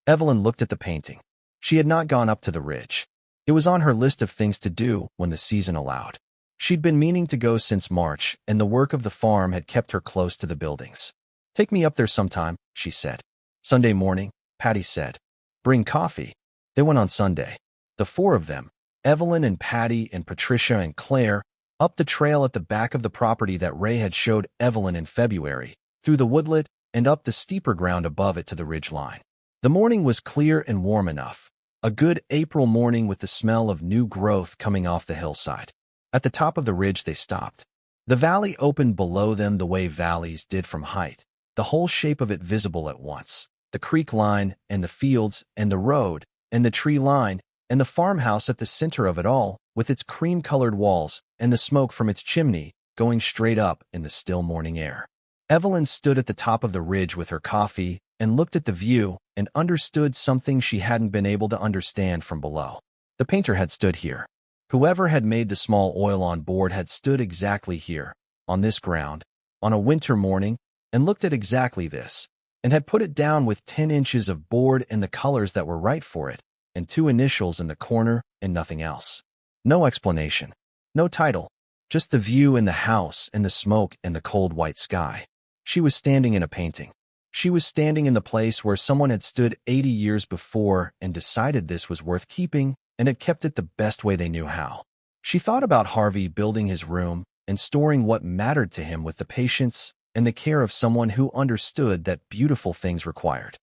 Evelyn looked at the painting. She had not gone up to the ridge. It was on her list of things to do when the season allowed. She'd been meaning to go since March, and the work of the farm had kept her close to the buildings. "Take me up there sometime," she said. "Sunday morning," Patty said. "Bring coffee." They went on Sunday. The 4 of them, Evelyn and Patty and Patricia and Claire, up the trail at the back of the property that Ray had showed Evelyn in February, through the woodlet and up the steeper ground above it to the ridge line. The morning was clear and warm enough. A good April morning with the smell of new growth coming off the hillside. At the top of the ridge they stopped. The valley opened below them the way valleys did from height, the whole shape of it visible at once. The creek line, and the fields, and the road, and the tree line, and the farmhouse at the center of it all, with its cream-colored walls, and the smoke from its chimney, going straight up in the still morning air. Evelyn stood at the top of the ridge with her coffee, and looked at the view, and understood something she hadn't been able to understand from below. The painter had stood here. Whoever had made the small oil on board had stood exactly here, on this ground, on a winter morning, and looked at exactly this, and had put it down with 10 inches of board and the colors that were right for it, and 2 initials in the corner and nothing else. No explanation. No title. Just the view and the house and the smoke and the cold white sky. She was standing in a painting. She was standing in the place where someone had stood 80 years before and decided this was worth keeping and had kept it the best way they knew how. She thought about Harvey building his room and storing what mattered to him with the patience and the care of someone who understood that beautiful things required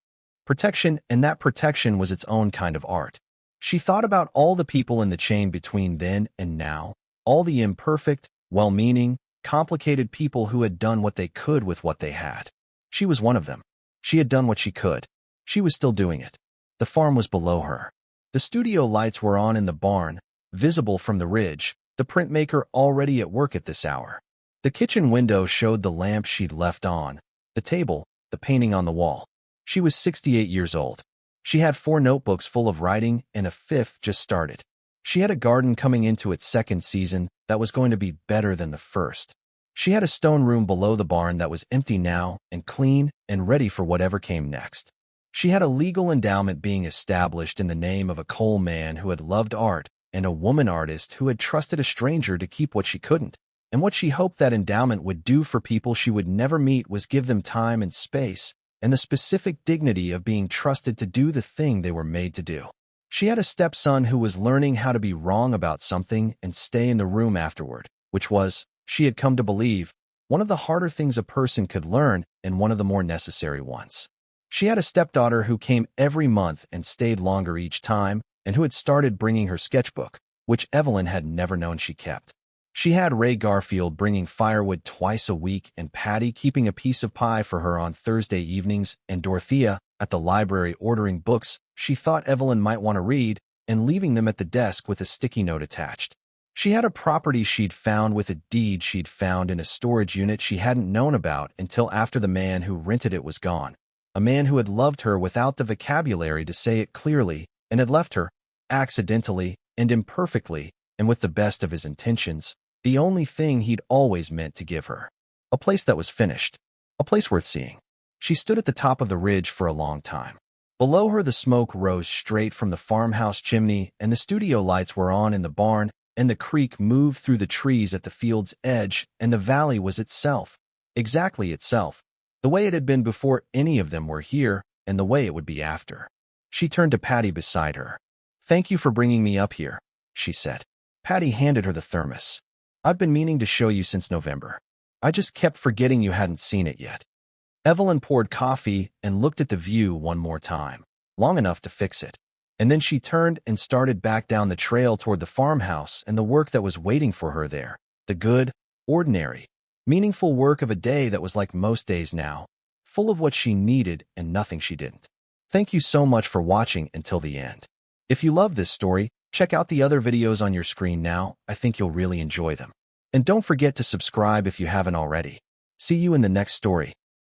protection, and that protection was its own kind of art. She thought about all the people in the chain between then and now, all the imperfect, well-meaning, complicated people who had done what they could with what they had. She was one of them. She had done what she could. She was still doing it. The farm was below her. The studio lights were on in the barn, visible from the ridge, the printmaker already at work at this hour. The kitchen window showed the lamp she'd left on, the table, the painting on the wall. She was 68 years old. She had 4 notebooks full of writing and a 5th just started. She had a garden coming into its 2nd season that was going to be better than the first. She had a stone room below the barn that was empty now and clean and ready for whatever came next. She had a legal endowment being established in the name of a coal man who had loved art and a woman artist who had trusted a stranger to keep what she couldn't. And what she hoped that endowment would do for people she would never meet was give them time and space and the specific dignity of being trusted to do the thing they were made to do. She had a stepson who was learning how to be wrong about something and stay in the room afterward, which was, she had come to believe, one of the harder things a person could learn and one of the more necessary ones. She had a stepdaughter who came every month and stayed longer each time, and who had started bringing her sketchbook, which Evelyn had never known she kept. She had Ray Garfield bringing firewood twice a week and Patty keeping a piece of pie for her on Thursday evenings and Dorothea at the library ordering books she thought Evelyn might want to read and leaving them at the desk with a sticky note attached. She had a property she'd found with a deed she'd found in a storage unit she hadn't known about until after the man who rented it was gone, a man who had loved her without the vocabulary to say it clearly and had left her, accidentally and imperfectly and with the best of his intentions, the only thing he'd always meant to give her. A place that was finished. A place worth seeing. She stood at the top of the ridge for a long time. Below her the smoke rose straight from the farmhouse chimney and the studio lights were on in the barn and the creek moved through the trees at the field's edge and the valley was itself. Exactly itself. The way it had been before any of them were here and the way it would be after. She turned to Patty beside her. "Thank you for bringing me up here," she said. Patty handed her the thermos. "I've been meaning to show you since November. I just kept forgetting you hadn't seen it yet." Evelyn poured coffee and looked at the view one more time, long enough to fix it. And then she turned and started back down the trail toward the farmhouse and the work that was waiting for her there. The good, ordinary, meaningful work of a day that was like most days now, full of what she needed and nothing she didn't. Thank you so much for watching until the end. If you love this story, check out the other videos on your screen now. I think you'll really enjoy them. And don't forget to subscribe if you haven't already. See you in the next story.